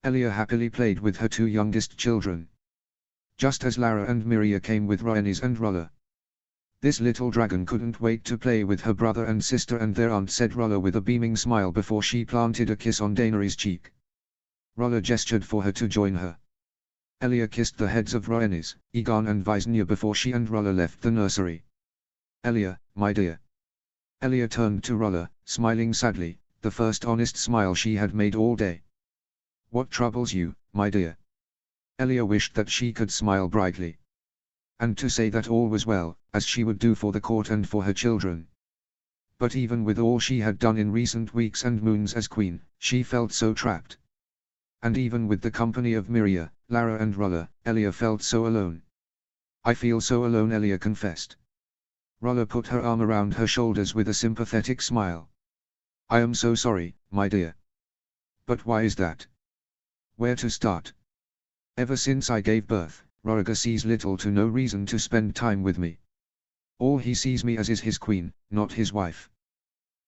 Elia happily played with her two youngest children. Just as Lara and Miria came with Rhaenys and Rolla. This little dragon couldn't wait to play with her brother and sister, and their aunt, said Rolla with a beaming smile before she planted a kiss on Daenerys' cheek. Rolla gestured for her to join her. Elia kissed the heads of Rhaenys, Aegon and Visenya before she and Rolla left the nursery. Elia, my dear. Elia turned to Rolla, smiling sadly, the first honest smile she had made all day. What troubles you, my dear? Elia wished that she could smile brightly. And to say that all was well, as she would do for the court and for her children. But even with all she had done in recent weeks and moons as queen, she felt so trapped. And even with the company of Miria, Lara and Rolla, Elia felt so alone. I feel so alone, Elia confessed. Rolla put her arm around her shoulders with a sympathetic smile. I am so sorry, my dear. But why is that? Where to start? Ever since I gave birth, Rhaegar sees little to no reason to spend time with me. All he sees me as is his queen, not his wife.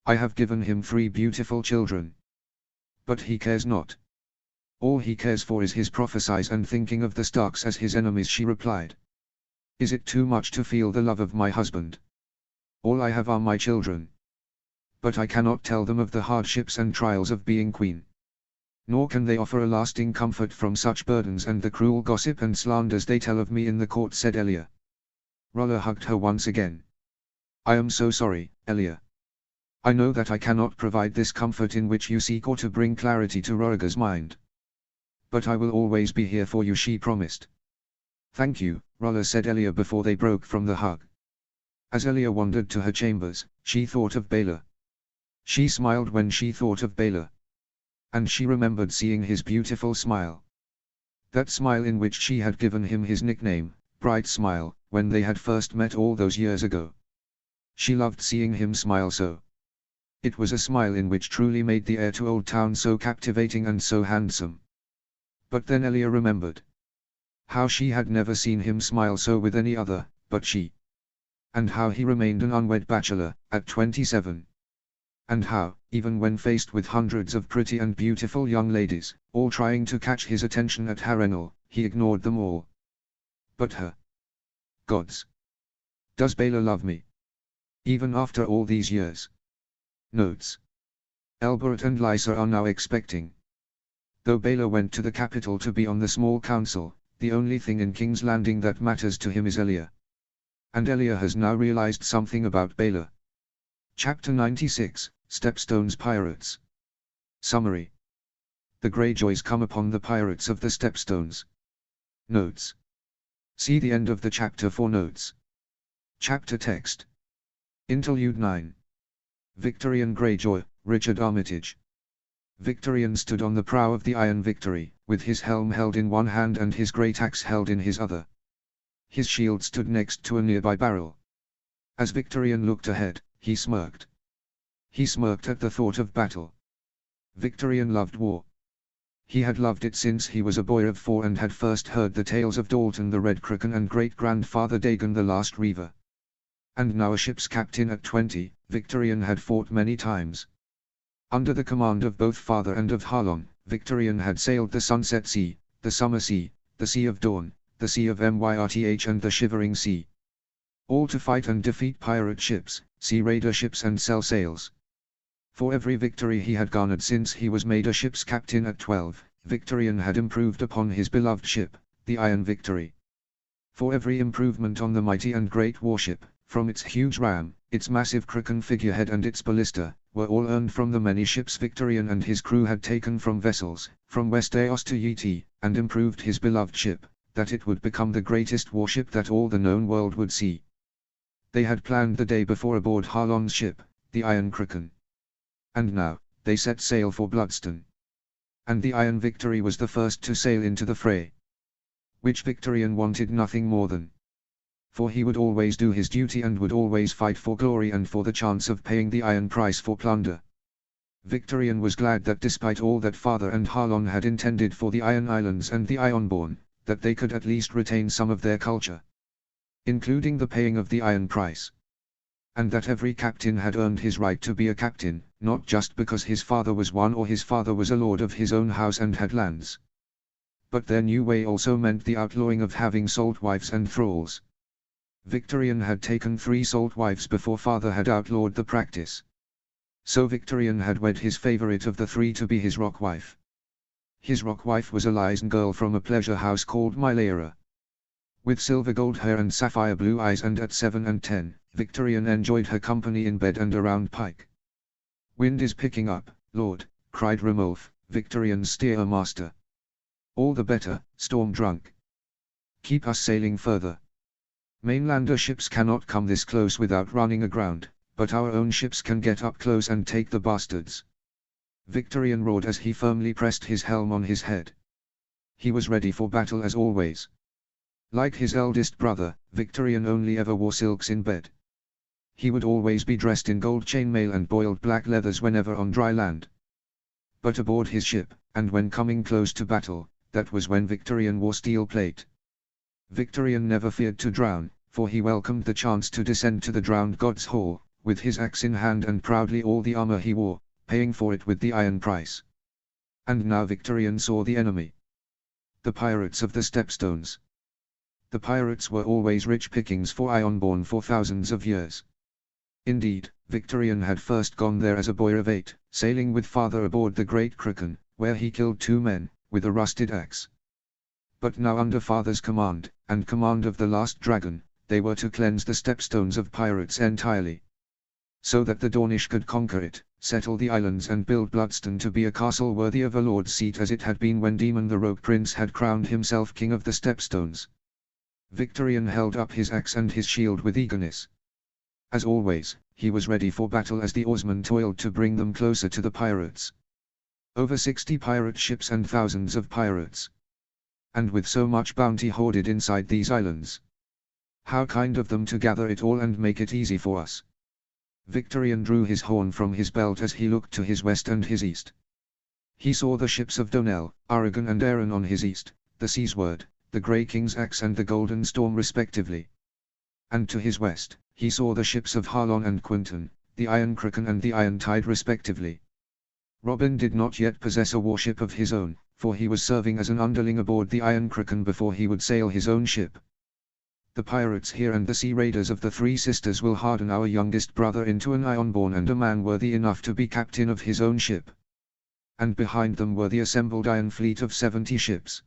I have given him 3 beautiful children. But he cares not. All he cares for is his prophecies and thinking of the Starks as his enemies, she replied. Is it too much to feel the love of my husband? All I have are my children. But I cannot tell them of the hardships and trials of being queen. Nor can they offer a lasting comfort from such burdens and the cruel gossip and slanders they tell of me in the court, said Elia. Rolla hugged her once again. I am so sorry, Elia. I know that I cannot provide this comfort in which you seek or to bring clarity to Rhaegar's mind. But I will always be here for you, she promised. Thank you, Rolla, said Elia before they broke from the hug. As Elia wandered to her chambers, she thought of Baelor. She smiled when she thought of Baelor. And she remembered seeing his beautiful smile. That smile in which she had given him his nickname, Bright Smile, when they had first met all those years ago. She loved seeing him smile so. It was a smile in which truly made the heir to Old Town so captivating and so handsome. But then Elia remembered how she had never seen him smile so with any other, but she. And how he remained an unwed bachelor, at 27. And how, even when faced with hundreds of pretty and beautiful young ladies, all trying to catch his attention at Harrenhal, he ignored them all. But her. Gods! Does Baelor love me? Even after all these years? Notes. Elbereth and Lysa are now expecting. Though Baelor went to the capital to be on the small council, the only thing in King's Landing that matters to him is Elia. And Elia has now realized something about Baelor. Chapter 96, Stepstones Pirates. Summary. The Greyjoys come upon the pirates of the Stepstones. Notes. See the end of the chapter for notes. Chapter text. Interlude 9. Victorian Greyjoy, Richard Armitage. Victorian stood on the prow of the Iron Victory, with his helm held in one hand and his great axe held in his other. His shield stood next to a nearby barrel. As Victorian looked ahead, he smirked. He smirked at the thought of battle. Victorian loved war. He had loved it since he was a boy of 4 and had first heard the tales of Dalton the Red Kraken and great-grandfather Dagon the Last Reaver. And now a ship's captain at 20, Victorian had fought many times. Under the command of both father and of Harlon, Victorian had sailed the Sunset Sea, the Summer Sea, the Sea of Dawn, the Sea of Myrth and the Shivering Sea. All to fight and defeat pirate ships, sea raider ships and sell sails. For every victory he had garnered since he was made a ship's captain at 12, Victorian had improved upon his beloved ship, the Iron Victory. For every improvement on the mighty and great warship, from its huge ram, its massive kraken figurehead and its ballista, were all earned from the many ships Victorian and his crew had taken from vessels, from Westeros to Yeti, and improved his beloved ship, that it would become the greatest warship that all the known world would see. They had planned the day before aboard Harlon's ship, the Iron Kraken. And now, they set sail for Bloodstone. And the Iron Victory was the first to sail into the fray. Which Victorian wanted nothing more than. For he would always do his duty and would always fight for glory and for the chance of paying the iron price for plunder. Victorian was glad that despite all that father and Harlon had intended for the Iron Islands and the Ironborn, that they could at least retain some of their culture. Including the paying of the iron price. And that every captain had earned his right to be a captain, not just because his father was one or his father was a lord of his own house and had lands, But their new way also meant the outlawing of having sold wives and thralls. Victorian had taken 3 sold wives before father had outlawed the practice. So Victorian had wed his favorite of the 3 to be his rock wife. His rock wife was a Lysan girl from a pleasure house called Mylaera. With silver gold hair and sapphire blue eyes, and at 7 and 10, Victorian enjoyed her company in bed and around pike. "Wind is picking up, Lord," cried Romulf, Victorian's steer-master. "All the better, storm drunk. Keep us sailing further. Mainlander ships cannot come this close without running aground, but our own ships can get up close and take the bastards." Victorian roared as he firmly pressed his helm on his head. He was ready for battle as always. Like his eldest brother, Victorian only ever wore silks in bed. He would always be dressed in gold chainmail and boiled black leathers whenever on dry land. But aboard his ship, and when coming close to battle, that was when Victorian wore steel plate. Victorian never feared to drown, for he welcomed the chance to descend to the drowned god's hall, with his axe in hand and proudly all the armor he wore, paying for it with the iron price. And now Victorian saw the enemy. The pirates of the Stepstones. The pirates were always rich pickings for Ironborn for thousands of years. Indeed, Victorian had first gone there as a boy of 8, sailing with father aboard the Great Kraken, where he killed 2 men, with a rusted axe. But now under father's command, and command of the last dragon, they were to cleanse the Stepstones of pirates entirely. So that the Dornish could conquer it, settle the islands and build Bloodstone to be a castle worthy of a lord's seat as it had been when Demon the Rogue Prince had crowned himself king of the Stepstones. Victorian held up his axe and his shield with eagerness. As always, he was ready for battle as the oarsmen toiled to bring them closer to the pirates. Over 60 pirate ships and thousands of pirates. And with so much bounty hoarded inside these islands. How kind of them to gather it all and make it easy for us. Victorian drew his horn from his belt as he looked to his west and his east. He saw the ships of Donell, Aragon and Aeron on his east, the Seasward, the Grey King's Axe and the Golden Storm respectively. And to his west, he saw the ships of Harlon and Quinton, the Iron Kraken and the Iron Tide respectively. Robin did not yet possess a warship of his own, for he was serving as an underling aboard the Iron Kraken before he would sail his own ship. The pirates here and the sea raiders of the 3 sisters will harden our youngest brother into an Ironborn and a man worthy enough to be captain of his own ship. And behind them were the assembled iron fleet of 70 ships.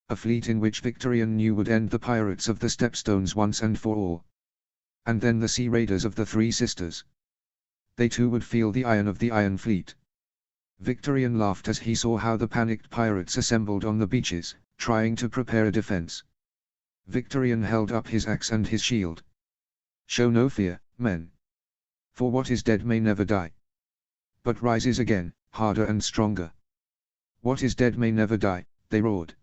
A fleet in which Victorian knew would end the pirates of the Stepstones once and for all. And then the sea raiders of the 3 sisters. They too would feel the iron of the Iron Fleet. Victorian laughed as he saw how the panicked pirates assembled on the beaches, trying to prepare a defense. Victorian held up his axe and his shield. "Show no fear, men. For what is dead may never die. But rises again, harder and stronger. What is dead may never die," they roared.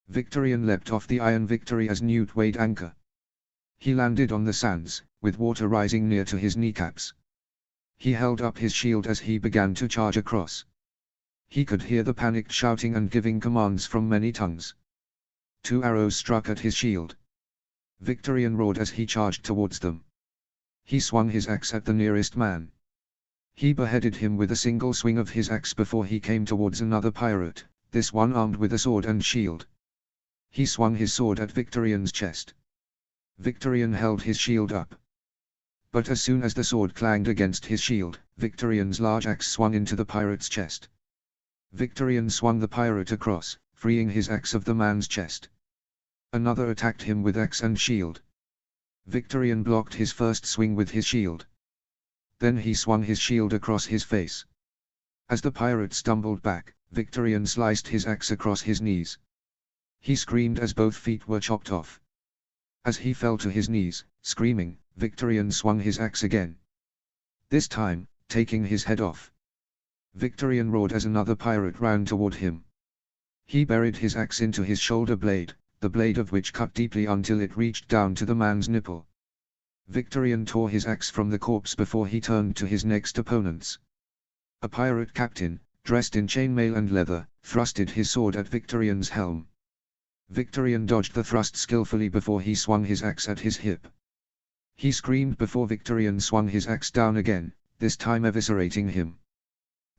Victorian leapt off the Iron Victory as Newt weighed anchor. He landed on the sands, with water rising near to his kneecaps. He held up his shield as he began to charge across. He could hear the panicked shouting and giving commands from many tongues. 2 arrows struck at his shield. Victorian roared as he charged towards them. He swung his axe at the nearest man. He beheaded him with a single swing of his axe before he came towards another pirate, this one armed with a sword and shield. He swung his sword at Victorian's chest. Victorian held his shield up. But as soon as the sword clanged against his shield, Victorian's large axe swung into the pirate's chest. Victorian swung the pirate across, freeing his axe of the man's chest. Another attacked him with axe and shield. Victorian blocked his first swing with his shield. Then he swung his shield across his face. As the pirate stumbled back, Victorian sliced his axe across his knees. He screamed as both feet were chopped off. As he fell to his knees, screaming, Victorian swung his axe again. This time, taking his head off. Victorian roared as another pirate ran toward him. He buried his axe into his shoulder blade, the blade of which cut deeply until it reached down to the man's nipple. Victorian tore his axe from the corpse before he turned to his next opponents. A pirate captain, dressed in chainmail and leather, thrusted his sword at Victorian's helm. Victorian dodged the thrust skillfully before he swung his axe at his hip. He screamed before Victorian swung his axe down again, this time eviscerating him.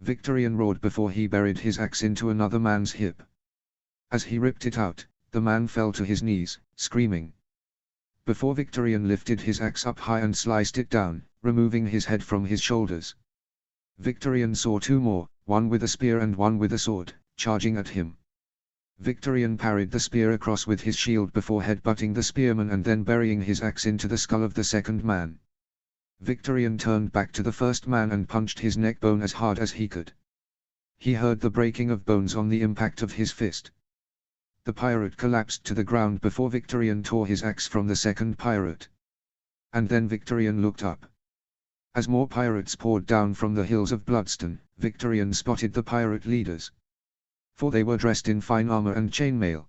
Victorian roared before he buried his axe into another man's hip. As he ripped it out, the man fell to his knees, screaming. Before Victorian lifted his axe up high and sliced it down, removing his head from his shoulders. Victorian saw two more, one with a spear and one with a sword, charging at him. Victorian parried the spear across with his shield before headbutting the spearman and then burying his axe into the skull of the second man. Victorian turned back to the first man and punched his neck bone as hard as he could. He heard the breaking of bones on the impact of his fist. The pirate collapsed to the ground before Victorian tore his axe from the second pirate. And then Victorian looked up. As more pirates poured down from the hills of Bloodstone, Victorian spotted the pirate leaders. For they were dressed in fine armor and chainmail.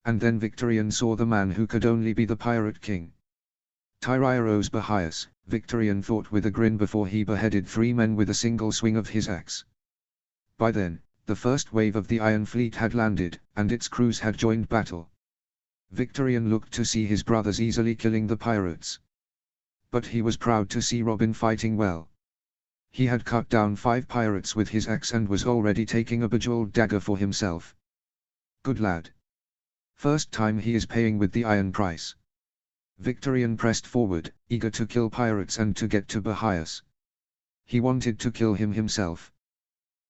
And then Victorian saw the man who could only be the pirate king. Tyrios Bahias, Victorian thought with a grin before he beheaded 3 men with a single swing of his axe. By then, the first wave of the Iron Fleet had landed, and its crews had joined battle. Victorian looked to see his brothers easily killing the pirates. But he was proud to see Robin fighting well. He had cut down 5 pirates with his axe and was already taking a bejeweled dagger for himself. Good lad. First time he is paying with the iron price. Victorian pressed forward, eager to kill pirates and to get to Bahias. He wanted to kill him himself.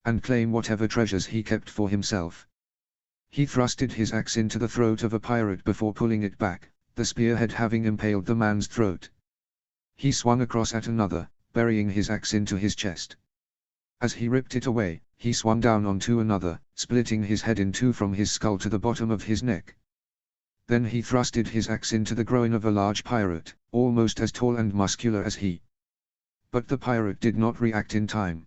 And claim whatever treasures he kept for himself. He thrusted his axe into the throat of a pirate before pulling it back, the spearhead having impaled the man's throat. He swung across at another, burying his axe into his chest. As he ripped it away, he swung down onto another, splitting his head in 2 from his skull to the bottom of his neck. Then he thrusted his axe into the groin of a large pirate, almost as tall and muscular as he. But the pirate did not react in time.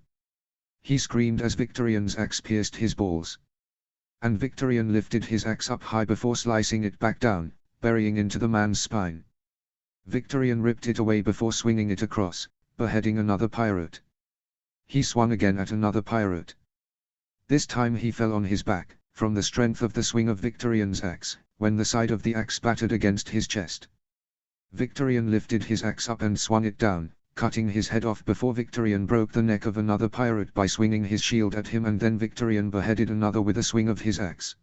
He screamed as Victorian's axe pierced his balls. And Victorian lifted his axe up high before slicing it back down, burying into the man's spine. Victorian ripped it away before swinging it across, beheading another pirate. He swung again at another pirate. This time he fell on his back, from the strength of the swing of Victorian's axe, when the side of the axe battered against his chest. Victorian lifted his axe up and swung it down, cutting his head off before Victorian broke the neck of another pirate by swinging his shield at him, and then Victorian beheaded another with a swing of his axe.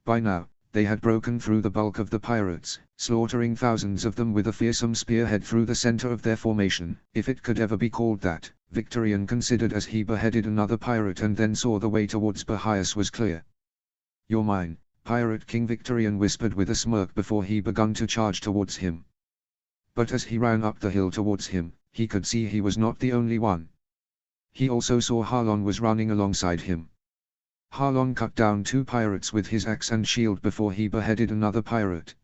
By now, they had broken through the bulk of the pirates, slaughtering thousands of them with a fearsome spearhead through the center of their formation, if it could ever be called that, Victorian considered as he beheaded another pirate and then saw the way towards Bahias was clear. "You're mine, Pirate King," Victorian whispered with a smirk before he began to charge towards him. But as he ran up the hill towards him, he could see he was not the only one. He also saw Harlon was running alongside him. Harlon cut down 2 pirates with his axe and shield before he beheaded another pirate.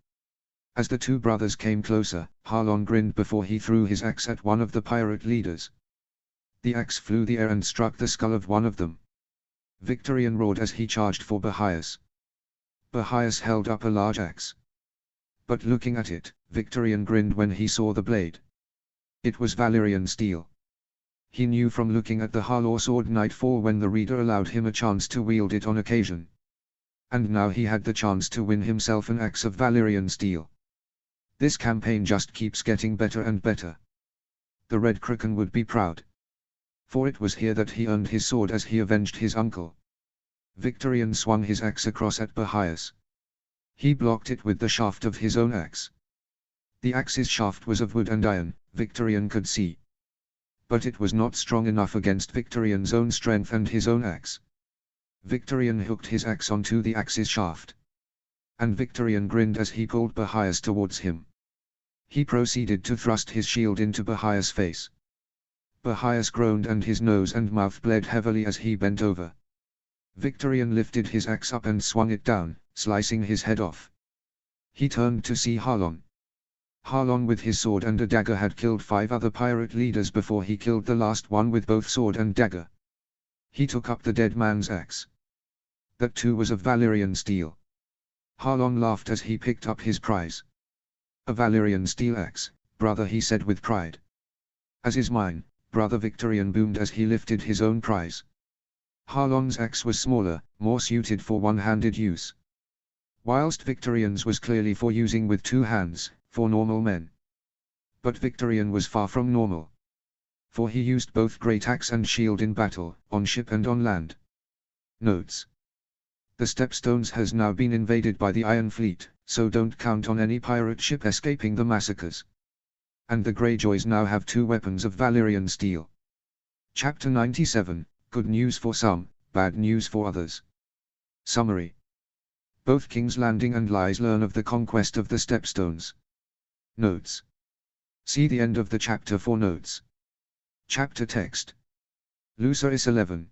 As the 2 brothers came closer, Harlon grinned before he threw his axe at one of the pirate leaders. The axe flew the air and struck the skull of one of them. Victorian roared as he charged for Bahias. Bahias held up a large axe. But looking at it, Victorian grinned when he saw the blade. It was Valyrian steel. He knew from looking at the Harlaw sword Nightfall when the reader allowed him a chance to wield it on occasion. And now he had the chance to win himself an axe of Valyrian steel. This campaign just keeps getting better and better. The Red Kraken would be proud. For it was here that he earned his sword as he avenged his uncle. Victorian swung his axe across at Bahias. He blocked it with the shaft of his own axe. The axe's shaft was of wood and iron, Victorian could see. But it was not strong enough against Victorian's own strength and his own axe. Victorian hooked his axe onto the axe's shaft. And Victorian grinned as he pulled Bahias towards him. He proceeded to thrust his shield into Bahias' face. Bahias groaned and his nose and mouth bled heavily as he bent over. Victorian lifted his axe up and swung it down, slicing his head off. He turned to see Harlon. Harlon with his sword and a dagger had killed 5 other pirate leaders before he killed the last one with both sword and dagger. He took up the dead man's axe. That too was of Valyrian steel. Harlon laughed as he picked up his prize. "A Valyrian steel axe, brother," he said with pride. "As is mine," brother Victorian boomed as he lifted his own prize. Harlon's axe was smaller, more suited for one-handed use. Whilst Victorian's was clearly for using with 2 hands, for normal men. But Victorian was far from normal. For he used both great axe and shield in battle, on ship and on land. Notes. The Stepstones has now been invaded by the Iron Fleet, so don't count on any pirate ship escaping the massacres. And the Greyjoys now have 2 weapons of Valyrian steel. Chapter 97, Good news for some, bad news for others. Summary. Both King's Landing and Lies learn of the conquest of the Stepstones. Notes. See the end of the chapter for notes. Chapter text. Lucerys 11.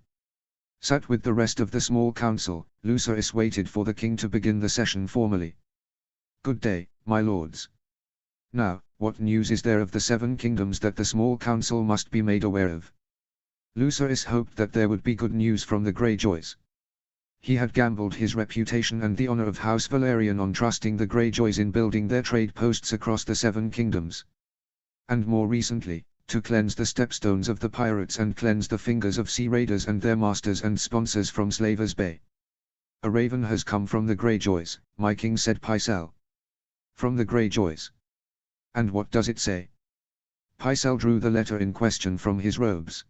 Sat with the rest of the small council, Lucerys waited for the king to begin the session formally. Good day, my lords. Now, what news is there of the 7 kingdoms that the small council must be made aware of? Lucerys hoped that there would be good news from the Greyjoys. He had gambled his reputation and the honor of House Valyrian on trusting the Greyjoys in building their trade posts across the 7 kingdoms. And more recently, to cleanse the Stepstones of the pirates and cleanse the fingers of sea raiders and their masters and sponsors from Slaver's Bay. A raven has come from the Greyjoys, my king, said Pycelle. From the Greyjoys? And what does it say? Pycelle drew the letter in question from his robes.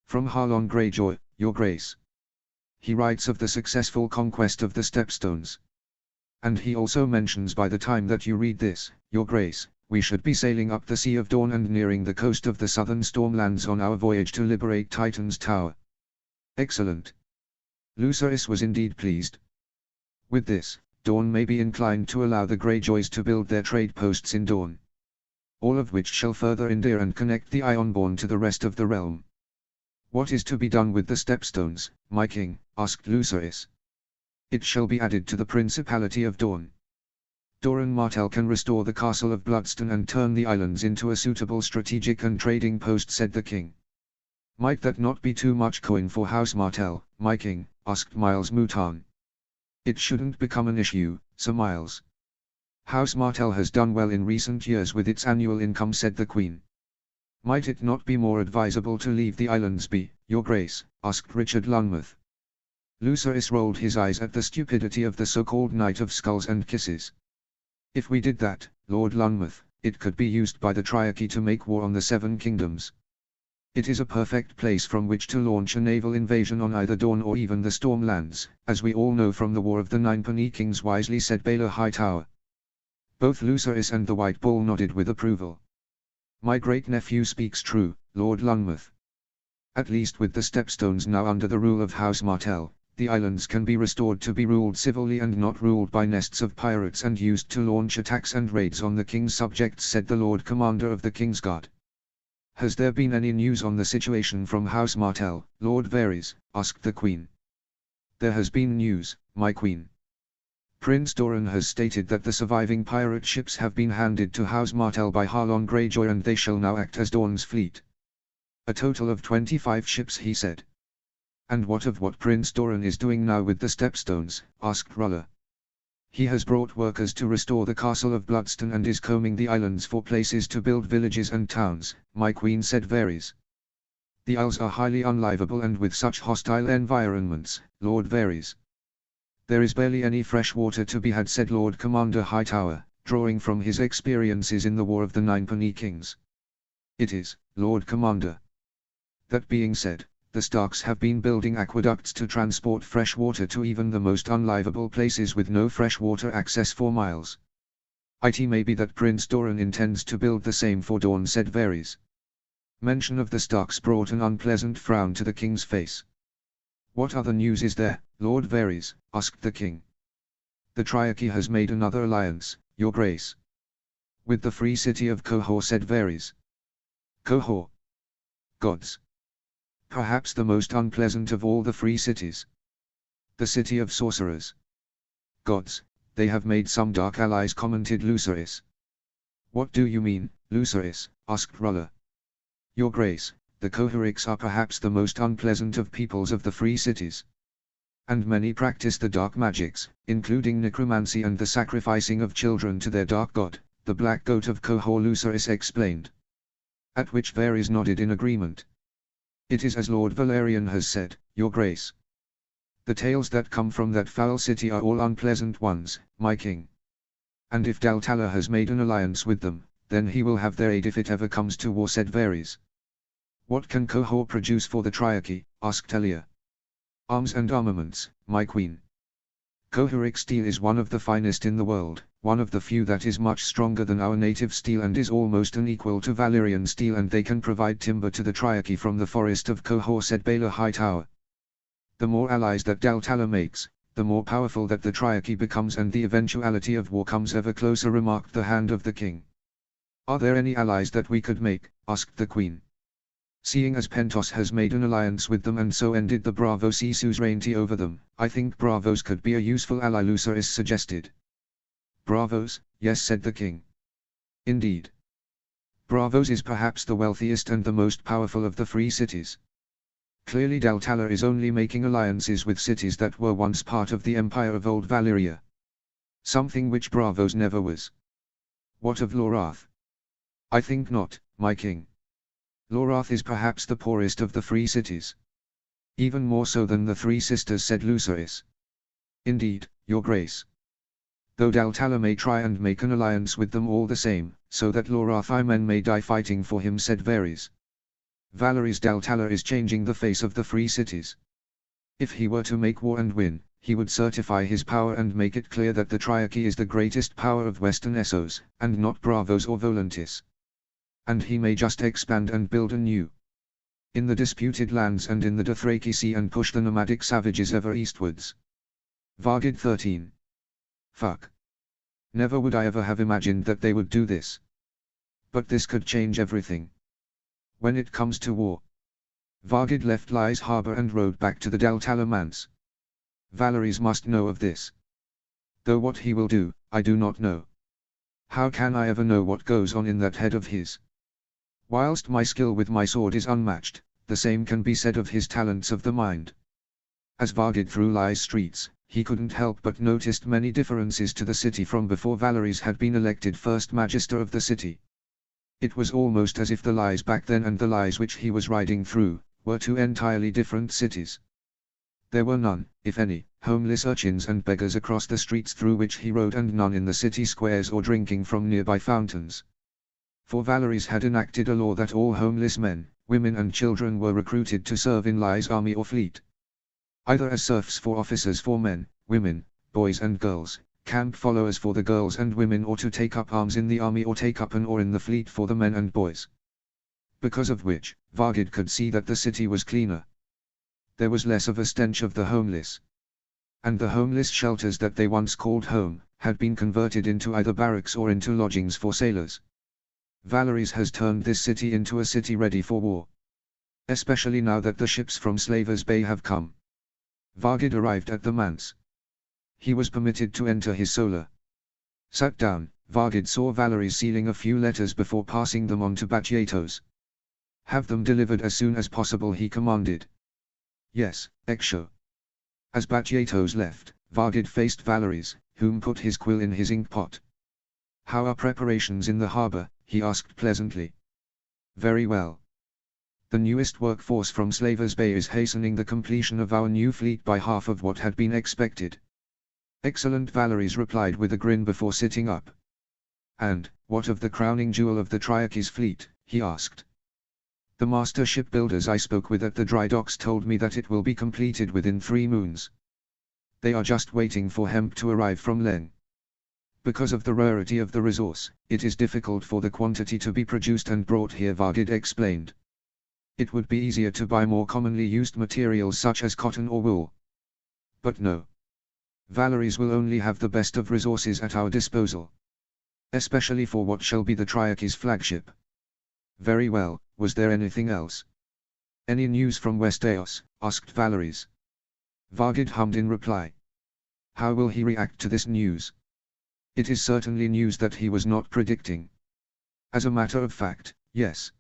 From Harlon Greyjoy, your grace. He writes of the successful conquest of the Stepstones. And he also mentions by the time that you read this, your grace, we should be sailing up the Sea of Dawn and nearing the coast of the southern Stormlands on our voyage to liberate Titan's Tower. Excellent. Lucerys was indeed pleased. With this, Dawn may be inclined to allow the Greyjoys to build their trade posts in Dawn. All of which shall further endear and connect the Ironborn to the rest of the realm. What is to be done with the Stepstones, my king? Asked Lucerys. It shall be added to the Principality of Dawn. Doran Martell can restore the castle of Bloodstone and turn the islands into a suitable strategic and trading post, said the king. Might that not be too much coin for House Martell, my king? Asked Miles Mouton. It shouldn't become an issue, Sir Miles. House Martell has done well in recent years with its annual income, said the queen. Might it not be more advisable to leave the islands be, your grace? Asked Richard Lunmouth. Lucerys rolled his eyes at the stupidity of the so-called Knight of Skulls and Kisses. If we did that, Lord Lunmouth, it could be used by the Triarchy to make war on the 7 kingdoms. It is a perfect place from which to launch a naval invasion on either Dawn or even the Stormlands, as we all know from the War of the 9 Penny Kings, wisely said Baelor Hightower. Both Lucerys and the White Bull nodded with approval. My great-nephew speaks true, Lord Lunmouth. At least with the Stepstones now under the rule of House Martell, the islands can be restored to be ruled civilly and not ruled by nests of pirates and used to launch attacks and raids on the king's subjects, said the Lord Commander of the Kingsguard. Has there been any news on the situation from House Martell, Lord Varys? Asked the Queen. There has been news, my Queen. Prince Doran has stated that the surviving pirate ships have been handed to House Martell by Harlon Greyjoy and they shall now act as Dawn's fleet. A total of 25 ships, he said. And what of what Prince Doran is doing now with the Stepstones? Asked Ruller. He has brought workers to restore the castle of Bloodstone and is combing the islands for places to build villages and towns, my queen, said Varys. The Isles are highly unlivable and with such hostile environments, Lord Varys. There is barely any fresh water to be had, said Lord Commander Hightower, drawing from his experiences in the War of the 9 Penny Kings. It is, Lord Commander. That being said, the Starks have been building aqueducts to transport fresh water to even the most unlivable places with no fresh water access for miles. It may be that Prince Doran intends to build the same for Dawn, said Varys. Mention of the Starks brought an unpleasant frown to the king's face. What other news is there, Lord Varys? Asked the king. The Triarchy has made another alliance, your grace. With the free city of Qohor, said Varys. Qohor. Gods. Perhaps the most unpleasant of all the free cities. The city of sorcerers. Gods, they have made some dark allies, commented Lucerys. What do you mean, Lucerys? Asked Ruller. Your grace, the Qohorics are perhaps the most unpleasant of peoples of the free cities. And many practice the dark magics, including necromancy and the sacrificing of children to their dark god, the Black Goat of Qohor, Lucerys explained. At which Varys nodded in agreement. It is as Lord Valyrian has said, your grace. The tales that come from that foul city are all unpleasant ones, my king. And if Daltala has made an alliance with them, then he will have their aid if it ever comes to war, said Varys. What can Qohor produce for the Triarchy? Asked Elia. Arms and armaments, my queen. Kohuric steel is one of the finest in the world, one of the few that is much stronger than our native steel and is almost an equal to Valyrian steel, and they can provide timber to the Triarchy from the forest of Kohor, said Baelor Hightower. The more allies that Daltala makes, the more powerful that the Triarchy becomes, and the eventuality of war comes ever closer, remarked the Hand of the King. Are there any allies that we could make? Asked the Queen. Seeing as Pentos has made an alliance with them and so ended the Bravo suzerainty over them, I think Bravos could be a useful ally, Lucerys suggested. Bravos, yes, said the King. Indeed. Bravos is perhaps the wealthiest and the most powerful of the free cities. Clearly Daltala is only making alliances with cities that were once part of the Empire of Old Valyria. Something which Bravos never was. What of Lorath? I think not, my king. Lorath is perhaps the poorest of the free cities. Even more so than the Three Sisters, said Lucerys. Indeed, your grace. Though Daltala may try and make an alliance with them all the same, so that Lorathi men may die fighting for him, said Varys. Valerys Daltala is changing the face of the free cities. If he were to make war and win, he would certify his power and make it clear that the Triarchy is the greatest power of Western Essos, and not Bravos or Volantis. And he may just expand and build anew in the disputed lands and in the Dothraki Sea and push the nomadic savages ever eastwards. Vargid 13. Fuck. Never would I ever have imagined that they would do this. But this could change everything. When it comes to war. Vargid left Ly's harbour and rode back to the Daltala manse. Valerys must know of this. Though what he will do, I do not know. How can I ever know what goes on in that head of his? Whilst my skill with my sword is unmatched, the same can be said of his talents of the mind. As Vargid through Ly's streets, he couldn't help but noticed many differences to the city from before Valerys had been elected first Magister of the city. It was almost as if the Lys back then and the Lys which he was riding through, were two entirely different cities. There were none, if any, homeless urchins and beggars across the streets through which he rode, and none in the city squares or drinking from nearby fountains. For Valerys had enacted a law that all homeless men, women and children were recruited to serve in Ly's army or fleet. Either as serfs for officers for men, women, boys and girls, camp followers for the girls and women, or to take up arms in the army or take up an oar in the fleet for the men and boys. Because of which, Vargid could see that the city was cleaner. There was less of a stench of the homeless. And the homeless shelters that they once called home, had been converted into either barracks or into lodgings for sailors. Valerys has turned this city into a city ready for war. Especially now that the ships from Slavers Bay have come. Vargid arrived at the manse. He was permitted to enter his solar. Sat down, Vargid saw Valerys sealing a few letters before passing them on to Bacietos. Have them delivered as soon as possible, he commanded. Yes, Exo. As Bacietos left, Vargid faced Valerys, whom put his quill in his ink pot. How are preparations in the harbour? He asked pleasantly. Very well. The newest workforce from Slavers Bay is hastening the completion of our new fleet by half of what had been expected. Excellent, Valerys replied with a grin before sitting up. And, what of the crowning jewel of the Triarchy's fleet? He asked. The master shipbuilders I spoke with at the dry docks told me that it will be completed within 3 moons. They are just waiting for hemp to arrive from Len. Because of the rarity of the resource, it is difficult for the quantity to be produced and brought here, Vargid explained. It would be easier to buy more commonly used materials such as cotton or wool. But no. Valerys will only have the best of resources at our disposal. Especially for what shall be the Triarchy's flagship. Very well, was there anything else? Any news from Westeros? Asked Valerys. Vargid hummed in reply. How will he react to this news? It is certainly news that he was not predicting. As a matter of fact, yes.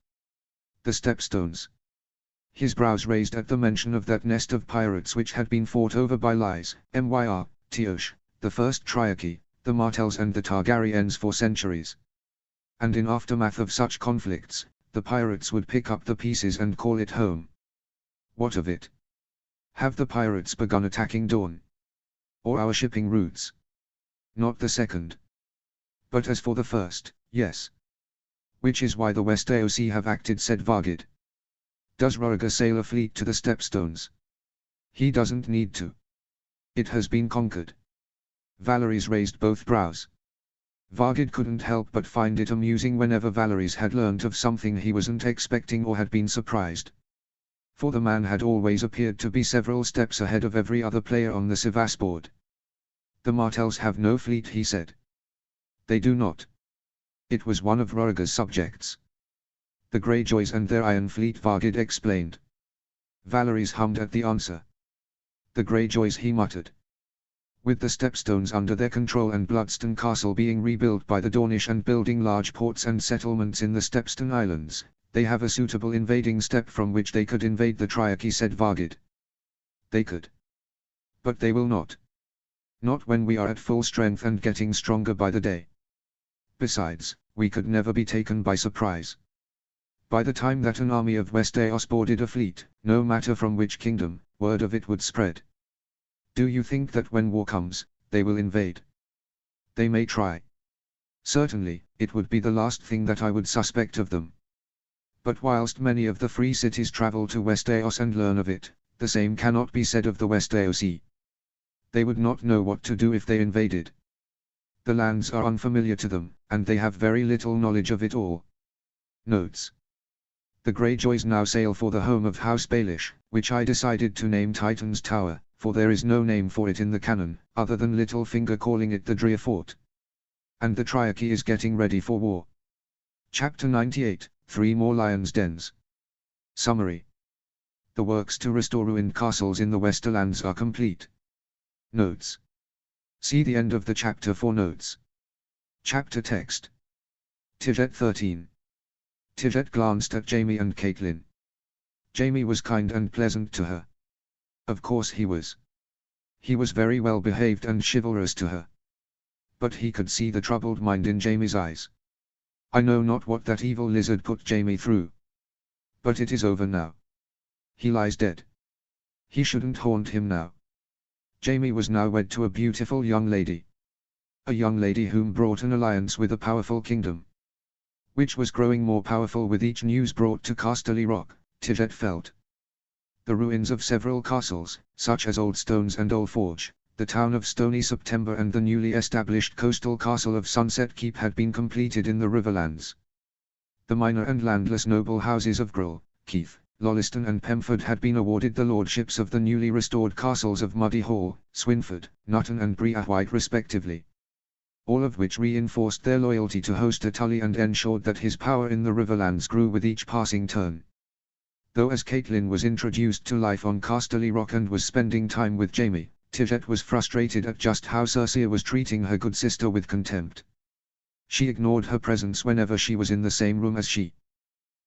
The Stepstones. His brows raised at the mention of that nest of pirates which had been fought over by Lys, Myr, Tiosh, the First Triarchy, the Martells and the Targaryens for centuries. And in aftermath of such conflicts, the pirates would pick up the pieces and call it home. What of it? Have the pirates begun attacking Dawn? Or our shipping routes? Not the second. But as for the first, yes. Which is why the Westerosi have acted, said Vargid. Does Rhaegar sail a fleet to the Stepstones? He doesn't need to. It has been conquered. Valerie's raised both brows. Vargid couldn't help but find it amusing whenever Valerie's had learnt of something he wasn't expecting or had been surprised. For the man had always appeared to be several steps ahead of every other player on the Sivas board. The Martells have no fleet, he said. They do not. It was one of Roriger's subjects. The Greyjoys and their iron fleet, Vargid explained. Valerie's hummed at the answer. The Greyjoys, he muttered. With the Stepstones under their control and Bloodstone Castle being rebuilt by the Dornish and building large ports and settlements in the Stepstone Islands, they have a suitable invading step from which they could invade the Triarchy, said Vargid. They could. But they will not. Not when we are at full strength and getting stronger by the day. Besides, we could never be taken by surprise. By the time that an army of Westeros boarded a fleet, no matter from which kingdom, word of it would spread. Do you think that when war comes, they will invade? They may try. Certainly, it would be the last thing that I would suspect of them. But whilst many of the free cities travel to Westeros and learn of it, the same cannot be said of the Westerosi. They would not know what to do if they invaded. The lands are unfamiliar to them, and they have very little knowledge of it all. Notes. The Greyjoys now sail for the home of House Baelish, which I decided to name Titan's Tower, for there is no name for it in the canon, other than Littlefinger calling it the Drear Fort. And the Triarchy is getting ready for war. Chapter 98, 3 more Lions' Dens. Summary. The works to restore ruined castles in the Westerlands are complete. Notes. See the end of the chapter for notes. Chapter text. Tijet 13. Tijet glanced at Jaime and Catelyn. Jaime was kind and pleasant to her. Of course he was. He was very well behaved and chivalrous to her. But he could see the troubled mind in Jaime's eyes. I know not what that evil lizard put Jaime through. But it is over now. He lies dead. He shouldn't haunt him now. Jaime was now wed to a beautiful young lady. A young lady whom brought an alliance with a powerful kingdom. Which was growing more powerful with each news brought to Casterly Rock, Tijet felt. The ruins of several castles, such as Old Stones and Old Forge, the town of Stony September and the newly established coastal castle of Sunset Keep had been completed in the Riverlands. The minor and landless noble houses of Grull, Keith, Lolliston and Pemford had been awarded the lordships of the newly restored castles of Muddy Hall, Swinford, Nutton and Briar White respectively. All of which reinforced their loyalty to Hoster Tully and ensured that his power in the Riverlands grew with each passing turn. Though as Catelyn was introduced to life on Casterly Rock and was spending time with Jaime, Tijet was frustrated at just how Cersei was treating her good sister with contempt. She ignored her presence whenever she was in the same room as she.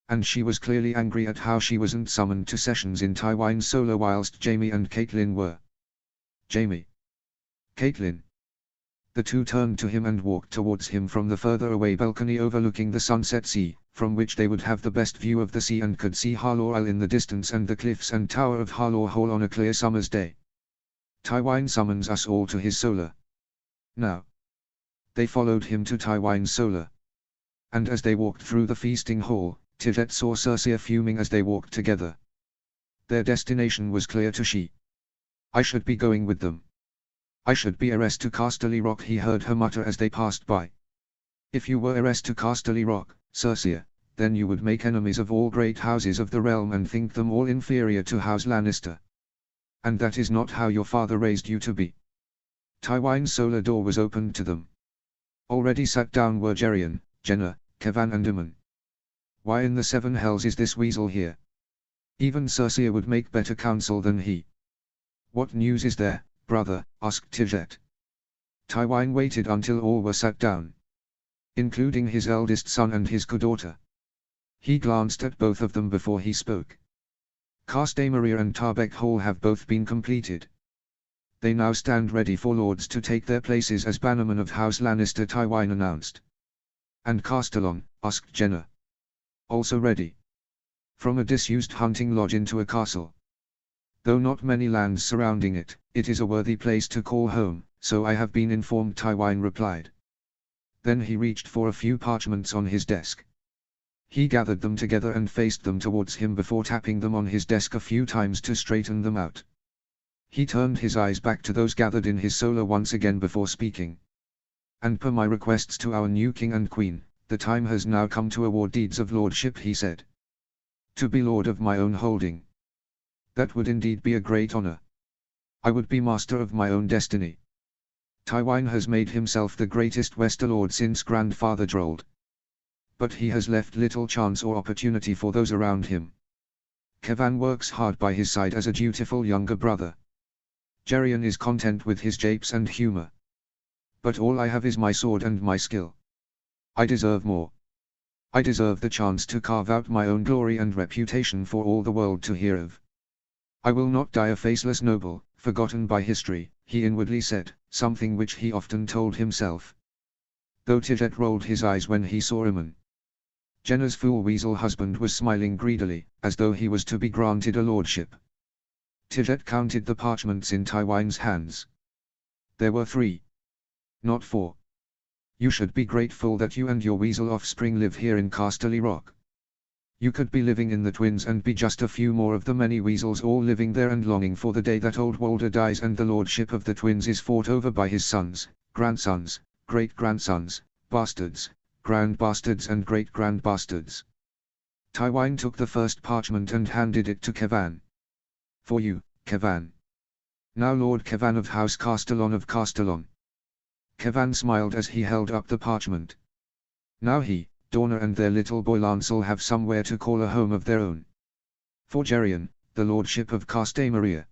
And she was clearly angry at how she wasn't summoned to sessions in Tywin Solo whilst Jaime and Catelyn were. Jaime. Catelyn. The two turned to him and walked towards him from the further away balcony overlooking the Sunset Sea, from which they would have the best view of the sea and could see Harlaw Isle in the distance and the cliffs and tower of Harlaw Hall on a clear summer's day. Tywin summons us all to his solar. Now. They followed him to Tywin's solar. And as they walked through the feasting hall, Tijet saw Cersei fuming as they walked together. Their destination was clear to she. I should be going with them. I should be heiress to Casterly Rock, he heard her mutter as they passed by. If you were heiress to Casterly Rock, Cersei, then you would make enemies of all great houses of the realm and think them all inferior to House Lannister. And that is not how your father raised you to be. Tywin's solar door was opened to them. Already sat down were Gerion, Jenna, Kevan and Aemon. Why in the seven hells is this weasel here? Even Cersei would make better counsel than he. What news is there, brother? Asked Tijet. Tywin waited until all were sat down. Including his eldest son and his daughter. He glanced at both of them before he spoke. Castamere and Tarbeck Hall have both been completed. They now stand ready for lords to take their places as bannermen of House Lannister, Tywin announced. And Castellon? Asked Jenna. Also ready. From a disused hunting lodge into a castle. Though not many lands surrounding it, it is a worthy place to call home, so I have been informed, Tywin replied. Then he reached for a few parchments on his desk. He gathered them together and faced them towards him before tapping them on his desk a few times to straighten them out. He turned his eyes back to those gathered in his solar once again before speaking. And per my requests to our new king and queen, the time has now come to award deeds of lordship, he said. To be lord of my own holding. That would indeed be a great honor. I would be master of my own destiny. Tywin has made himself the greatest Westerlord since grandfather Drold. But he has left little chance or opportunity for those around him. Kevan works hard by his side as a dutiful younger brother. Geryon is content with his japes and humor. But all I have is my sword and my skill. I deserve more. I deserve the chance to carve out my own glory and reputation for all the world to hear of. I will not die a faceless noble, forgotten by history, he inwardly said, something which he often told himself. Though Tidget rolled his eyes when he saw Aemon. Jenna's fool weasel husband was smiling greedily, as though he was to be granted a lordship. Tidget counted the parchments in Tywin's hands. There were 3. Not 4. You should be grateful that you and your weasel offspring live here in Casterly Rock. You could be living in the Twins and be just a few more of the many weasels all living there and longing for the day that old Walder dies and the lordship of the Twins is fought over by his sons, grandsons, great-grandsons, bastards, grand-bastards and great-grand-bastards. Tywin took the first parchment and handed it to Kevan. For you, Kevan. Now Lord Kevan of House Castellon of Castellon. Kevan smiled as he held up the parchment. Now he, Dorna and their little boy Lancel have somewhere to call a home of their own. For Geryon, the lordship of Castamaria.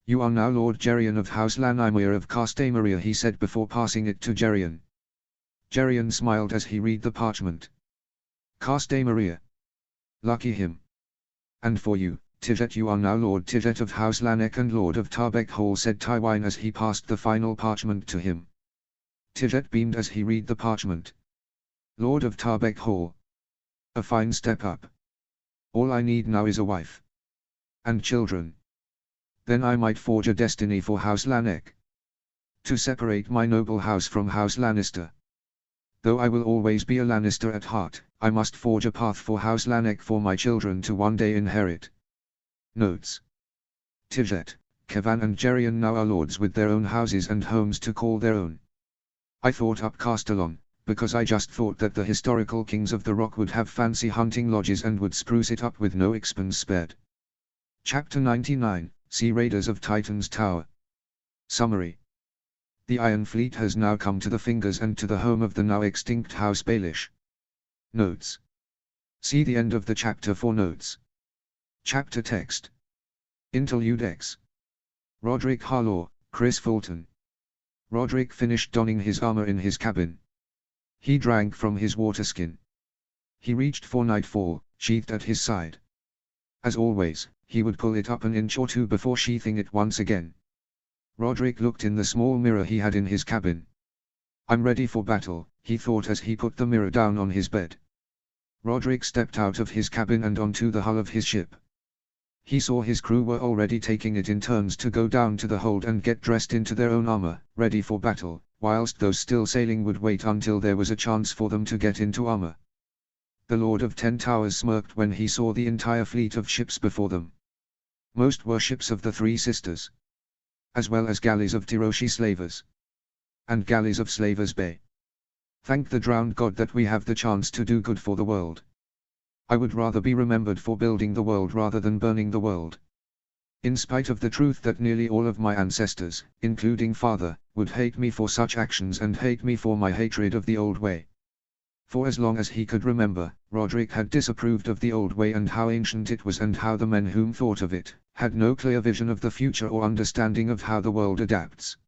You are now Lord Geryon of House Lanimir of Castamaria, he said before passing it to Geryon. Geryon smiled as he read the parchment. Castamaria. Lucky him. And for you, Tidget, you are now Lord Tidget of House Lannek and Lord of Tarbeck Hall, said Tywin as he passed the final parchment to him. Tidget beamed as he read the parchment. Lord of Tarbeck Hall. A fine step up. All I need now is a wife. And children. Then I might forge a destiny for House Lannek. To separate my noble house from House Lannister. Though I will always be a Lannister at heart, I must forge a path for House Lannek for my children to one day inherit. Notes. Tidget, Kevan and Geryon now are lords with their own houses and homes to call their own. I thought up Castellon, because I just thought that the historical kings of the Rock would have fancy hunting lodges and would spruce it up with no expense spared. Chapter 99, Sea Raiders of Titan's Tower. Summary. The Iron Fleet has now come to the Fingers and to the home of the now extinct House Baelish. Notes. See the end of the chapter for notes. Chapter text. Interlude X. Roderick Harlaw, Chris Fulton. Roderick finished donning his armor in his cabin. He drank from his waterskin. He reached for nightfall, sheathed at his side. As always, he would pull it up an inch or two before sheathing it once again. Roderick looked in the small mirror he had in his cabin. I'm ready for battle, he thought as he put the mirror down on his bed. Roderick stepped out of his cabin and onto the hull of his ship. He saw his crew were already taking it in turns to go down to the hold and get dressed into their own armor, ready for battle, whilst those still sailing would wait until there was a chance for them to get into armor. The Lord of 10 Towers smirked when he saw the entire fleet of ships before them. Most were ships of the Three Sisters, as well as galleys of Tiroshi slavers, and galleys of Slavers Bay. Thank the drowned god that we have the chance to do good for the world. I would rather be remembered for building the world rather than burning the world. In spite of the truth that nearly all of my ancestors, including father, would hate me for such actions and hate me for my hatred of the old way. For as long as he could remember, Roderick had disapproved of the old way and how ancient it was and how the men whom thought of it, had no clear vision of the future or understanding of how the world adapts.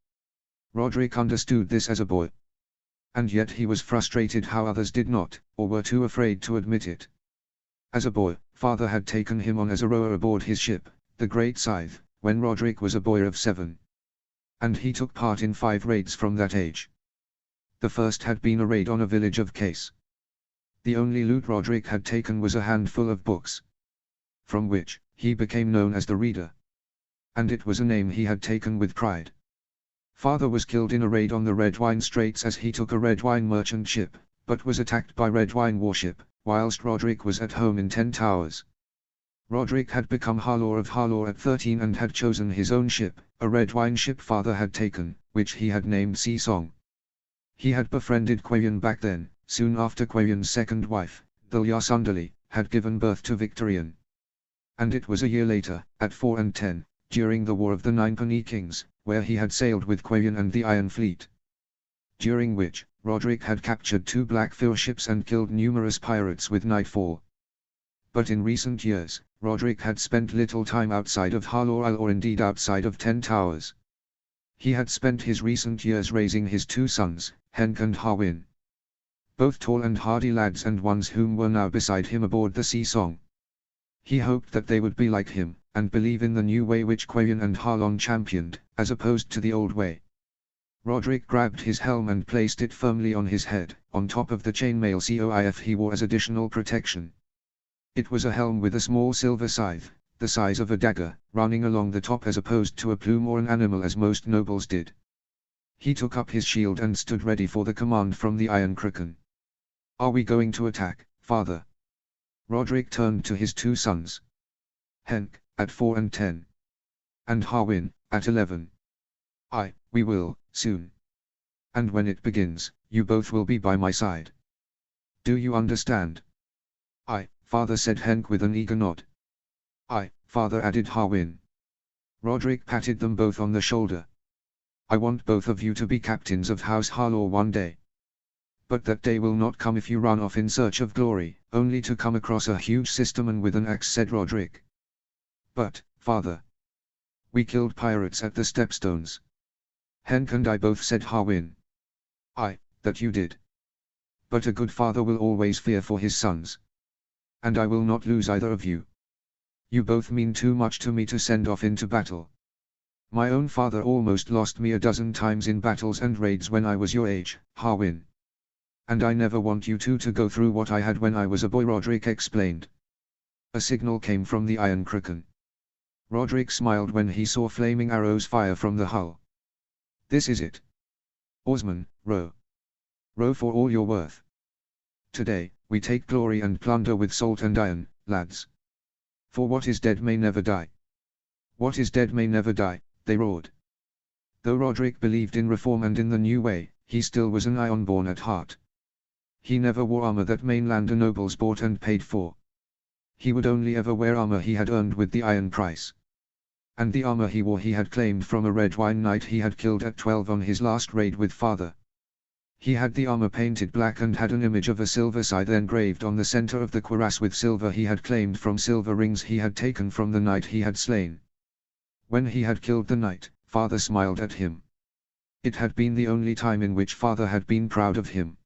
Roderick understood this as a boy. And yet he was frustrated how others did not, or were too afraid to admit it. As a boy, father had taken him on as a rower aboard his ship, the Great Scythe, when Roderick was a boy of 7. And he took part in 5 raids from that age. The first had been a raid on a village of Case. The only loot Roderick had taken was a handful of books, from which he became known as the Reader. And it was a name he had taken with pride. Father was killed in a raid on the Redwine Straits as he took a Redwine merchant ship, but was attacked by Redwine warship, whilst Roderick was at home in 10 Towers. Roderick had become Harlaw of Harlaw at 13 and had chosen his own ship, a red wine ship father had taken, which he had named Sea Song. He had befriended Quayan back then, soon after Quayan's second wife, Dilya Sunderly, had given birth to Victorian. And it was a year later, at 4 and 10, during the War of the Ninepenny Kings, where he had sailed with Quayan and the Iron Fleet. During which, Roderick had captured 2 Blackfear ships and killed numerous pirates with Nightfall. But in recent years, Roderick had spent little time outside of Harlaw Isle or indeed outside of 10 Towers. He had spent his recent years raising his 2 sons, Henk and Harwin. Both tall and hardy lads and ones whom were now beside him aboard the Sea Song. He hoped that they would be like him, and believe in the new way which Quayan and Harlon championed, as opposed to the old way. Roderick grabbed his helm and placed it firmly on his head, on top of the chainmail coif he wore as additional protection. It was a helm with a small silver scythe, the size of a dagger, running along the top as opposed to a plume or an animal as most nobles did. He took up his shield and stood ready for the command from the Iron Kraken. "Are we going to attack, father?" Roderick turned to his 2 sons. Henk, at 4 and 10. And Harwin, at 11. "Aye, we will, soon. And when it begins, you both will be by my side. Do you understand?" "Aye, father," said Henk with an eager nod. "Aye, father," added Harwin. Roderick patted them both on the shoulder. "I want both of you to be captains of House Harlaw one day. But that day will not come if you run off in search of glory, only to come across a huge system with an axe," said Roderick. "But, father, we killed pirates at the Stepstones." "Henk and I both," said Harwin. "Aye, that you did. But a good father will always fear for his sons. And I will not lose either of you. You both mean too much to me to send off into battle. My own father almost lost me a dozen times in battles and raids when I was your age, Harwin. And I never want you two to go through what I had when I was a boy," Roderick explained. A signal came from the Iron Kraken. Roderick smiled when he saw flaming arrows fire from the hull. "This is it. Oarsmen, row. Row for all you're worth. Today, we take glory and plunder with salt and iron, lads. For what is dead may never die. What is dead may never die," they roared. Though Roderick believed in reform and in the new way, he still was an Ironborn at heart. He never wore armor that mainlander nobles bought and paid for. He would only ever wear armor he had earned with the iron price. And the armor he wore he had claimed from a red wine knight he had killed at 12 on his last raid with father. He had the armor painted black and had an image of a silver scythe engraved on the center of the cuirass with silver he had claimed from silver rings he had taken from the knight he had slain. When he had killed the knight, father smiled at him. It had been the only time in which father had been proud of him.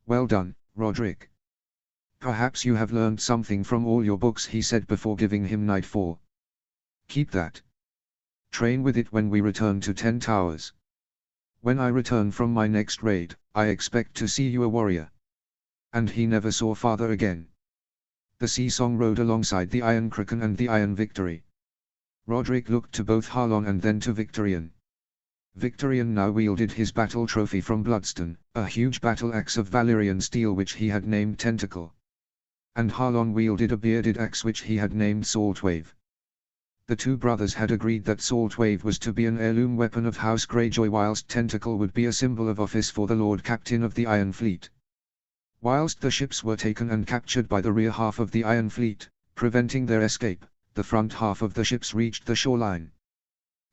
"Well done, Roderick. Perhaps you have learned something from all your books," he said before giving him Nightfall. "Keep that. Train with it when we return to 10 Towers. When I return from my next raid, I expect to see you a warrior." And he never saw father again. The Sea Song rode alongside the Iron Kraken and the Iron Victory. Roderick looked to both Harlon and then to Victorian. Victorian now wielded his battle trophy from Bloodstone, a huge battle axe of Valyrian steel which he had named Tentacle. And Harlon wielded a bearded axe which he had named Saltwave. The 2 brothers had agreed that Saltwave was to be an heirloom weapon of House Greyjoy whilst Tentacle would be a symbol of office for the Lord Captain of the Iron Fleet. Whilst the ships were taken and captured by the rear half of the Iron Fleet, preventing their escape, the front half of the ships reached the shoreline.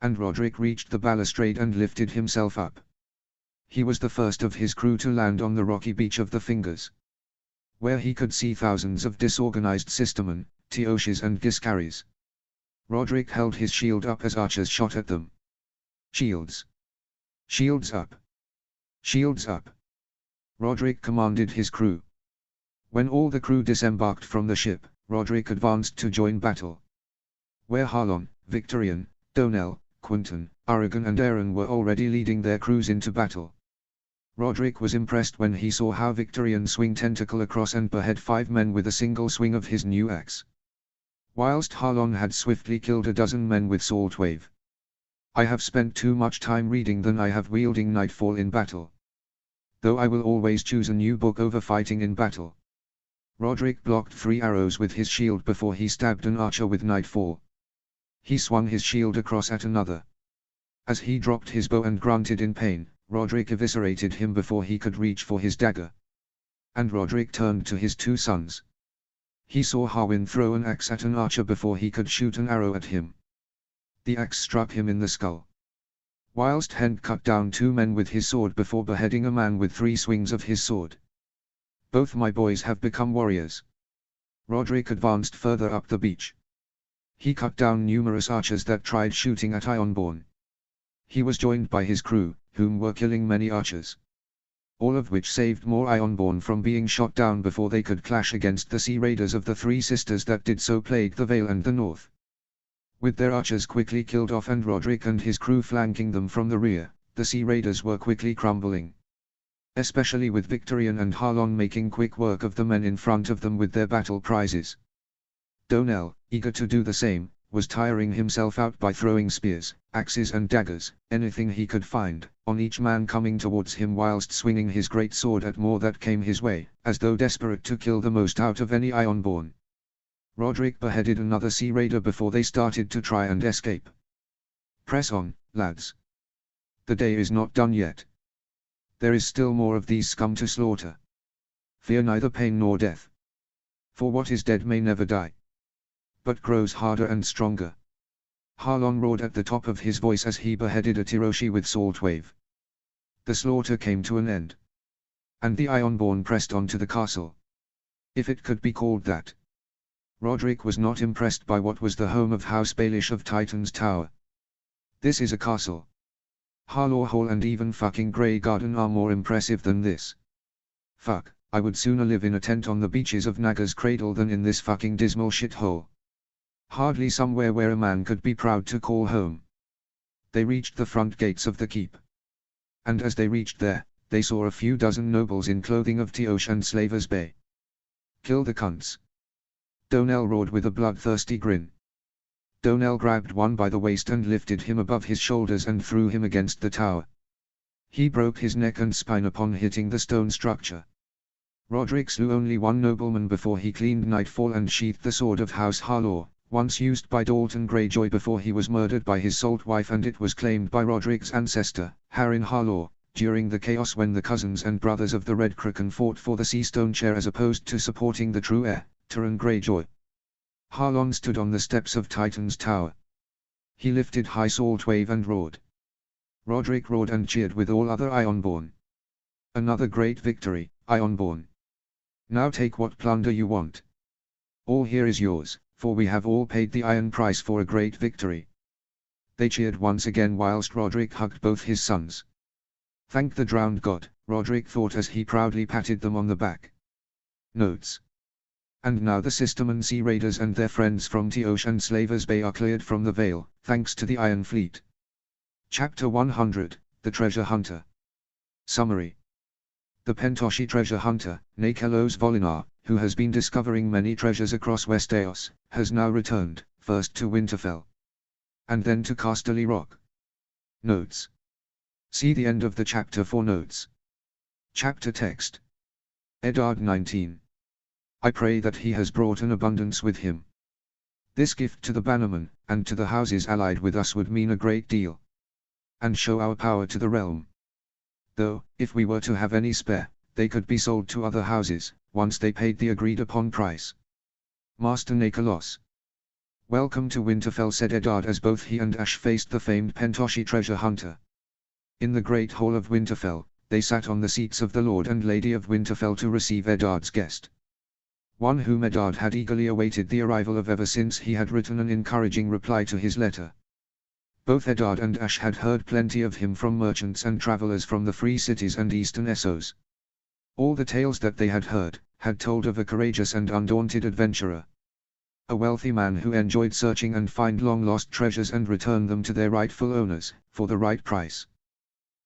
And Roderick reached the balustrade and lifted himself up. He was the first of his crew to land on the rocky beach of the Fingers, where he could see thousands of disorganized Sistermen, Teoshes and Giscaris. Roderick held his shield up as archers shot at them. "Shields! Shields up! Shields up!" Roderick commanded his crew. When all the crew disembarked from the ship, Roderick advanced to join battle. Where Harlon, Victorian, Donnell, Quinton, Aragon and Aaron were already leading their crews into battle. Roderick was impressed when he saw how Victorian swing Tentacle across and behead 5 men with a single swing of his new axe, whilst Harlon had swiftly killed a dozen men with Saltwave. "I have spent too much time reading than I have wielding Nightfall in battle. Though I will always choose a new book over fighting in battle." Roderick blocked 3 arrows with his shield before he stabbed an archer with nightfall. He swung his shield across at another. As he dropped his bow and grunted in pain, Roderick eviscerated him before he could reach for his dagger. And Roderick turned to his 2 sons. He saw Harwin throw an axe at an archer before he could shoot an arrow at him. The axe struck him in the skull. Whilst Hend cut down 2 men with his sword before beheading a man with 3 swings of his sword. Both my boys have become warriors. Roderick advanced further up the beach. He cut down numerous archers that tried shooting at Ironborn. He was joined by his crew, whom were killing many archers. All of which saved more Ironborn from being shot down before they could clash against the sea raiders of the 3 sisters that did so plague the Vale and the north. With their archers quickly killed off and Roderick and his crew flanking them from the rear, the sea raiders were quickly crumbling. Especially with Victorian and Harlon making quick work of the men in front of them with their battle prizes. Donell, eager to do the same, was tiring himself out by throwing spears, axes and daggers, anything he could find, on each man coming towards him whilst swinging his great sword at more that came his way, as though desperate to kill the most out of any Ironborn. Roderick beheaded another sea raider before they started to try and escape. Press on, lads. The day is not done yet. There is still more of these scum to slaughter. Fear neither pain nor death. For what is dead may never die, but grows harder and stronger. Harlon roared at the top of his voice as he beheaded a Tiroshi with salt wave. The slaughter came to an end. And the Ironborn pressed on to the castle. If it could be called that. Roderick was not impressed by what was the home of House Baelish of Titan's Tower. This is a castle. Harlaw Hall and even fucking Grey Garden are more impressive than this. Fuck, I would sooner live in a tent on the beaches of Naga's Cradle than in this fucking dismal shithole. Hardly somewhere where a man could be proud to call home. They reached the front gates of the keep. And as they reached there, they saw a few dozen nobles in clothing of Tioche and Slavers Bay. Kill the cunts. Donell roared with a bloodthirsty grin. Donell grabbed one by the waist and lifted him above his shoulders and threw him against the tower. He broke his neck and spine upon hitting the stone structure. Roderick slew only 1 nobleman before he cleaned nightfall and sheathed the sword of House Harlaw, once used by Dalton Greyjoy before he was murdered by his salt wife, and it was claimed by Roderick's ancestor, Harren Harlaw, during the chaos when the cousins and brothers of the Red Kraken fought for the Sea Stone chair as opposed to supporting the true heir, Tyrion Greyjoy. Harlon stood on the steps of Titan's Tower. He lifted high salt wave and roared. Roderick roared and cheered with all other Ironborn. Another great victory, Ironborn. Now take what plunder you want. All here is yours, for we have all paid the iron price for a great victory. They cheered once again whilst Roderick hugged both his sons. Thank the drowned god, Roderick thought as he proudly patted them on the back. Notes. And now the Sisterman Sea Raiders and their friends from Tioche and Slavers Bay are cleared from the Vale, thanks to the Iron Fleet. Chapter 100, The Treasure Hunter. Summary. The Pentoshi treasure hunter, Nakelos Volinar, who has been discovering many treasures across Westeros, has now returned, first to Winterfell. And then to Casterly Rock. Notes. See the end of the chapter for notes. Chapter text. Eddard 19. I pray that he has brought an abundance with him. This gift to the bannermen, and to the houses allied with us would mean a great deal. And show our power to the realm. Though, if we were to have any spare, they could be sold to other houses, once they paid the agreed upon price. Master Nakelos. Welcome to Winterfell, said Eddard as both he and Ash faced the famed Pentoshi treasure hunter. In the great hall of Winterfell, they sat on the seats of the Lord and Lady of Winterfell to receive Eddard's guest. One whom Eddard had eagerly awaited the arrival of ever since he had written an encouraging reply to his letter. Both Eddard and Ash had heard plenty of him from merchants and travelers from the free cities and eastern Essos. All the tales that they had heard, had told of a courageous and undaunted adventurer. A wealthy man who enjoyed searching and find long-lost treasures and return them to their rightful owners, for the right price.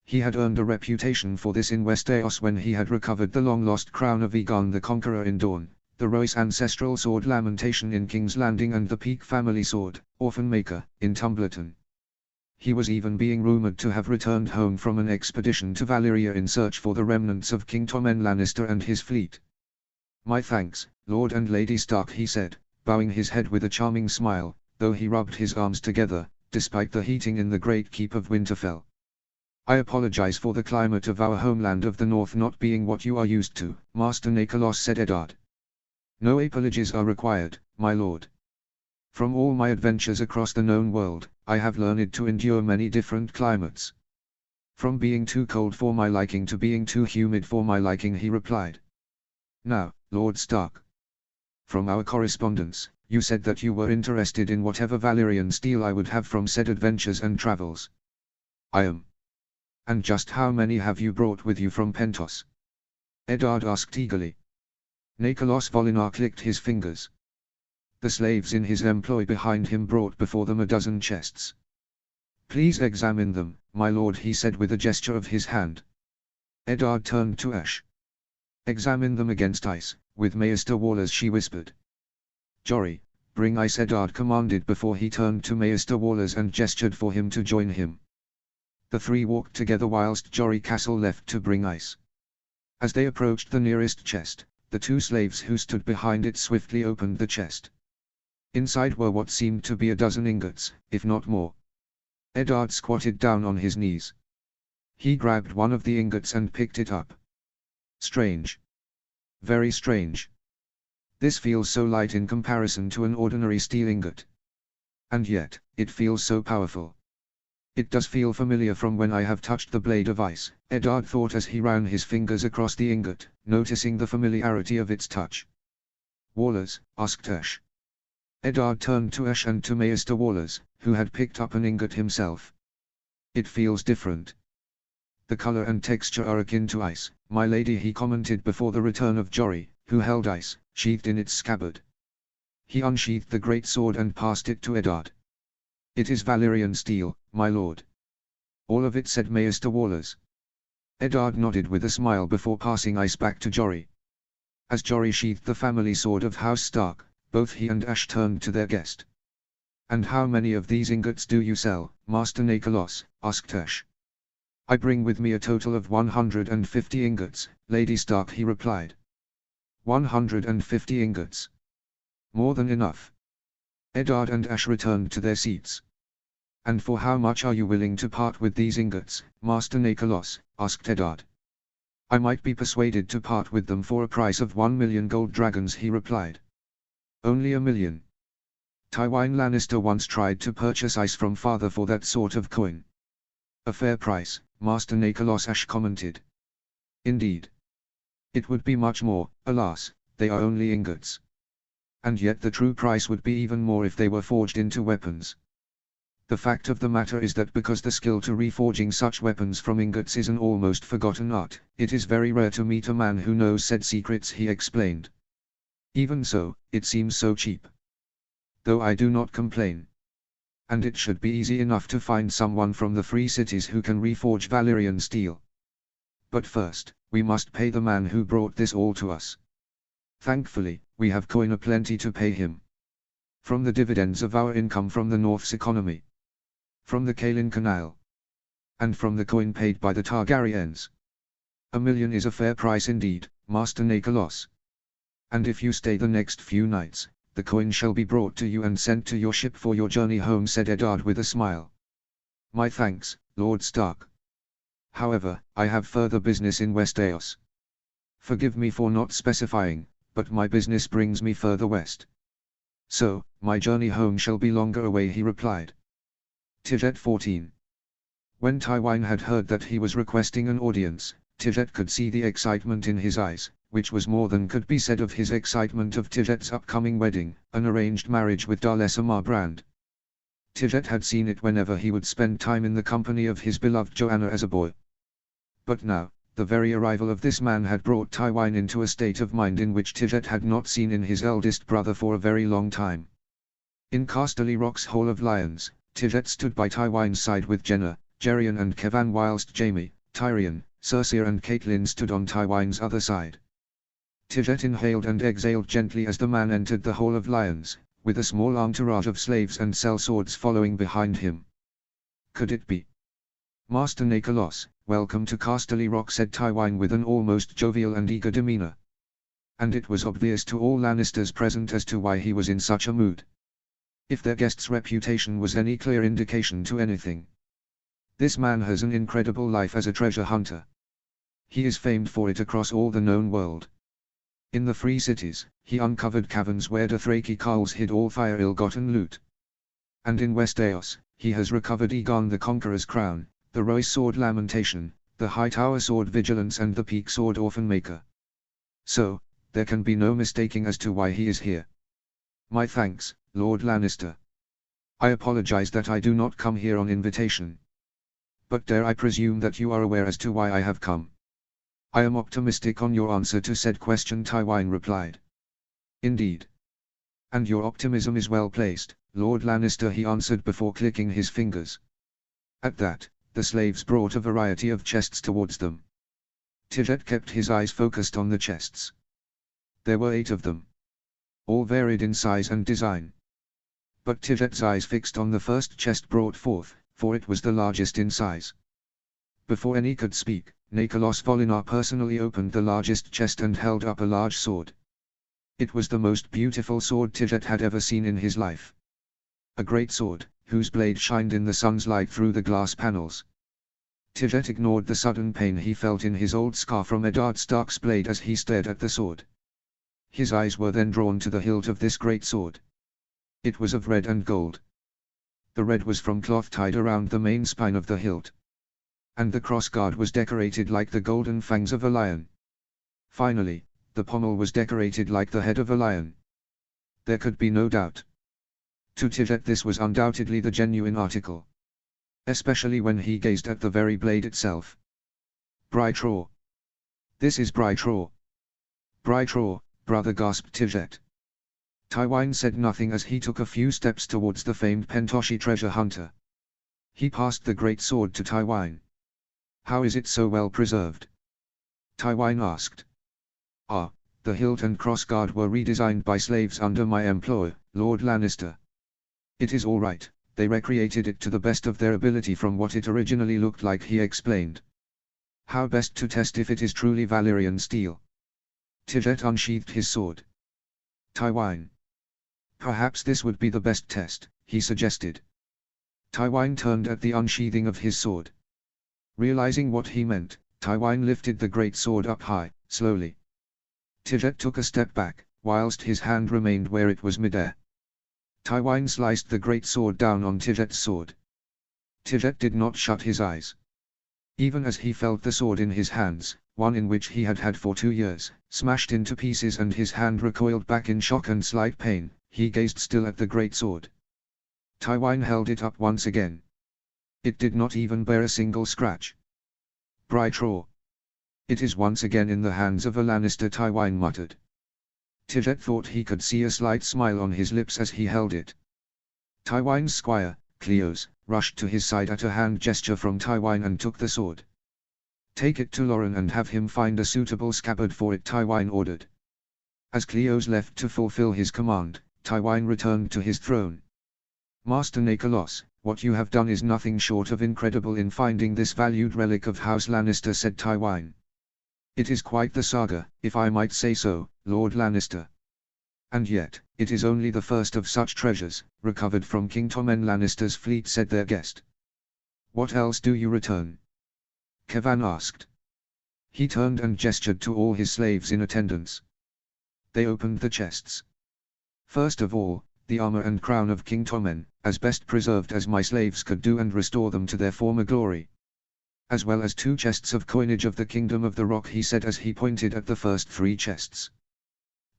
He had earned a reputation for this in Westeros when he had recovered the long-lost crown of Aegon the Conqueror in Dorne, the Royce ancestral sword Lamentation in King's Landing and the Peak family sword, Orphan Maker, in Tumbleton. He was even being rumoured to have returned home from an expedition to Valyria in search for the remnants of King Tommen Lannister and his fleet. My thanks, Lord and Lady Stark, he said, bowing his head with a charming smile, though he rubbed his arms together, despite the heating in the great keep of Winterfell. I apologize for the climate of our homeland of the north not being what you are used to, Master Nicholas, said Eddard. No apologies are required, my lord. From all my adventures across the known world, I have learned to endure many different climates. From being too cold for my liking to being too humid for my liking, he replied. Now, Lord Stark. From our correspondence, you said that you were interested in whatever Valyrian steel I would have from said adventures and travels. I am. And just how many have you brought with you from Pentos? Eddard asked eagerly. Nicholas Volinar clicked his fingers. The slaves in his employ behind him brought before them a dozen chests. Please examine them, my lord, he said with a gesture of his hand. Eddard turned to Ash. Examine them against ice, with Maester Wallers, she whispered. Jory, bring ice, Eddard commanded before he turned to Maester Wallers and gestured for him to join him. The three walked together whilst Jory Castle left to bring ice. As they approached the nearest chest, the two slaves who stood behind it swiftly opened the chest. Inside were what seemed to be a dozen ingots, if not more. Eddard squatted down on his knees. He grabbed one of the ingots and picked it up. Strange. Very strange. This feels so light in comparison to an ordinary steel ingot. And yet, it feels so powerful. It does feel familiar from when I have touched the blade of ice, Eddard thought as he ran his fingers across the ingot, noticing the familiarity of its touch. Wallers, asked Ash. Eddard turned to Ash and to Maester Wallers, who had picked up an ingot himself. It feels different. The color and texture are akin to ice, my lady, he commented before the return of Jory, who held ice, sheathed in its scabbard. He unsheathed the great sword and passed it to Eddard. It is Valyrian steel, my lord. All of it, said Maester Wallers. Eddard nodded with a smile before passing ice back to Jory. As Jory sheathed the family sword of House Stark, both he and Ash turned to their guest. And how many of these ingots do you sell, Master Nicholas? Asked Ash. I bring with me a total of 150 ingots, Lady Stark, he replied. 150 ingots. More than enough. Eddard and Ash returned to their seats. And for how much are you willing to part with these ingots, Master Nicholas? Asked Eddard. I might be persuaded to part with them for a price of 1,000,000 gold dragons, he replied. Only 1,000,000. Tywin Lannister once tried to purchase ice from father for that sort of coin. A fair price, Master Nicholas, Ash commented. Indeed. It would be much more, alas, they are only ingots. And yet the true price would be even more if they were forged into weapons. The fact of the matter is that because the skill to reforging such weapons from ingots is an almost forgotten art, it is very rare to meet a man who knows said secrets, he explained. Even so, it seems so cheap. Though I do not complain. And it should be easy enough to find someone from the free cities who can reforge Valyrian steel. But first, we must pay the man who brought this all to us. Thankfully, we have coin aplenty to pay him. From the dividends of our income from the North's economy. From the Kalin Canal. And from the coin paid by the Targaryens. 1,000,000 is a fair price indeed, Master Nicholas. And if you stay the next few nights, the coin shall be brought to you and sent to your ship for your journey home, said Eddard with a smile. My thanks, Lord Stark. However, I have further business in Westeros. Forgive me for not specifying, but my business brings me further west. So, my journey home shall be longer away, he replied. Tijet 14. When Tywin had heard that he was requesting an audience, Tijet could see the excitement in his eyes, which was more than could be said of his excitement of Tijet's upcoming wedding, an arranged marriage with Darlessa Marbrand. Tijet had seen it whenever he would spend time in the company of his beloved Joanna as a boy. But now, the very arrival of this man had brought Tywin into a state of mind in which Tijet had not seen in his eldest brother for a very long time. In Casterly Rock's Hall of Lions, Tijet stood by Tywin's side with Jenna, Geryon and Kevan, whilst Jaime, Tyrion, Cersei and Catelyn stood on Tywin's other side. Tijet inhaled and exhaled gently as the man entered the Hall of Lions, with a small entourage of slaves and sellswords following behind him. Could it be? Master Nicholas, welcome to Casterly Rock, said Tywin with an almost jovial and eager demeanor. and it was obvious to all Lannisters present as to why he was in such a mood. If their guest's reputation was any clear indication to anything, this man has an incredible life as a treasure hunter. He is famed for it across all the known world. In the Free Cities, he uncovered caverns where Dothraki carls hid all fire ill-gotten loot. And in West Eos, he has recovered Egon the Conqueror's crown, the Royce sword Lamentation, the High Tower sword Vigilance and the Peak sword Orphan Maker. So, there can be no mistaking as to why he is here. My thanks, Lord Lannister. I apologize that I do not come here on invitation. But dare I presume that you are aware as to why I have come? I am optimistic on your answer to said question, Tywin replied. Indeed. And your optimism is well placed, Lord Lannister, he answered before clicking his fingers. At that, the slaves brought a variety of chests towards them. Tijet kept his eyes focused on the chests. There were 8 of them. All varied in size and design. But Tijet's eyes fixed on the first chest brought forth, for it was the largest in size. Before any could speak, Nicholas Volinar personally opened the largest chest and held up a large sword. It was the most beautiful sword Tijet had ever seen in his life. A great sword, whose blade shined in the sun's light through the glass panels. Tijet ignored the sudden pain he felt in his old scar from Eddard Stark's blade as he stared at the sword. His eyes were then drawn to the hilt of this great sword. It was of red and gold. The red was from cloth tied around the main spine of the hilt. And the crossguard was decorated like the golden fangs of a lion. Finally, the pommel was decorated like the head of a lion. There could be no doubt. To Tijet this was undoubtedly the genuine article. Especially when he gazed at the very blade itself. Brytraw. This is Brytraw. Brytraw, brother, gasped Tijet. Tywin said nothing as he took a few steps towards the famed Pentoshi treasure hunter. He passed the great sword to Tywin. How is it so well preserved? Tywin asked. Ah, the hilt and crossguard were redesigned by slaves under my employ, Lord Lannister. It is all right, they recreated it to the best of their ability from what it originally looked like, he explained. How best to test if it is truly Valyrian steel? Tijet unsheathed his sword. Tywin. Perhaps this would be the best test, he suggested. Tywin turned at the unsheathing of his sword. Realizing what he meant, Tywin lifted the great sword up high, slowly. Tijet took a step back, whilst his hand remained where it was midair. Tywin sliced the great sword down on Tijet's sword. Tijet did not shut his eyes. Even as he felt the sword in his hands, one in which he had had for 2 years, smashed into pieces and his hand recoiled back in shock and slight pain, he gazed still at the great sword. Tywin held it up once again. It did not even bear a single scratch. Brytraw. It is once again in the hands of a Lannister, Tywin muttered. Tijet thought he could see a slight smile on his lips as he held it. Tywin's squire, Cleos, rushed to his side at a hand gesture from Tywin and took the sword. Take it to Loren and have him find a suitable scabbard for it, Tywin ordered. As Cleos left to fulfill his command, Tywin returned to his throne. Master Nicholas, what you have done is nothing short of incredible in finding this valued relic of House Lannister, said Tywin. It is quite the saga, if I might say so, Lord Lannister. And yet, it is only the first of such treasures, recovered from King Tommen Lannister's fleet, said their guest. What else do you return? Kevan asked. He turned and gestured to all his slaves in attendance. They opened the chests. First of all, the armor and crown of King Tommen, as best preserved as my slaves could do, and restore them to their former glory. As well as 2 chests of coinage of the Kingdom of the Rock, he said as he pointed at the first 3 chests.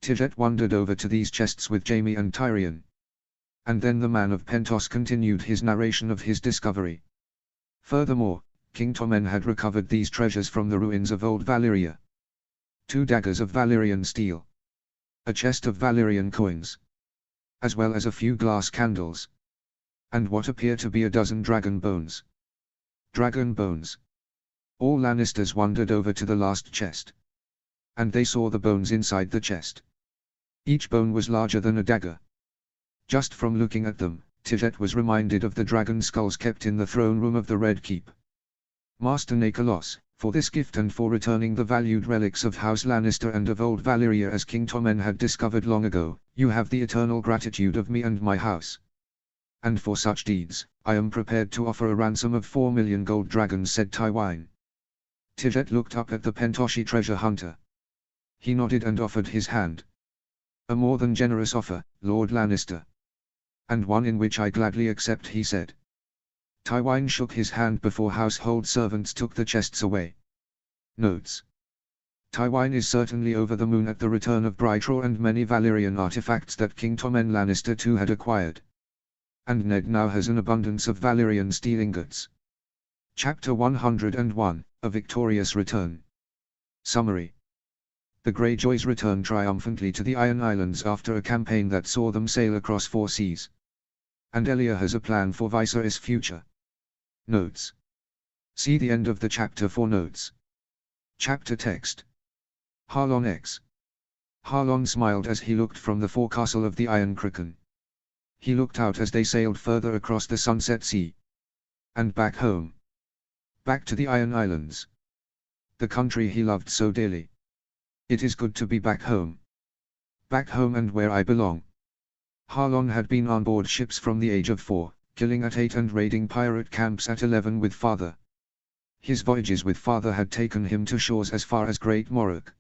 Tijet wandered over to these chests with Jaime and Tyrion. And then the man of Pentos continued his narration of his discovery. Furthermore, King Tommen had recovered these treasures from the ruins of old Valyria. 2 daggers of Valyrian steel. A chest of Valyrian coins. As well as a few glass candles. And what appear to be a dozen dragon bones. Dragon bones. All Lannisters wandered over to the last chest. And they saw the bones inside the chest. Each bone was larger than a dagger. Just from looking at them, Tijet was reminded of the dragon skulls kept in the throne room of the Red Keep. Master Nicholas, For this gift and for returning the valued relics of House Lannister and of old Valyria as King Tommen had discovered long ago, you have the eternal gratitude of me and my house. And for such deeds, I am prepared to offer a ransom of 4 million gold dragons, said Tywine. Tijet looked up at the Pentoshi treasure hunter. He nodded and offered his hand. A more than generous offer, Lord Lannister. And one in which I gladly accept, he said. Tywine shook his hand before household servants took the chests away. Notes. Tywine is certainly over the moon at the return of Brightraw and many Valyrian artifacts that King Tommen Lannister too had acquired. And Ned now has an abundance of Valyrian steel ingots. Chapter 101, A Victorious Return. Summary. The Greyjoys return triumphantly to the Iron Islands after a campaign that saw them sail across 4 seas. And Elia has a plan for Viserys' future. Notes. See the end of the chapter for notes. Chapter text. Harlon X. Harlon smiled as he looked from the forecastle of the Iron Kraken. He looked out as they sailed further across the Sunset Sea. And back home. Back to the Iron Islands. The country he loved so dearly. It is good to be back home. Back home and where I belong. Harlon had been on board ships from the age of 4, killing at 8 and raiding pirate camps at 11 with father. His voyages with father had taken him to shores as far as Great Morrock.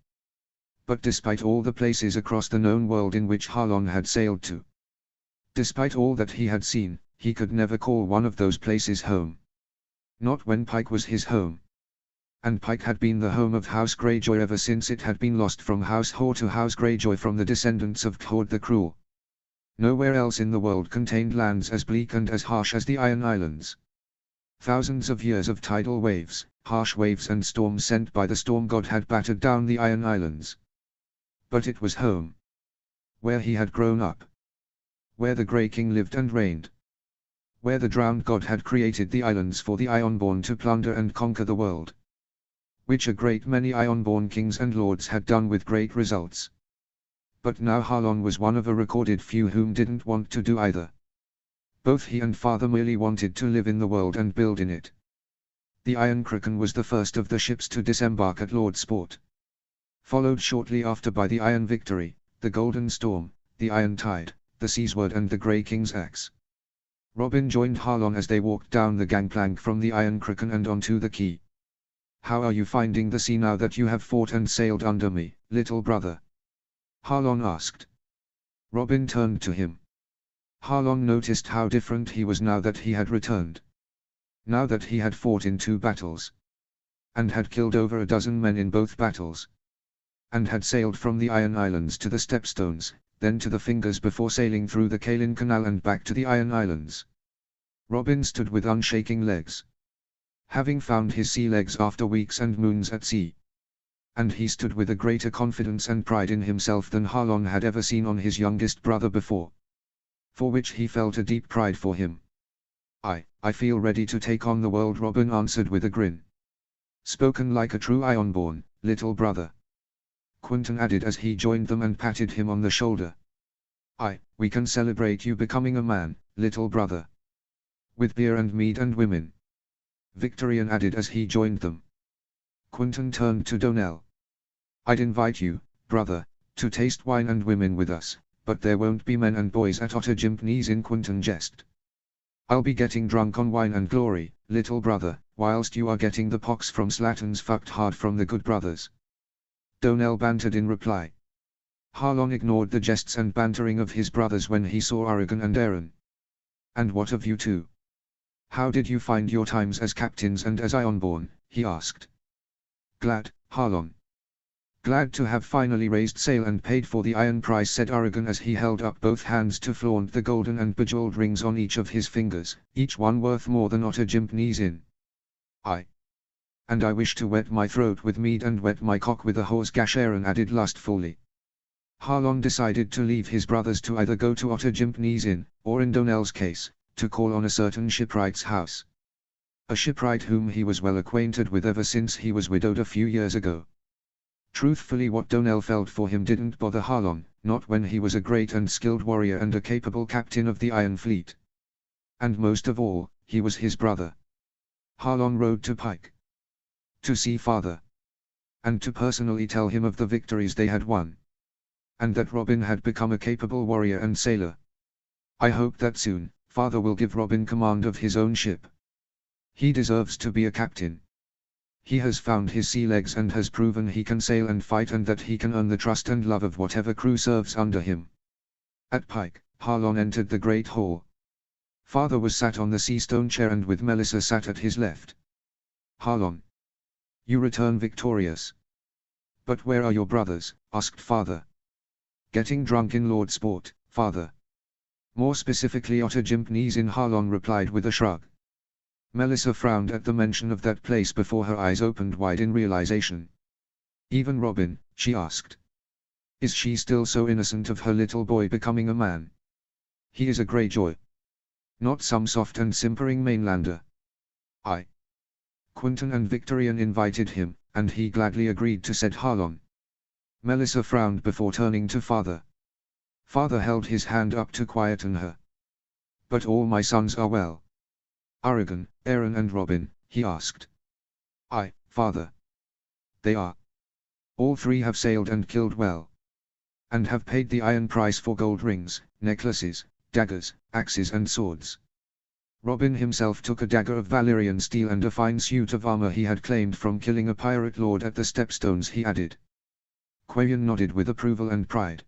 But despite all the places across the known world in which Harlon had sailed to, despite all that he had seen, he could never call one of those places home. Not when Pike was his home. And Pike had been the home of House Greyjoy ever since it had been lost from House Hoare to House Greyjoy from the descendants of Khord the Cruel. Nowhere else in the world contained lands as bleak and as harsh as the Iron Islands. Thousands of years of tidal waves, harsh waves and storms sent by the storm god had battered down the Iron Islands. But it was home. Where he had grown up. Where the Grey King lived and reigned. Where the drowned god had created the islands for the Ironborn to plunder and conquer the world. Which a great many Ironborn kings and lords had done with great results. But now Harlon was one of a recorded few whom didn't want to do either. Both he and father merely wanted to live in the world and build in it. The Iron Kraken was the first of the ships to disembark at Lordsport. Followed shortly after by the Iron Victory, the Golden Storm, the Iron Tide, the Seasword and the Grey King's Axe. Robin joined Harlon as they walked down the gangplank from the Iron Kraken and onto the quay. How are you finding the sea now that you have fought and sailed under me, little brother? Harlon asked. Robin turned to him. Harlon noticed how different he was now that he had returned. Now that he had fought in 2 battles. And had killed over a dozen men in both battles. And had sailed from the Iron Islands to the Stepstones, then to the Fingers before sailing through the Kalin Canal and back to the Iron Islands. Robin stood with unshaking legs. Having found his sea legs after weeks and moons at sea. And he stood with a greater confidence and pride in himself than Harlon had ever seen on his youngest brother before. For which he felt a deep pride for him. I feel ready to take on the world, Robin answered with a grin. Spoken like a true Ironborn, little brother. Quentin added as he joined them and patted him on the shoulder. We can celebrate you becoming a man, little brother. With beer and mead and women. Victorian added as he joined them. Quentin turned to Donnell. I'd invite you, brother, to taste wine and women with us, but there won't be men and boys at Otter Jimpneys in, Quentin jested. I'll be getting drunk on wine and glory, little brother, whilst you are getting the pox from slatterns fucked hard from the good brothers. Donnell bantered in reply. Harlon ignored the jests and bantering of his brothers when he saw Oregon and Aaron. And what of you two? How did you find your times as captains and as Ironborn? He asked. Glad, Harlon. Glad to have finally raised sail and paid for the iron price, said Oregon as he held up both hands to flaunt the golden and bejeweled rings on each of his fingers, each one worth more than Otter Jimpneys in. And I wish to wet my throat with mead and wet my cock with a horse gash, Aaron added lustfully. Harlon decided to leave his brothers to either go to Otter Jimpneys Inn, or in Donnell's case, to call on a certain shipwright's house. A shipwright whom he was well acquainted with ever since he was widowed a few years ago. Truthfully, what Donnell felt for him didn't bother Harlon, not when he was a great and skilled warrior and a capable captain of the Iron Fleet. And most of all, he was his brother. Harlon rode to Pike. To see father. And to personally tell him of the victories they had won. And that Robin had become a capable warrior and sailor. I hope that soon, father will give Robin command of his own ship. He deserves to be a captain. He has found his sea legs and has proven he can sail and fight and that he can earn the trust and love of whatever crew serves under him. At pike, Harlon entered the great hall. Father was sat on the sea stone chair and with Melissa sat at his left. Harlon. You return victorious. But where are your brothers? Asked father. Getting drunk in Lord Sport, father. More specifically Otter Jimpneys in Harlon replied with a shrug. Melissa frowned at the mention of that place before her eyes opened wide in realization. Even Robin, she asked. Is she still so innocent of her little boy becoming a man? He is a Greyjoy. Not some soft and simpering mainlander. Quentin and Victorian invited him, and he gladly agreed to, said Harlon. Melissa frowned before turning to father. Father held his hand up to quieten her. But all my sons are well. Aragon, Aaron and Robin, he asked. Father. They are. All three have sailed and killed well. And have paid the iron price for gold rings, necklaces, daggers, axes and swords. Robin himself took a dagger of Valyrian steel and a fine suit of armor he had claimed from killing a pirate lord at the Stepstones, he added. Quayan nodded with approval and pride.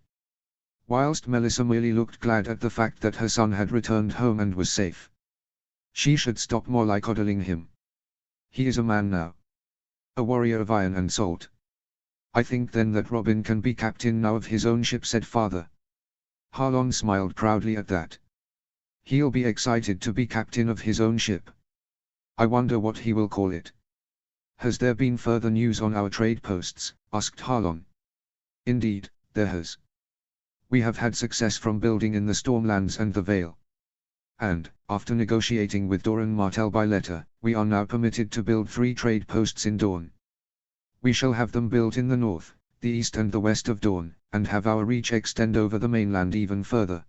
Whilst Melissa merely looked glad at the fact that her son had returned home and was safe. She should stop mollycoddling him. He is a man now. A warrior of iron and salt. I think then that Robin can be captain now of his own ship, said father. Harlon smiled proudly at that. He'll be excited to be captain of his own ship. I wonder what he will call it. Has there been further news on our trade posts? Asked Harlon. Indeed, there has. We have had success from building in the Stormlands and the Vale. And, after negotiating with Doran Martell by letter, we are now permitted to build 3 trade posts in Dorne. We shall have them built in the north, the east and the west of Dorne, and have our reach extend over the mainland even further.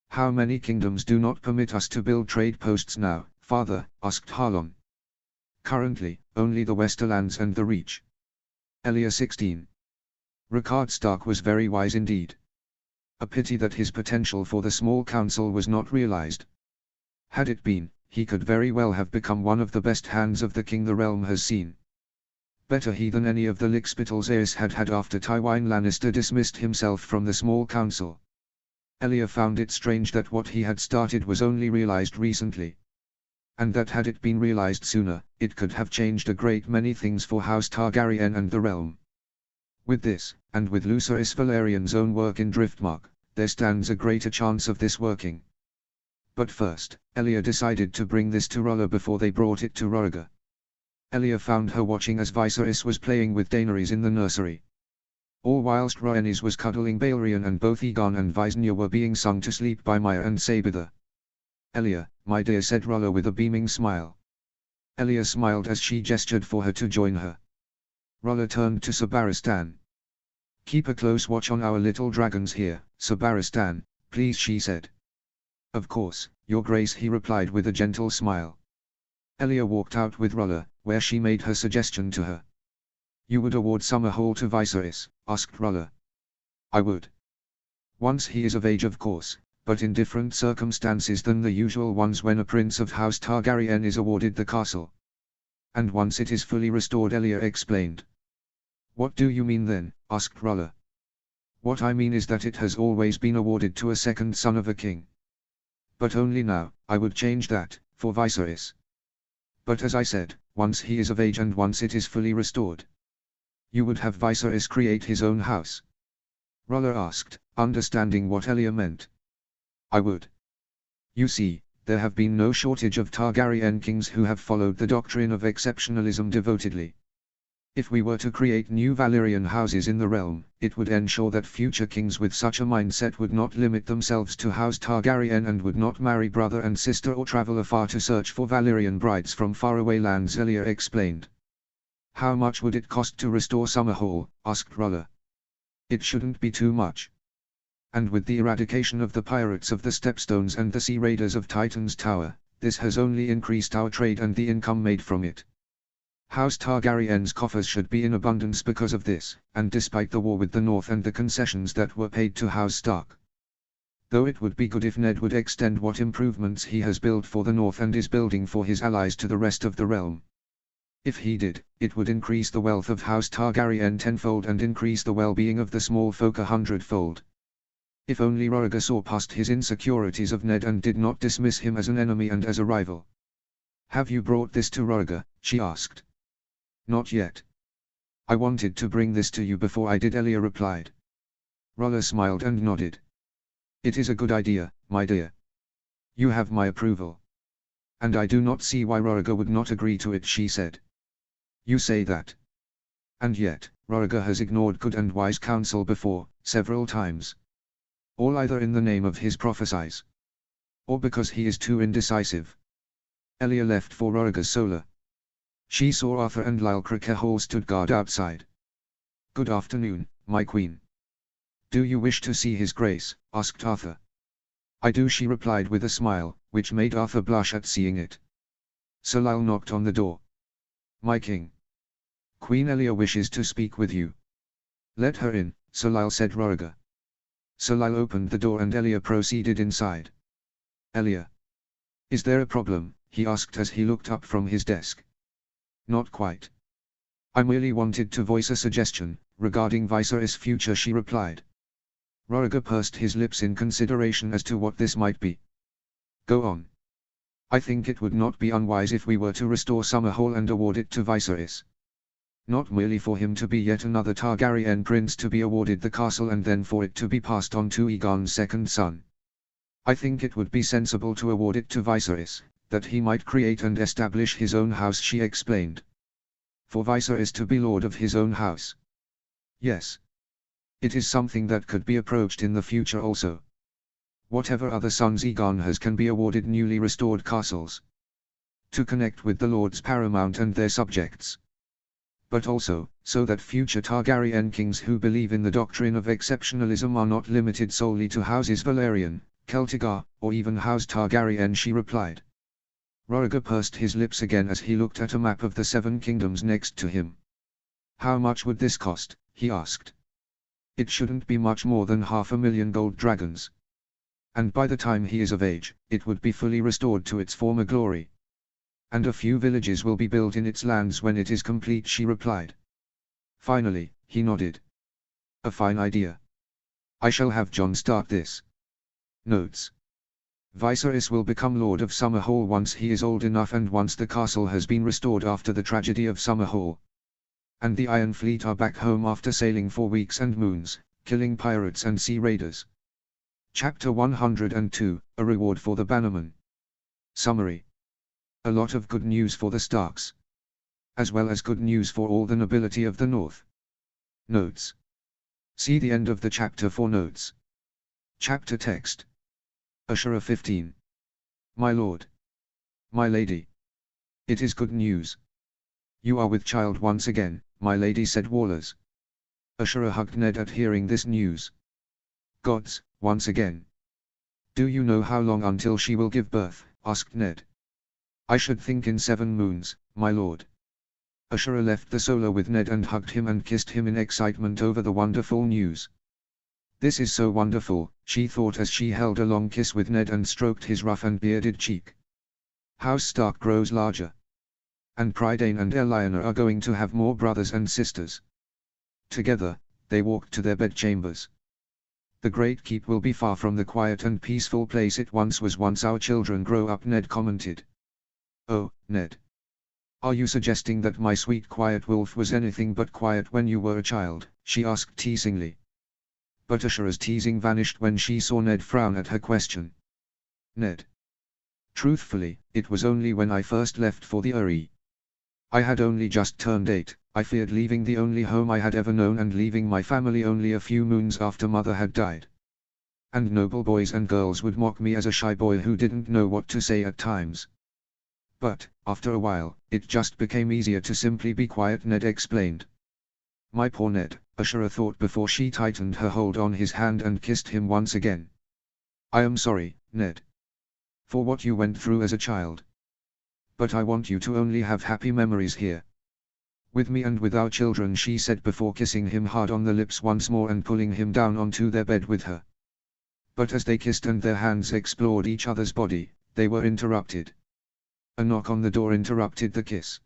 How many kingdoms do not permit us to build trade posts now, father? Asked Harlon. Currently, only the Westerlands and the Reach. Elia 16. Rickard Stark was very wise indeed. A pity that his potential for the small council was not realized. Had it been, he could very well have become one of the best hands of the king the realm has seen. Better he than any of the Lickspittles heirs had had after Tywin Lannister dismissed himself from the small council. Elia found it strange that what he had started was only realized recently. And that had it been realized sooner, it could have changed a great many things for House Targaryen and the realm. With this, and with Lucerys Valerian's own work in Driftmark, there stands a greater chance of this working. But first, Elia decided to bring this to Rolla before they brought it to Rhaegar. Elia found her watching as Viserys was playing with Daenerys in the nursery. All whilst Rhaenys was cuddling Balerion and both Aegon and Visenya were being sung to sleep by Maya and Sabitha. Elia, my dear, said Rolla with a beaming smile. Elia smiled as she gestured for her to join her. Rolla turned to Sir Barristan. Keep a close watch on our little dragons here, Sir Barristan, please, she said. Of course, Your Grace, he replied with a gentle smile. Elia walked out with Rolla, where she made her suggestion to her. You would award Summerhall to Viserys? Asked Rolla. I would. Once he is of age, of course, but in different circumstances than the usual ones when a prince of House Targaryen is awarded the castle. And once it is fully restored, Elia explained. What do you mean then? Asked Rolla. What I mean is that it has always been awarded to a second son of a king. But only now, I would change that, for Viserys. But as I said, once he is of age and once it is fully restored. You would have Viserys create his own house? Rolla asked, understanding what Elia meant. I would. You see, there have been no shortage of Targaryen kings who have followed the doctrine of exceptionalism devotedly. If we were to create new Valyrian houses in the realm, it would ensure that future kings with such a mindset would not limit themselves to House Targaryen and would not marry brother and sister or travel afar to search for Valyrian brides from faraway lands, Elia explained. How much would it cost to restore Summerhall? Asked Rolla. It shouldn't be too much. And with the eradication of the pirates of the Stepstones and the sea raiders of Titan's Tower, this has only increased our trade and the income made from it. House Targaryen's coffers should be in abundance because of this, and despite the war with the North and the concessions that were paid to House Stark. Though it would be good if Ned would extend what improvements he has built for the North and is building for his allies to the rest of the realm. If he did, it would increase the wealth of House Targaryen tenfold and increase the well-being of the small folk 100-fold. If only Rhaegar saw past his insecurities of Ned and did not dismiss him as an enemy and as a rival. "Have you brought this to Rhaegar?" she asked. "Not yet. I wanted to bring this to you before I did," Elia replied. Rhaegar smiled and nodded. "It is a good idea, my dear. You have my approval. And I do not see why Rhaegar would not agree to it," she said. "You say that. And yet, Rhaegar has ignored good and wise counsel before, several times. All either in the name of his prophecies, or because he is too indecisive." Elia left for Rhaegar's solar. She saw Arthur and Lyle Crickehall stood guard outside. "Good afternoon, my queen." "Do you wish to see his grace?" asked Arthur. "I do," she replied with a smile, which made Arthur blush at seeing it. Sir Lyle knocked on the door. "My king. Queen Elia wishes to speak with you." "Let her in," Sir Lyle said. Rhaegar. Sir Lyle opened the door and Elia proceeded inside. "Elia. Is there a problem?" he asked as he looked up from his desk. "Not quite. I merely wanted to voice a suggestion, regarding Viserys' future," she replied. Rhaegar pursed his lips in consideration as to what this might be. "Go on." "I think it would not be unwise if we were to restore Summerhall and award it to Viserys. Not merely for him to be yet another Targaryen prince to be awarded the castle and then for it to be passed on to Aegon's second son. I think it would be sensible to award it to Viserys, that he might create and establish his own house," she explained. "For Viserys to be lord of his own house. Yes. It is something that could be approached in the future also. Whatever other sons Aegon has can be awarded newly restored castles. To connect with the lords paramount and their subjects. But also, so that future Targaryen kings who believe in the doctrine of exceptionalism are not limited solely to houses Valyrian, Celtigar, or even House Targaryen," she replied. Rhaegar pursed his lips again as he looked at a map of the 7 kingdoms next to him. "How much would this cost?" he asked. "It shouldn't be much more than 500,000 gold dragons. And by the time he is of age, it would be fully restored to its former glory. And a few villages will be built in its lands when it is complete," she replied. Finally, he nodded. "A fine idea. I shall have Jon start this." Notes. Viserys will become Lord of Summerhall once he is old enough and once the castle has been restored after the tragedy of Summerhall. And the Iron Fleet are back home after sailing for weeks and moons, killing pirates and sea raiders. Chapter 102, A Reward for the Bannerman. Summary. A lot of good news for the Starks. As well as good news for all the nobility of the North. Notes. See the end of the chapter for notes. Chapter text. Ashura 15. My lord. My lady. It is good news. You are with child once again, my lady, said Warlers. Ashura hugged Ned at hearing this news. Gods, once again. Do you know how long until she will give birth? Asked Ned. I should think in 7 moons, my lord. Ashura left the solar with Ned and hugged him and kissed him in excitement over the wonderful news. This is so wonderful, she thought as she held a long kiss with Ned and stroked his rough and bearded cheek. House Stark grows larger. And Prydain and Lyanna are going to have more brothers and sisters. Together, they walked to their bedchambers. The Great Keep will be far from the quiet and peaceful place it once was once our children grow up, Ned commented. Oh, Ned. Are you suggesting that my sweet quiet wolf was anything but quiet when you were a child? She asked teasingly. But Ashura's teasing vanished when she saw Ned frown at her question. Ned. Truthfully, it was only when I first left for the Eyrie. I had only just turned 8, I feared leaving the only home I had ever known and leaving my family only a few moons after mother had died. And noble boys and girls would mock me as a shy boy who didn't know what to say at times. But, after a while, it just became easier to simply be quiet, Ned explained. My poor Ned, Ashura thought before she tightened her hold on his hand and kissed him once again. I am sorry, Ned. For what you went through as a child. But I want you to only have happy memories here. With me and with our children, she said before kissing him hard on the lips once more and pulling him down onto their bed with her. But as they kissed and their hands explored each other's body, they were interrupted. A knock on the door interrupted the kiss.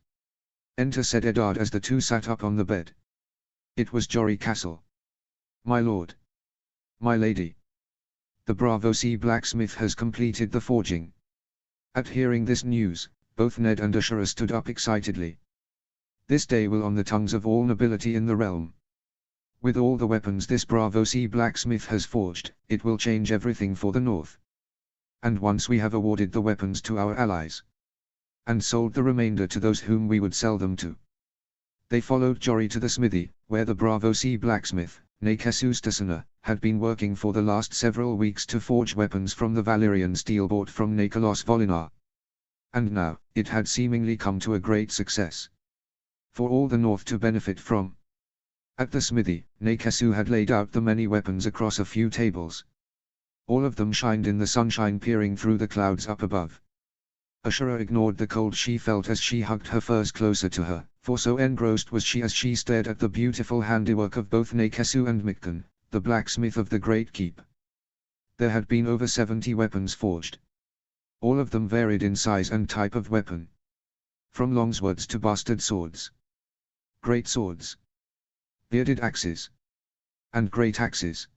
"Enter," said Eddard as the two sat up on the bed. It was Jory Castle. "My lord. My lady. The Bravo Sea blacksmith has completed the forging." At hearing this news, both Ned and Ashura stood up excitedly. This day will on the tongues of all nobility in the realm. With all the weapons this Bravo Sea blacksmith has forged, it will change everything for the north. And once we have awarded the weapons to our allies, and sold the remainder to those whom we would sell them to. They followed Jory to the smithy, where the Bravo Sea blacksmith, Nakasustasana, had been working for the last several weeks to forge weapons from the Valyrian steel bought from Nikolos Volinar. And now, it had seemingly come to a great success, for all the north to benefit from. At the smithy, Nakasu had laid out the many weapons across a few tables. All of them shined in the sunshine peering through the clouds up above. Ashura ignored the cold she felt as she hugged her furs closer to her, for so engrossed was she as she stared at the beautiful handiwork of both Nakasu and Mikkan, the blacksmith of the Great Keep. There had been over 70 weapons forged. All of them varied in size and type of weapon. From longswords to bastard swords, great swords, bearded axes, and great axes.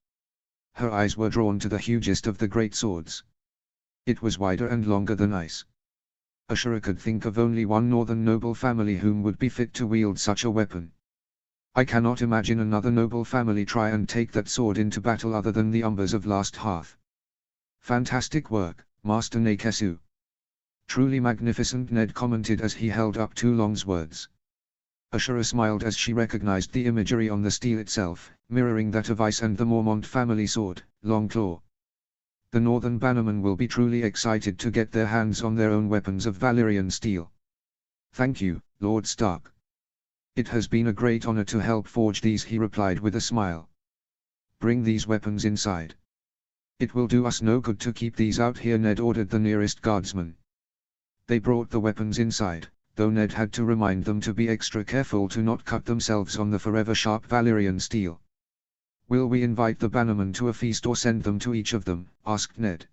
Her eyes were drawn to the hugest of the great swords. It was wider and longer than ice. Ashura could think of only one northern noble family whom would be fit to wield such a weapon. I cannot imagine another noble family try and take that sword into battle other than the Umbers of Last Hearth. Fantastic work, Master Nakasu. Truly magnificent, Ned commented as he held up two longswords. Ashura smiled as she recognized the imagery on the steel itself, mirroring that of Ice and the Mormont family sword, Longclaw. The northern bannermen will be truly excited to get their hands on their own weapons of Valyrian steel. "Thank you, Lord Stark. It has been a great honor to help forge these," he replied with a smile. "Bring these weapons inside. It will do us no good to keep these out here," Ned ordered the nearest guardsman. They brought the weapons inside, though Ned had to remind them to be extra careful to not cut themselves on the forever sharp Valyrian steel. "Will we invite the bannermen to a feast or send them to each of them?" asked Ned.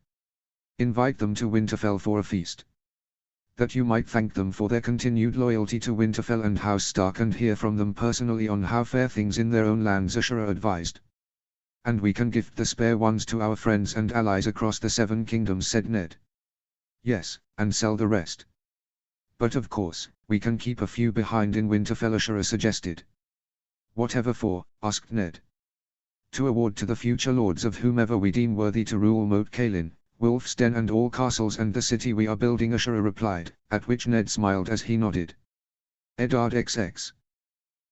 "Invite them to Winterfell for a feast. That you might thank them for their continued loyalty to Winterfell and House Stark and hear from them personally on how fare things in their own lands," Ashura advised. "And we can gift the spare ones to our friends and allies across the Seven Kingdoms," said Ned. "Yes, and sell the rest. But of course, we can keep a few behind in Winterfell," Ashura suggested. "Whatever for?" asked Ned. "To award to the future lords of whomever we deem worthy to rule Moat Cailin, Wolf's Den and all castles and the city we are building," Ashura replied, at which Ned smiled as he nodded. Eddard XX.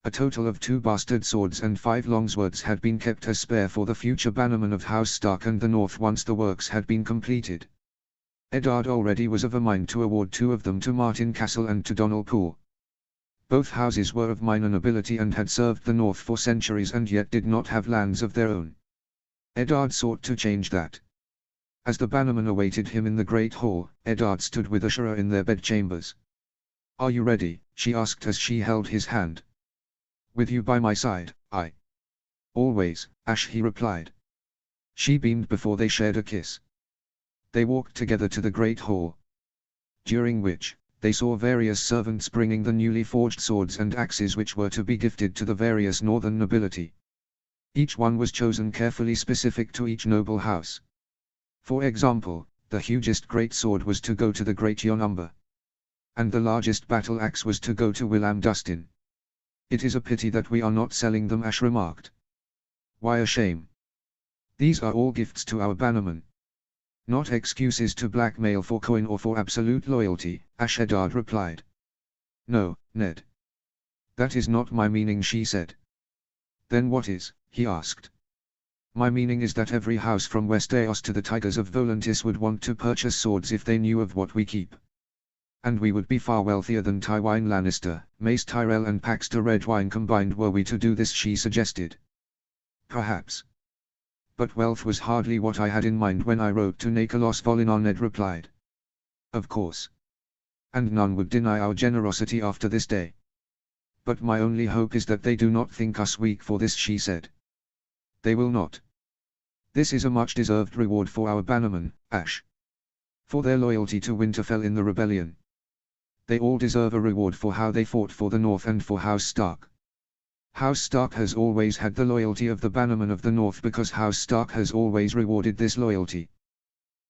A total of 2 bastard swords and 5 longswords had been kept as spare for the future bannermen of House Stark and the North once the works had been completed. Eddard already was of a mind to award 2 of them to Martin Castle and to Donnell Pool. Both houses were of minor nobility and had served the North for centuries and yet did not have lands of their own. Eddard sought to change that. As the bannermen awaited him in the great hall, Eddard stood with Ashura in their bedchambers. "Are you ready?" she asked as she held his hand. "With you by my side, I." "Always, Ash," he replied. She beamed before they shared a kiss. They walked together to the great hall, during which they saw various servants bringing the newly forged swords and axes which were to be gifted to the various northern nobility. Each one was chosen carefully specific to each noble house. For example, the hugest great sword was to go to the great Jon Umber, and the largest battle axe was to go to Willam Dustin. "It is a pity that we are not selling them," Ash remarked. "Why a shame? These are all gifts to our bannermen. Not excuses to blackmail for coin or for absolute loyalty," Ash Eddard replied. "No, Ned. That is not my meaning," she said. "Then what is?" he asked. "My meaning is that every house from Westeros to the Tigers of Volantis would want to purchase swords if they knew of what we keep. And we would be far wealthier than Tywin Lannister, Mace Tyrell and Paxter Redwyne combined were we to do this," she suggested. "Perhaps. But wealth was hardly what I had in mind when I wrote to Nikolos Volinar," Ned replied. "Of course. And none would deny our generosity after this day. But my only hope is that they do not think us weak for this, she said. They will not. This is a much-deserved reward for our bannermen, Ash. For their loyalty to Winterfell in the rebellion. They all deserve a reward for how they fought for the North and for House Stark. House Stark has always had the loyalty of the bannermen of the North because House Stark has always rewarded this loyalty.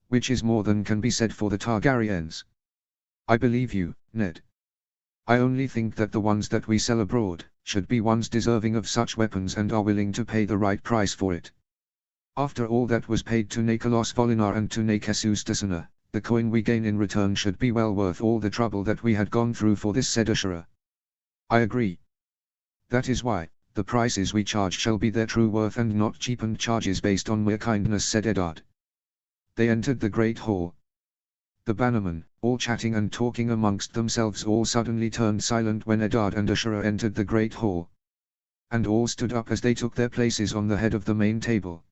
Which is more than can be said for the Targaryens. I believe you, Ned. I only think that the ones that we sell abroad, should be ones deserving of such weapons and are willing to pay the right price for it. After all that was paid to Nicholas Volinar and to Nakesus Tasana, the coin we gain in return should be well worth all the trouble that we had gone through for this said Ashura. I agree. That is why, the prices we charge shall be their true worth and not cheapened charges based on mere kindness, said Eddard. They entered the great hall. The bannermen, all chatting and talking amongst themselves, all suddenly turned silent when Eddard and Ashura entered the great hall. And all stood up as they took their places on the head of the main table.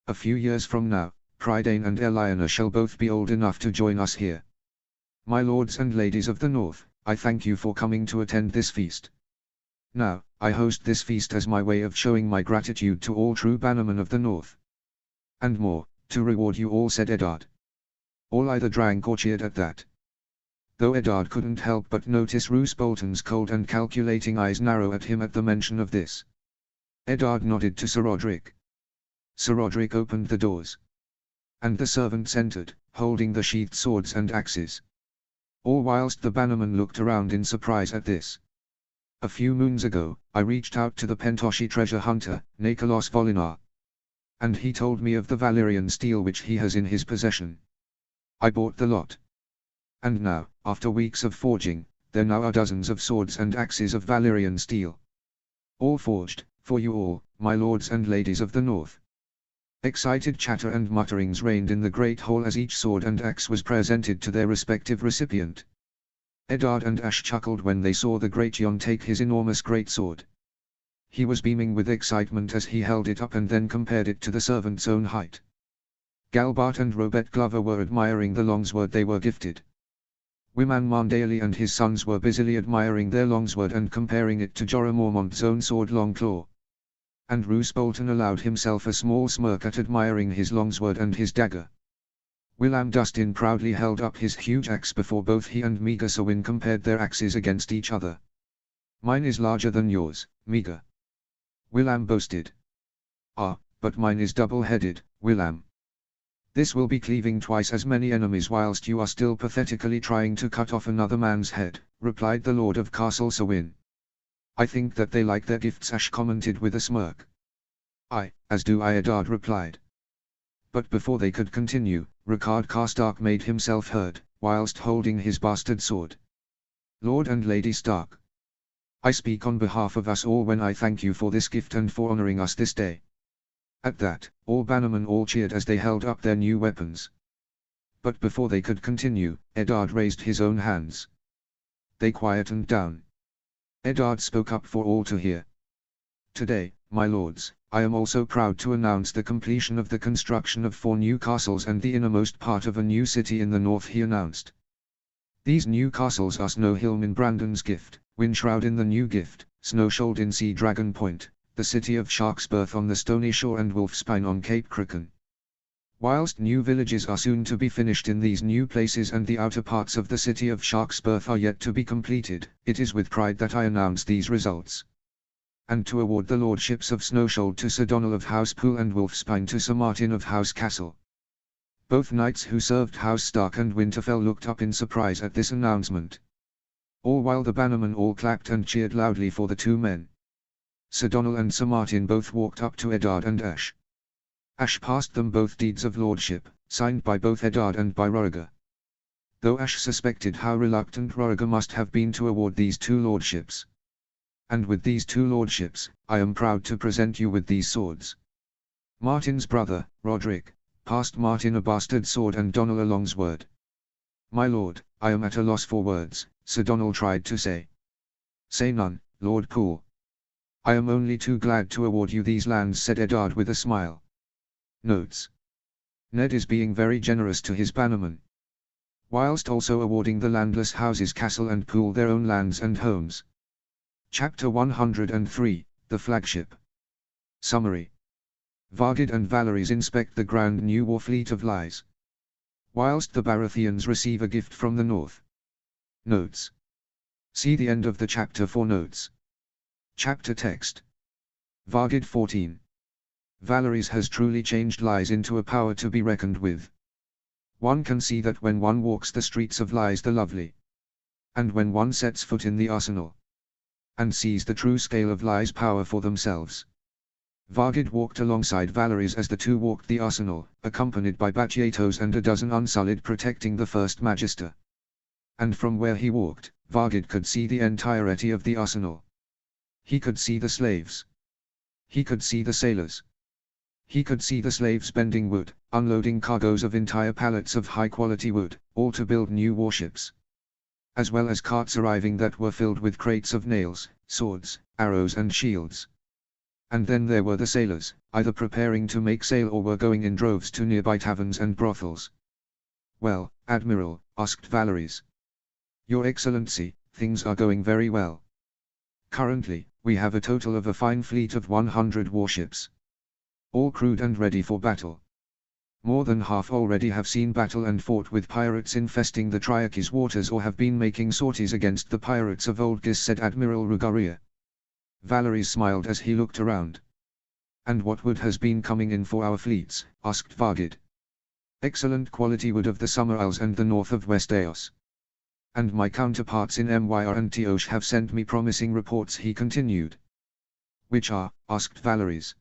A few years from now, Prydain and Elyana shall both be old enough to join us here. My lords and ladies of the North, I thank you for coming to attend this feast. Now, I host this feast as my way of showing my gratitude to all true bannermen of the North. And more, to reward you all, said Eddard. All either drank or cheered at that. Though Eddard couldn't help but notice Roose Bolton's cold and calculating eyes narrow at him at the mention of this. Eddard nodded to Sir Roderick. Sir Roderick opened the doors. And the servants entered, holding the sheathed swords and axes. All whilst the bannermen looked around in surprise at this. A few moons ago, I reached out to the Pentoshi treasure hunter, Nicholas Volinar. And he told me of the Valyrian steel which he has in his possession. I bought the lot. And now, after weeks of forging, there now are dozens of swords and axes of Valyrian steel. All forged, for you all, my lords and ladies of the North. Excited chatter and mutterings reigned in the great hall as each sword and axe was presented to their respective recipient. Eddard and Ash chuckled when they saw the great Jon take his enormous greatsword. He was beaming with excitement as he held it up and then compared it to the servant's own height. Galbart and Robert Glover were admiring the longsword they were gifted. Wyman Marndale and his sons were busily admiring their longsword and comparing it to Jorah Mormont's own sword Longclaw. And Roose Bolton allowed himself a small smirk at admiring his longsword and his dagger. Willam Dustin proudly held up his huge axe before both he and Meager Sawin compared their axes against each other. Mine is larger than yours, Meager. Willam boasted. Ah, but mine is double-headed, Willam. This will be cleaving twice as many enemies whilst you are still pathetically trying to cut off another man's head, replied the Lord of Castle Sawin. I think that they like their gifts, Ash commented with a smirk. As do I, Eddard replied. But before they could continue, Ricard Karstark made himself heard, whilst holding his bastard sword. Lord and Lady Stark. I speak on behalf of us all when I thank you for this gift and for honoring us this day. At that, all bannermen all cheered as they held up their new weapons. But before they could continue, Eddard raised his own hands. They quietened down. Eddard spoke up for all to hear. Today, my lords, I am also proud to announce the completion of the construction of 4 new castles and the innermost part of a new city in the north, he announced. These new castles are Snowhelm in Brandon's Gift, Windshroud in the New Gift, Snowshold in Sea Dragon Point, the city of Sharksbirth on the Stony Shore and Wolfspine on Cape Cricken. Whilst new villages are soon to be finished in these new places and the outer parts of the city of Sharksbirth are yet to be completed, it is with pride that I announce these results. And to award the lordships of Snowshold to Sir Donal of House Poole and Wolfspine to Sir Martin of House Castle. Both knights who served House Stark and Winterfell looked up in surprise at this announcement. All while the bannermen all clapped and cheered loudly for the 2 men. Sir Donal and Sir Martin both walked up to Eddard and Ash. Ash passed them both deeds of lordship, signed by both Eddard and by Roriger. Though Ash suspected how reluctant Roriger must have been to award these 2 lordships. And with these 2 lordships, I am proud to present you with these swords. Martin's brother, Roderick, passed Martin a bastard sword and Donal a longsword. My lord, I am at a loss for words, Sir Donal tried to say. Say none, Lord Poole. I am only too glad to award you these lands, said Eddard with a smile. Notes. Ned is being very generous to his bannermen. Whilst also awarding the landless houses Castle and Poole their own lands and homes. Chapter 103, The Flagship. Summary. Vargid and Valeries inspect the grand new war fleet of lies, whilst the Baratheons receive a gift from the north. Notes. See the end of the chapter for notes. Chapter text. Vargid 14. Valeries has truly changed lies into a power to be reckoned with. One can see that when one walks the streets of Lies the Lovely, and when one sets foot in the arsenal, and sees the true scale of Lies' power for themselves. Vargid walked alongside Valeries as the two walked the arsenal, accompanied by Batyatos and a dozen Unsullied protecting the First Magister. And from where he walked, Vargid could see the entirety of the arsenal. He could see the slaves. He could see the sailors. He could see the slaves bending wood, unloading cargoes of entire pallets of high-quality wood, all to build new warships, as well as carts arriving that were filled with crates of nails, swords, arrows and shields. And then there were the sailors, either preparing to make sail or were going in droves to nearby taverns and brothels. "Well, Admiral," asked Valeries. "Your Excellency, things are going very well. Currently, we have a total of a fine fleet of 100 warships, all crewed and ready for battle. More than half already have seen battle and fought with pirates infesting the Triaki's waters or have been making sorties against the pirates of Old Gis," said Admiral Rugaria. Valeries smiled as he looked around. "And what wood has been coming in for our fleets?" asked Vargid. "Excellent quality wood of the Summer Isles and the north of West Eos. And my counterparts in Myr and Tiosh have sent me promising reports," he continued. "Which are?" asked Valeries.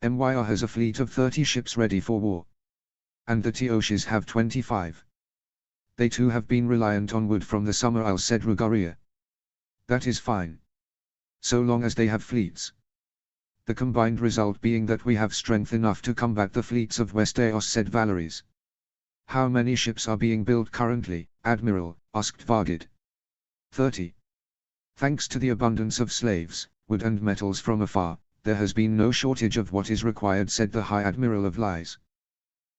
"Myr has a fleet of 30 ships ready for war. And the Tioshes have 25. They too have been reliant on wood from the Summer Isles," said Rugaria. "That is fine, so long as they have fleets. The combined result being that we have strength enough to combat the fleets of West Eos," said Valeries. "How many ships are being built currently, Admiral?" asked Vargid. 30. "Thanks to the abundance of slaves, wood and metals from afar, there has been no shortage of what is required," said the High Admiral of Lies.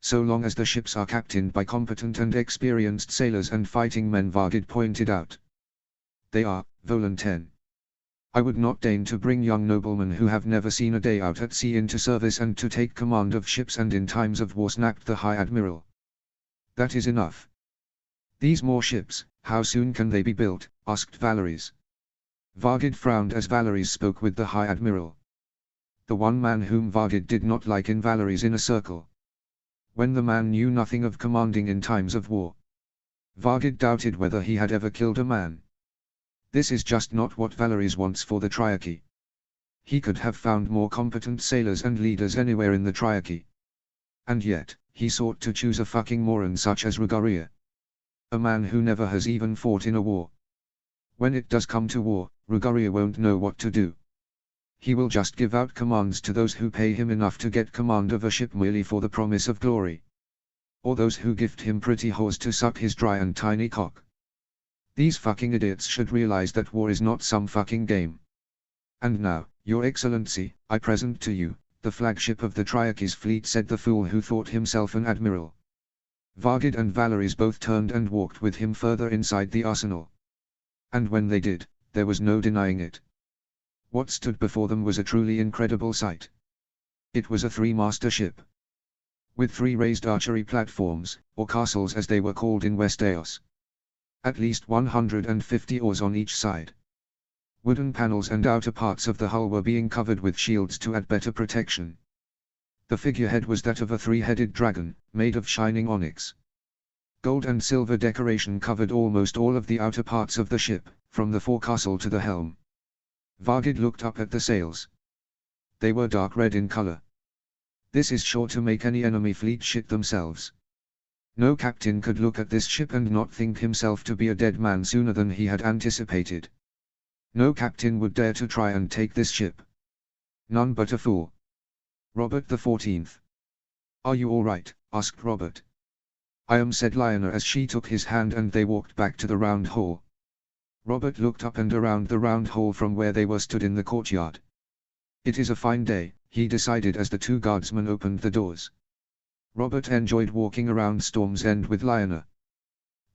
"So long as the ships are captained by competent and experienced sailors and fighting men," Vargid pointed out. "They are, Volan 10. I would not deign to bring young noblemen who have never seen a day out at sea into service and to take command of ships and in times of war," snapped the High Admiral. "That is enough. These more ships, how soon can they be built?" asked Valeries. Vargid frowned as Valeries spoke with the High Admiral, the one man whom Vargid did not like in Valeries' inner circle. When the man knew nothing of commanding in times of war, Vargid doubted whether he had ever killed a man. This is just not what Valeries wants for the Triarchy. He could have found more competent sailors and leaders anywhere in the Triarchy. And yet, he sought to choose a fucking moron such as Rugaria, a man who never has even fought in a war. When it does come to war, Rugaria won't know what to do. He will just give out commands to those who pay him enough to get command of a ship merely for the promise of glory, or those who gift him pretty whores to suck his dry and tiny cock. These fucking idiots should realize that war is not some fucking game. And now, Your Excellency, I present to you, the flagship of the Triarchy's fleet," said the fool who thought himself an admiral. Vargid and Valeries both turned and walked with him further inside the arsenal. And when they did, there was no denying it. What stood before them was a truly incredible sight. It was a three-master ship, with 3 raised archery platforms, or castles as they were called in West Eos. At least 150 oars on each side. Wooden panels and outer parts of the hull were being covered with shields to add better protection. The figurehead was that of a 3-headed dragon, made of shining onyx. Gold and silver decoration covered almost all of the outer parts of the ship, from the forecastle to the helm. Vargid looked up at the sails. They were dark red in color. This is sure to make any enemy fleet shit themselves. No captain could look at this ship and not think himself to be a dead man sooner than he had anticipated. No captain would dare to try and take this ship. None but a fool. Robert the 14th. "Are you all right?" asked Robert. "I am," said Lyanna as she took his hand and they walked back to the round hall. Robert looked up and around the round hall from where they were stood in the courtyard. "It is a fine day," he decided as the 2 guardsmen opened the doors. Robert enjoyed walking around Storm's End with Lyanna.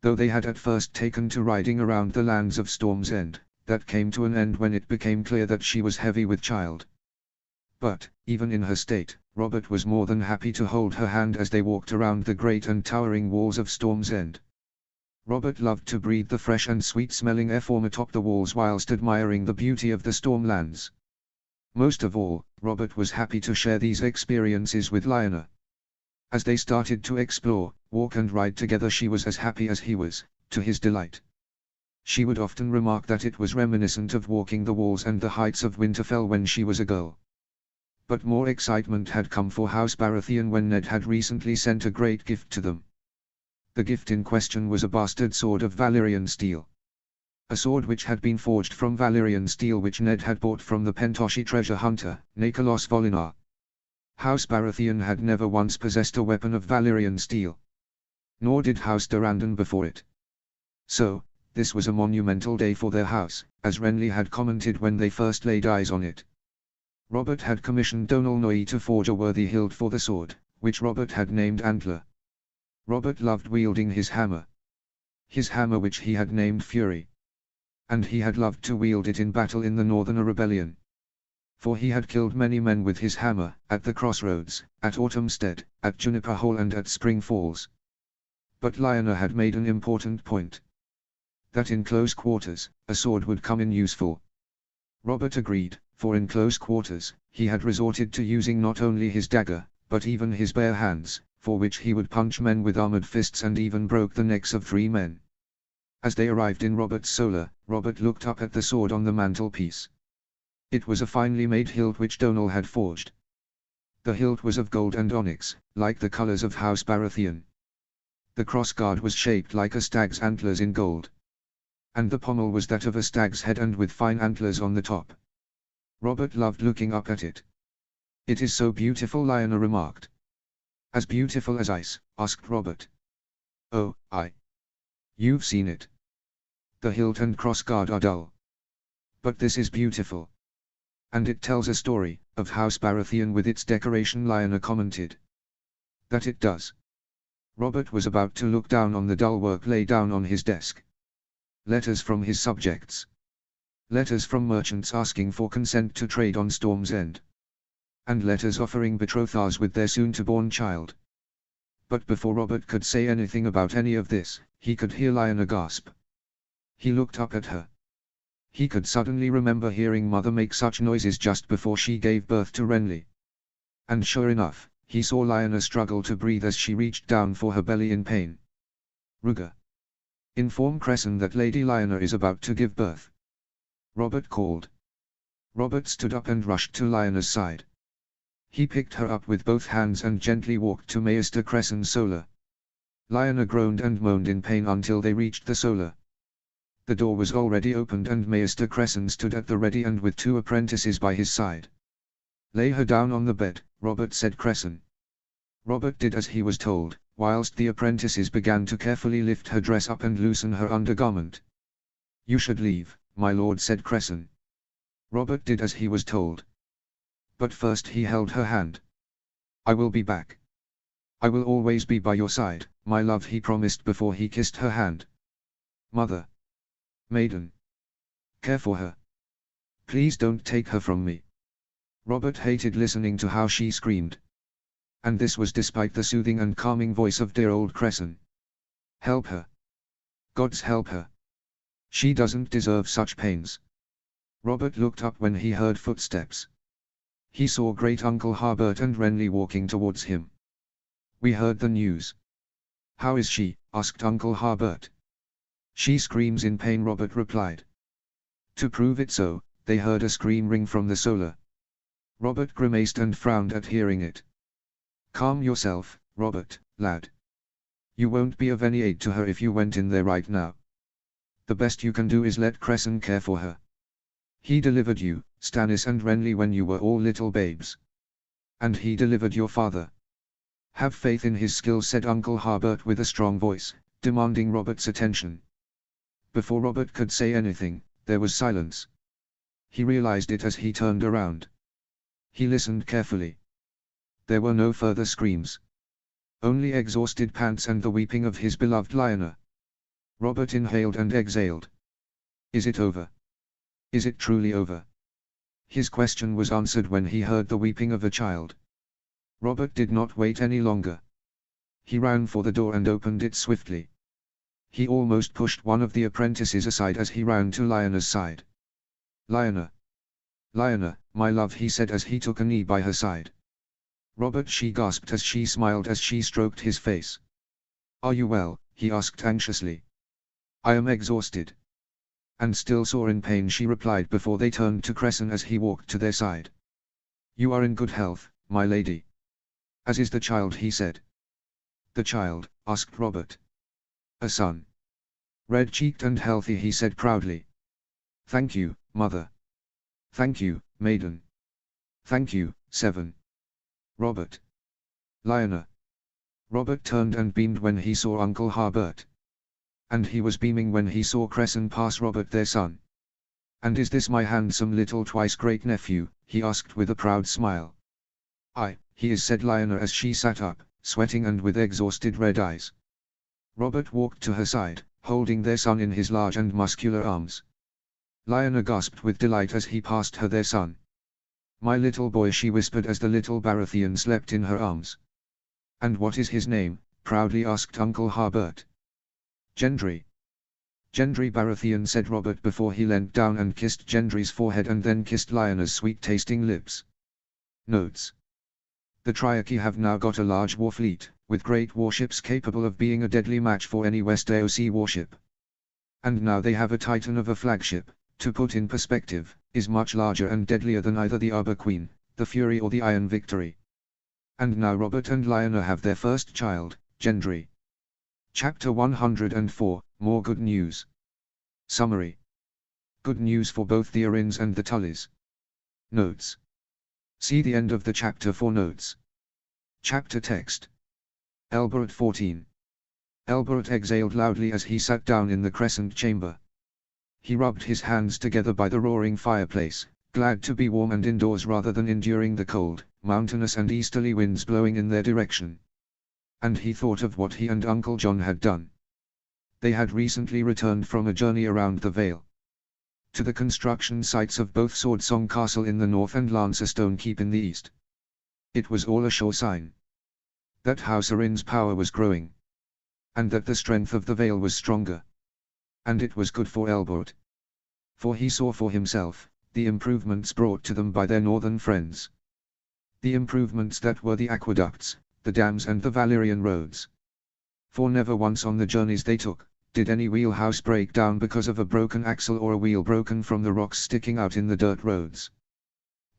Though they had at first taken to riding around the lands of Storm's End, That came to an end when it became clear that she was heavy with child. But, even in her state, Robert was more than happy to hold her hand as they walked around the great and towering walls of Storm's End. Robert loved to breathe the fresh and sweet-smelling air from atop the walls whilst admiring the beauty of the Stormlands. Most of all, Robert was happy to share these experiences with Lionel. As they started to explore, walk and ride together, she was as happy as he was, to his delight. She would often remark that it was reminiscent of walking the walls and the heights of Winterfell when she was a girl. But more excitement had come for House Baratheon when Ned had recently sent a great gift to them. The gift in question was a bastard sword of Valyrian steel. A sword which had been forged from Valyrian steel which Ned had bought from the Pentoshi treasure hunter, Nicholas Volinar. House Baratheon had never once possessed a weapon of Valyrian steel. Nor did House Durrandon before it. So, this was a monumental day for their house, as Renly had commented when they first laid eyes on it. Robert had commissioned Donal Noye to forge a worthy hilt for the sword, which Robert had named Antler. Robert loved wielding his hammer. His hammer which he had named Fury. And he had loved to wield it in battle in the Northern Rebellion. For he had killed many men with his hammer, at the crossroads, at Autumnstead, at Juniper Hole and at Spring Falls. But Lionel had made an important point. That in close quarters, a sword would come in useful. Robert agreed, for in close quarters, he had resorted to using not only his dagger, but even his bare hands, for which he would punch men with armored fists and even broke the necks of 3 men. As they arrived in Robert's solar, Robert looked up at the sword on the mantelpiece. It was a finely made hilt which Donal had forged. The hilt was of gold and onyx, like the colors of House Baratheon. The crossguard was shaped like a stag's antlers in gold. And the pommel was that of a stag's head and with fine antlers on the top. Robert loved looking up at it. "It is so beautiful," Lionel remarked. "As beautiful as ice?" asked Robert. "Oh, you've seen it. The hilt and crossguard are dull. But this is beautiful. And it tells a story, of House Baratheon with its decoration," Lionel commented. "That it does." Robert was about to look down on the dull work laid down on his desk. Letters from his subjects. Letters from merchants asking for consent to trade on Storm's End. And letters offering betrothals with their soon-to-born child. But before Robert could say anything about any of this, he could hear Lionel gasp. He looked up at her. He could suddenly remember hearing Mother make such noises just before she gave birth to Renly. And sure enough, he saw Lionel struggle to breathe as she reached down for her belly in pain. "Rugger. Inform Cresson that Lady Lionel is about to give birth," Robert called. Robert stood up and rushed to Lionel's side. He picked her up with both hands and gently walked to Maester Cresson's solar. Lionel groaned and moaned in pain until they reached the solar. The door was already opened and Maester Cresson stood at the ready and with 2 apprentices by his side. "Lay her down on the bed," Robert said. Cresson. Robert did as he was told, whilst the apprentices began to carefully lift her dress up and loosen her undergarment. "You should leave, my lord," said Cresson. Robert did as he was told. But first he held her hand. "I will be back. I will always be by your side, my love," he promised before he kissed her hand. "Mother. Maiden. Care for her. Please don't take her from me." Robert hated listening to how she screamed. And this was despite the soothing and calming voice of dear old Cresson. "Help her. Gods help her. She doesn't deserve such pains." Robert looked up when he heard footsteps. He saw Great Uncle Harbert and Renly walking towards him. "We heard the news." "How is she?" asked Uncle Harbert. "She screams in pain," Robert replied. To prove it so, they heard a scream ring from the solar. Robert grimaced and frowned at hearing it. "Calm yourself, Robert, lad. You won't be of any aid to her if you went in there right now. The best you can do is let Cresson care for her. He delivered you, Stannis and Renly, when you were all little babes. And he delivered your father. Have faith in his skill," said Uncle Harbert with a strong voice, demanding Robert's attention. Before Robert could say anything, there was silence. He realized it as he turned around. He listened carefully. There were no further screams. Only exhausted pants and the weeping of his beloved Lionel. Robert inhaled and exhaled. "Is it over?" Is it truly over? His question was answered when he heard the weeping of a child. Robert did not wait any longer. He ran for the door and opened it swiftly. He almost pushed one of the apprentices aside as he ran to Lionna's side. "Lionna! Lionna, my love," he said as he took a knee by her side. "Robert," she gasped as she smiled as she stroked his face. "Are you well?" he asked anxiously. "I am exhausted. And still sore in pain," she replied before they turned to Cresson as he walked to their side. "You are in good health, my lady." "As is the child," he said. "The child?" asked Robert. "A son. Red-cheeked and healthy," he said proudly. "Thank you, mother. Thank you, maiden. Thank you, Seven. Robert. Lionna." Robert turned and beamed when he saw Uncle Harbert. And he was beaming when he saw Cresson pass Robert their son. "And is this my handsome little twice-great nephew?" he asked with a proud smile. "Aye, he is," said Lionna as she sat up, sweating and with exhausted red eyes. Robert walked to her side, holding their son in his large and muscular arms. Lionna gasped with delight as he passed her their son. "My little boy," she whispered as the little Baratheon slept in her arms. "And what is his name?" proudly asked Uncle Harbert. "Gendry." "Gendry Baratheon," said Robert before he leant down and kissed Gendry's forehead and then kissed Lionna's sweet-tasting lips. Notes. The Triarchy have now got a large war fleet, with great warships capable of being a deadly match for any West AOC warship. And now they have a Titan of a flagship, to put in perspective, is much larger and deadlier than either the Arbor Queen, the Fury or the Iron Victory. And now Robert and Lionna have their first child, Gendry. Chapter 104, More Good News. Summary. Good news for both the Arryns and the Tullys. Notes. See the end of the chapter for notes. Chapter text. Elbereth 14. Elbereth exhaled loudly as he sat down in the crescent chamber. He rubbed his hands together by the roaring fireplace, glad to be warm and indoors rather than enduring the cold, mountainous and easterly winds blowing in their direction. And he thought of what he and Uncle John had done. They had recently returned from a journey around the Vale. To the construction sites of both Swordsong Castle in the north and Lancerstone Keep in the east. It was all a sure sign that House Arryn's power was growing. And that the strength of the Vale was stronger. And it was good for Elbereth. For he saw for himself, the improvements brought to them by their northern friends. The improvements that were the aqueducts, the dams and the Valyrian roads. For never once on the journeys they took, did any wheelhouse break down because of a broken axle or a wheel broken from the rocks sticking out in the dirt roads.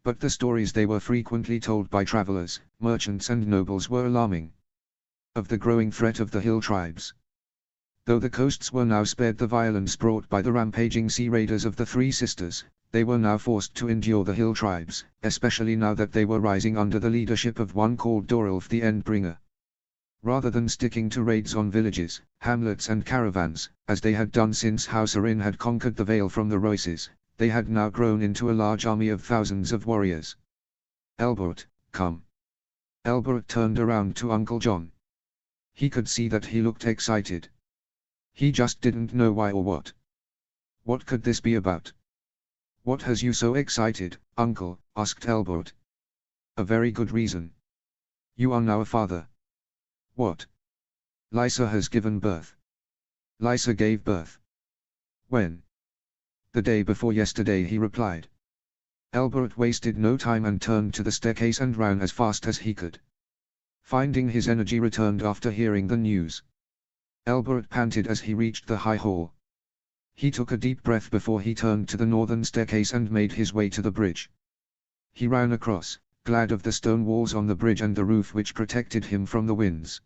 But the stories they were frequently told by travelers, merchants and nobles were alarming. Of the growing threat of the hill tribes. Though the coasts were now spared the violence brought by the rampaging sea raiders of the Three Sisters, they were now forced to endure the hill tribes, especially now that they were rising under the leadership of one called Dorulf the Endbringer. Rather than sticking to raids on villages, hamlets and caravans, as they had done since House Arryn had conquered the Vale from the Royces, they had now grown into a large army of thousands of warriors. "Elbereth, come." Elbereth turned around to Uncle John. He could see that he looked excited. He just didn't know why or what. What could this be about? "What has you so excited, Uncle?" asked Elbereth. "A very good reason. You are now a father." "What?" "Lysa has given birth." "Lysa gave birth? When?" "The day before yesterday," he replied. Elbereth wasted no time and turned to the staircase and ran as fast as he could. Finding his energy returned after hearing the news. Elbereth panted as he reached the high hall. He took a deep breath before he turned to the northern staircase and made his way to the bridge. He ran across, glad of the stone walls on the bridge and the roof which protected him from the winds.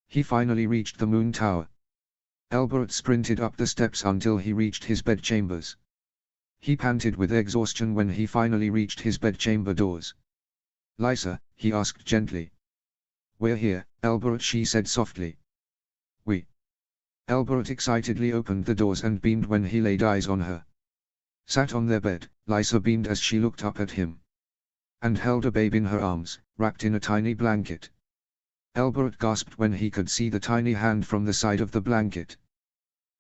He finally reached the moon tower. Elbereth sprinted up the steps until he reached his bedchambers. He panted with exhaustion when he finally reached his bedchamber doors. "Lysa," he asked gently. "We're here, Elbereth," she said softly. "We." Elbereth excitedly opened the doors and beamed when he laid eyes on her. Sat on their bed, Lysa beamed as she looked up at him. And held a babe in her arms, wrapped in a tiny blanket. Elbereth gasped when he could see the tiny hand from the side of the blanket.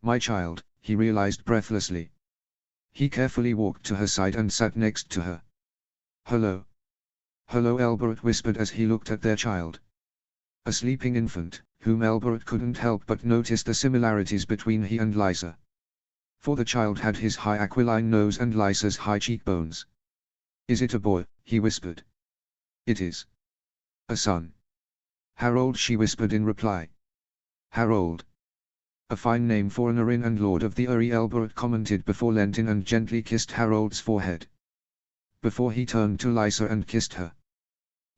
"My child," he realized breathlessly. He carefully walked to her side and sat next to her. "Hello. Hello," Elbert whispered as he looked at their child. A sleeping infant, whom Elbert couldn't help but notice the similarities between he and Lysa. For the child had his high aquiline nose and Lysa's high cheekbones. "Is it a boy?" he whispered. "It is. A son." "Harold," she whispered in reply. "Harold. A fine name for an Arin and Lord of the Uri," Elbert commented before leant in and gently kissed Harold's forehead. Before he turned to Lysa and kissed her.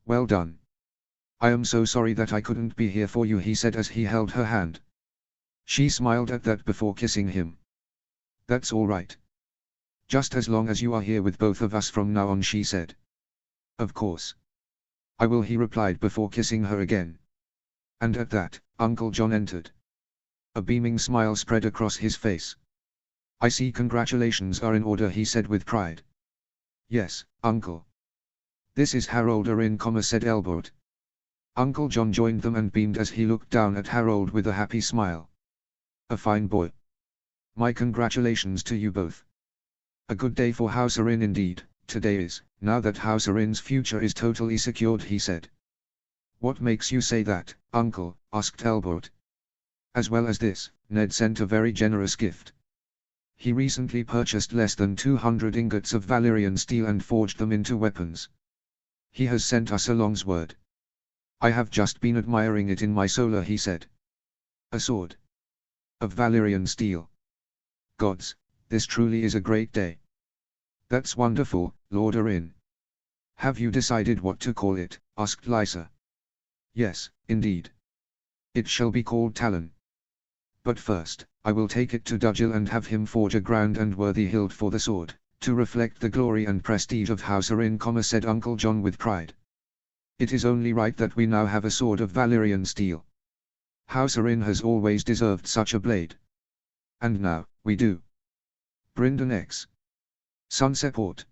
"Well done. I am so sorry that I couldn't be here for you," he said as he held her hand. She smiled at that before kissing him. "That's all right. Just as long as you are here with both of us from now on," she said. "Of course. I will," he replied before kissing her again. And at that, Uncle John entered. A beaming smile spread across his face. "I see congratulations are in order," he said with pride. "Yes, Uncle. This is Harold Arin, said Elbert. Uncle John joined them and beamed as he looked down at Harold with a happy smile. "A fine boy. My congratulations to you both. A good day for House Arin indeed, today is, now that House Arin's future is totally secured," he said. "What makes you say that, Uncle?" asked Elbert. "As well as this, Ned sent a very generous gift. He recently purchased less than 200 ingots of Valyrian steel and forged them into weapons. He has sent us a longsword. I have just been admiring it in my solar," he said. "A sword of Valyrian steel. Gods, this truly is a great day." "That's wonderful, Lord Arin. Have you decided what to call it?" asked Lysa. "Yes, indeed. It shall be called Talon. But first, I will take it to Dugil and have him forge a grand and worthy hilt for the sword, to reflect the glory and prestige of House Arin, said Uncle John with pride. "It is only right that we now have a sword of Valyrian steel. House Arin has always deserved such a blade. And now, we do." "Brynden X. Sunset Port?"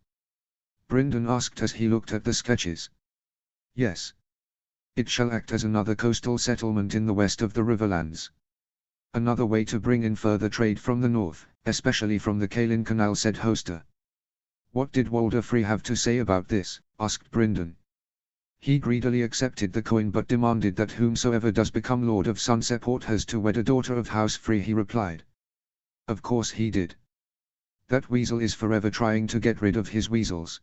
Brynden asked as he looked at the sketches. "Yes. It shall act as another coastal settlement in the west of the Riverlands. Another way to bring in further trade from the north, especially from the Kalin Canal," said Hoster. "What did Walder Free have to say about this?" asked Brynden. "He greedily accepted the coin but demanded that whomsoever does become Lord of Sunseport has to wed a daughter of House Free," he replied. "Of course he did. That weasel is forever trying to get rid of his weasels.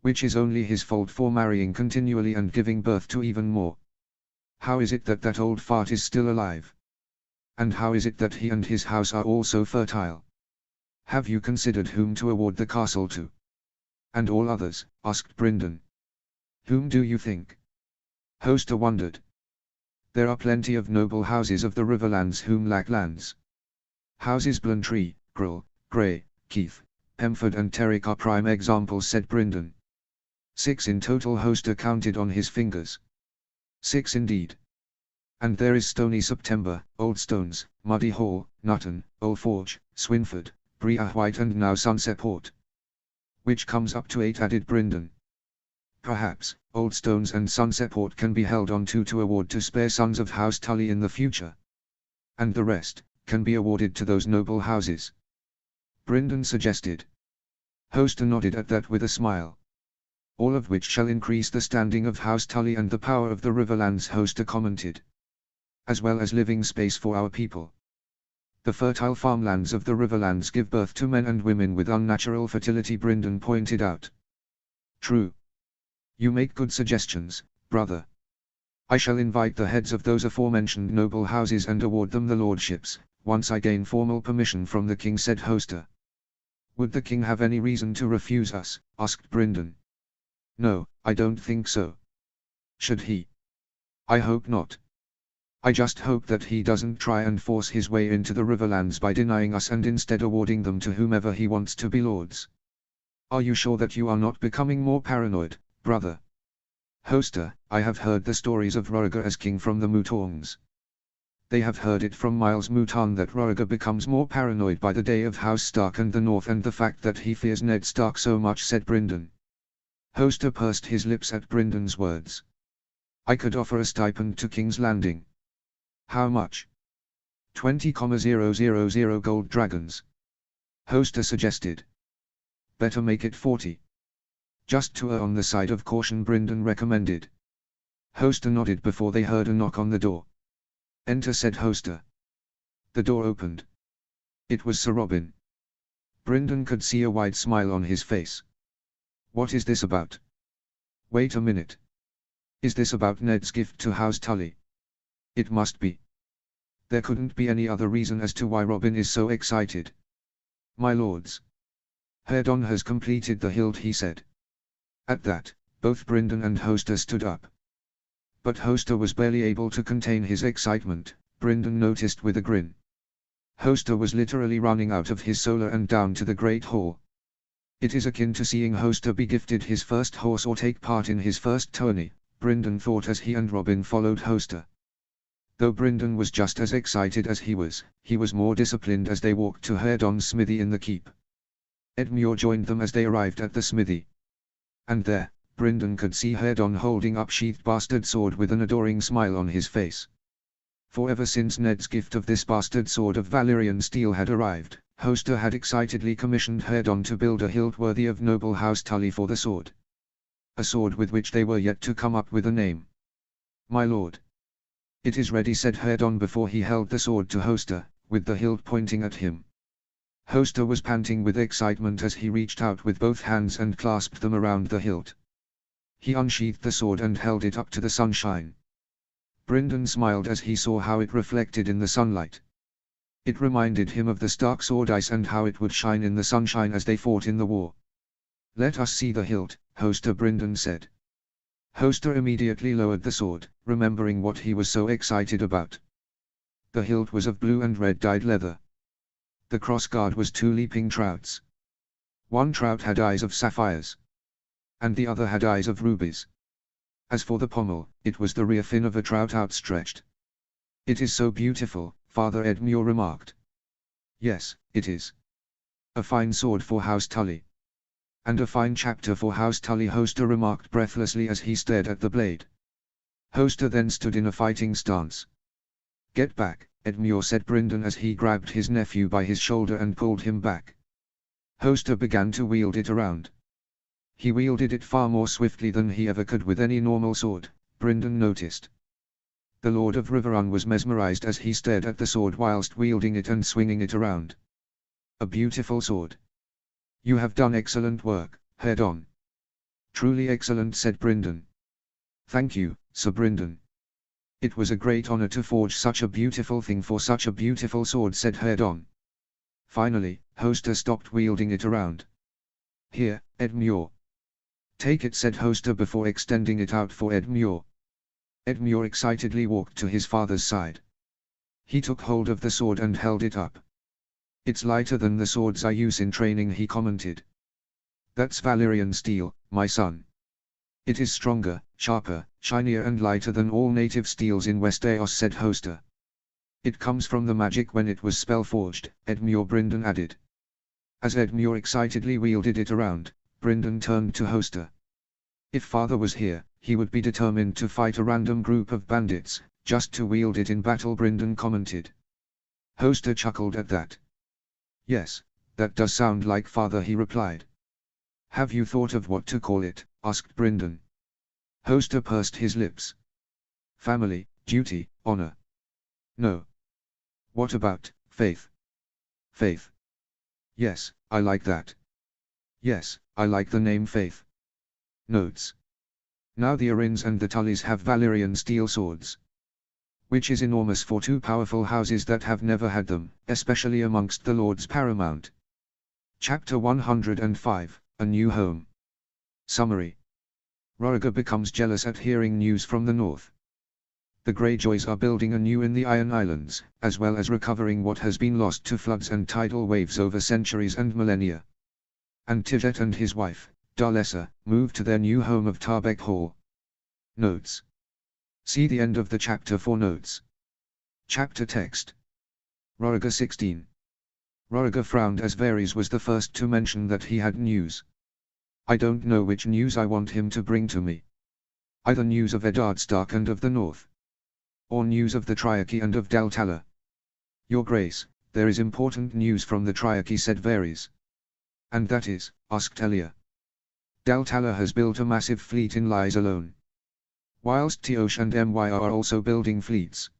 Which is only his fault for marrying continually and giving birth to even more. How is it that that old fart is still alive? And how is it that he and his house are all so fertile? Have you considered whom to award the castle to?" "And all others?" asked Brynden. "Whom do you think?" Hoster wondered. "There are plenty of noble houses of the Riverlands whom lack lands. Houses Blantree, Grull, Grey, Keith, Pemford and Terrick are prime examples," said Brynden. 6 in total, Hoster counted on his fingers. 6 indeed. And there is Stony September, Old Stones, Muddy Hall, Nutton, Old Forge, Swinford, Briar White and now Sunset Port. Which comes up to 8, added Brynden. "Perhaps, Old Stones and Sunset Port can be held on to award to spare sons of House Tully in the future. And the rest, can be awarded to those noble houses," Brynden suggested. Hoster nodded at that with a smile. "All of which shall increase the standing of House Tully and the power of the Riverlands," Hoster commented. "As well as living space for our people. The fertile farmlands of the Riverlands give birth to men and women with unnatural fertility," Brynden pointed out. "True. You make good suggestions, brother. I shall invite the heads of those aforementioned noble houses and award them the lordships, once I gain formal permission from the king," said Hoster. "Would the king have any reason to refuse us?" asked Brynden. "No, I don't think so. Should he? I hope not. I just hope that he doesn't try and force his way into the Riverlands by denying us and instead awarding them to whomever he wants to be lords. Are you sure that you are not becoming more paranoid, brother?" "Hoster, I have heard the stories of Rhaegar as king from the Mutongs. They have heard it from Miles Mouton that Rhaegar becomes more paranoid by the day of House Stark and the North and the fact that he fears Ned Stark so much," said Brynden. Hoster pursed his lips at Brynden's words. "I could offer a stipend to King's Landing." "How much?" 20,000 gold dragons. Hoster suggested. Better make it 40. Just to err on the side of caution, Brindon recommended. Hoster nodded before they heard a knock on the door. Enter, said Hoster. The door opened. It was Sir Robin. Brindon could see a wide smile on his face. What is this about? Wait a minute. Is this about Ned's gift to House Tully? It must be. There couldn't be any other reason as to why Robin is so excited. My lords. Herdon has completed the hilt, he said. At that, both Brindon and Hoster stood up. But Hoster was barely able to contain his excitement, Brindon noticed with a grin. Hoster was literally running out of his solar and down to the Great Hall. It is akin to seeing Hoster be gifted his first horse or take part in his first tourney, Brindon thought as he and Robin followed Hoster. Though Brindon was just as excited as he was more disciplined as they walked to Herdon's smithy in the keep. Edmure joined them as they arrived at the smithy. And there, Brindon could see Herdon holding up sheathed bastard sword with an adoring smile on his face. For ever since Ned's gift of this bastard sword of Valyrian steel had arrived, Hoster had excitedly commissioned Herdon to build a hilt worthy of noble House Tully for the sword. A sword with which they were yet to come up with a name. My lord. It is ready, said Herdon before he held the sword to Hoster, with the hilt pointing at him. Hoster was panting with excitement as he reached out with both hands and clasped them around the hilt. He unsheathed the sword and held it up to the sunshine. Brindon smiled as he saw how it reflected in the sunlight. It reminded him of the Stark sword ice and how it would shine in the sunshine as they fought in the war. Let us see the hilt, Hoster, Brindon said. Hoster immediately lowered the sword, remembering what he was so excited about. The hilt was of blue and red dyed leather. The crossguard was 2 leaping trouts. One trout had eyes of sapphires. And the other had eyes of rubies. As for the pommel, it was the rear fin of a trout outstretched. It is so beautiful, Father Edmure remarked. Yes, it is. A fine sword for House Tully. And a fine chapter for House Tully, Hoster remarked breathlessly as he stared at the blade. Hoster then stood in a fighting stance. Get back, Edmure, said Brindon as he grabbed his nephew by his shoulder and pulled him back. Hoster began to wield it around. He wielded it far more swiftly than he ever could with any normal sword, Brindon noticed. The Lord of Riverrun was mesmerized as he stared at the sword whilst wielding it and swinging it around. A beautiful sword. You have done excellent work, Herdon. Truly excellent, said Brindon. Thank you, Sir Brindon. It was a great honor to forge such a beautiful thing for such a beautiful sword, said Herdon. Finally, Hoster stopped wielding it around. Here, Edmure. Take it, said Hoster before extending it out for Edmure. Edmure excitedly walked to his father's side. He took hold of the sword and held it up. It's lighter than the swords I use in training, he commented. That's Valyrian steel, my son. It is stronger, sharper, shinier and lighter than all native steels in Westeros, said Hoster. It comes from the magic when it was spell-forged, Edmure, Brindon added. As Edmure excitedly wielded it around, Brindon turned to Hoster. If father was here, he would be determined to fight a random group of bandits, just to wield it in battle, Brindon commented. Hoster chuckled at that. Yes, that does sound like father, he replied. Have you thought of what to call it? Asked Brindon. Hoster pursed his lips. Family, duty, honor. No. What about faith? Faith. Yes, I like that. Yes, I like the name Faith. Notes. Now the Arryns and the Tullys have Valyrian steel swords. Which is enormous for 2 powerful houses that have never had them, especially amongst the Lords Paramount. Chapter 105, A New Home. Summary. Rhaegar becomes jealous at hearing news from the north. The Greyjoys are building anew in the Iron Islands, as well as recovering what has been lost to floods and tidal waves over centuries and millennia. And Tijet and his wife, Darlessa, move to their new home of Tarbeck Hall. Notes. See the end of the chapter for notes. Chapter text. Rhaegar 16. Rhaegar frowned as Varys was the first to mention that he had news. I don't know which news I want him to bring to me. Either news of Eddard Stark and of the North. Or news of the Triarchy and of Dal Tala. Your Grace, There is important news from the Triarchy, said Varys. And that is, asked Elia. Daltala has built a massive fleet in Lies alone. Whilst Tiosh and Myr are also building fleets.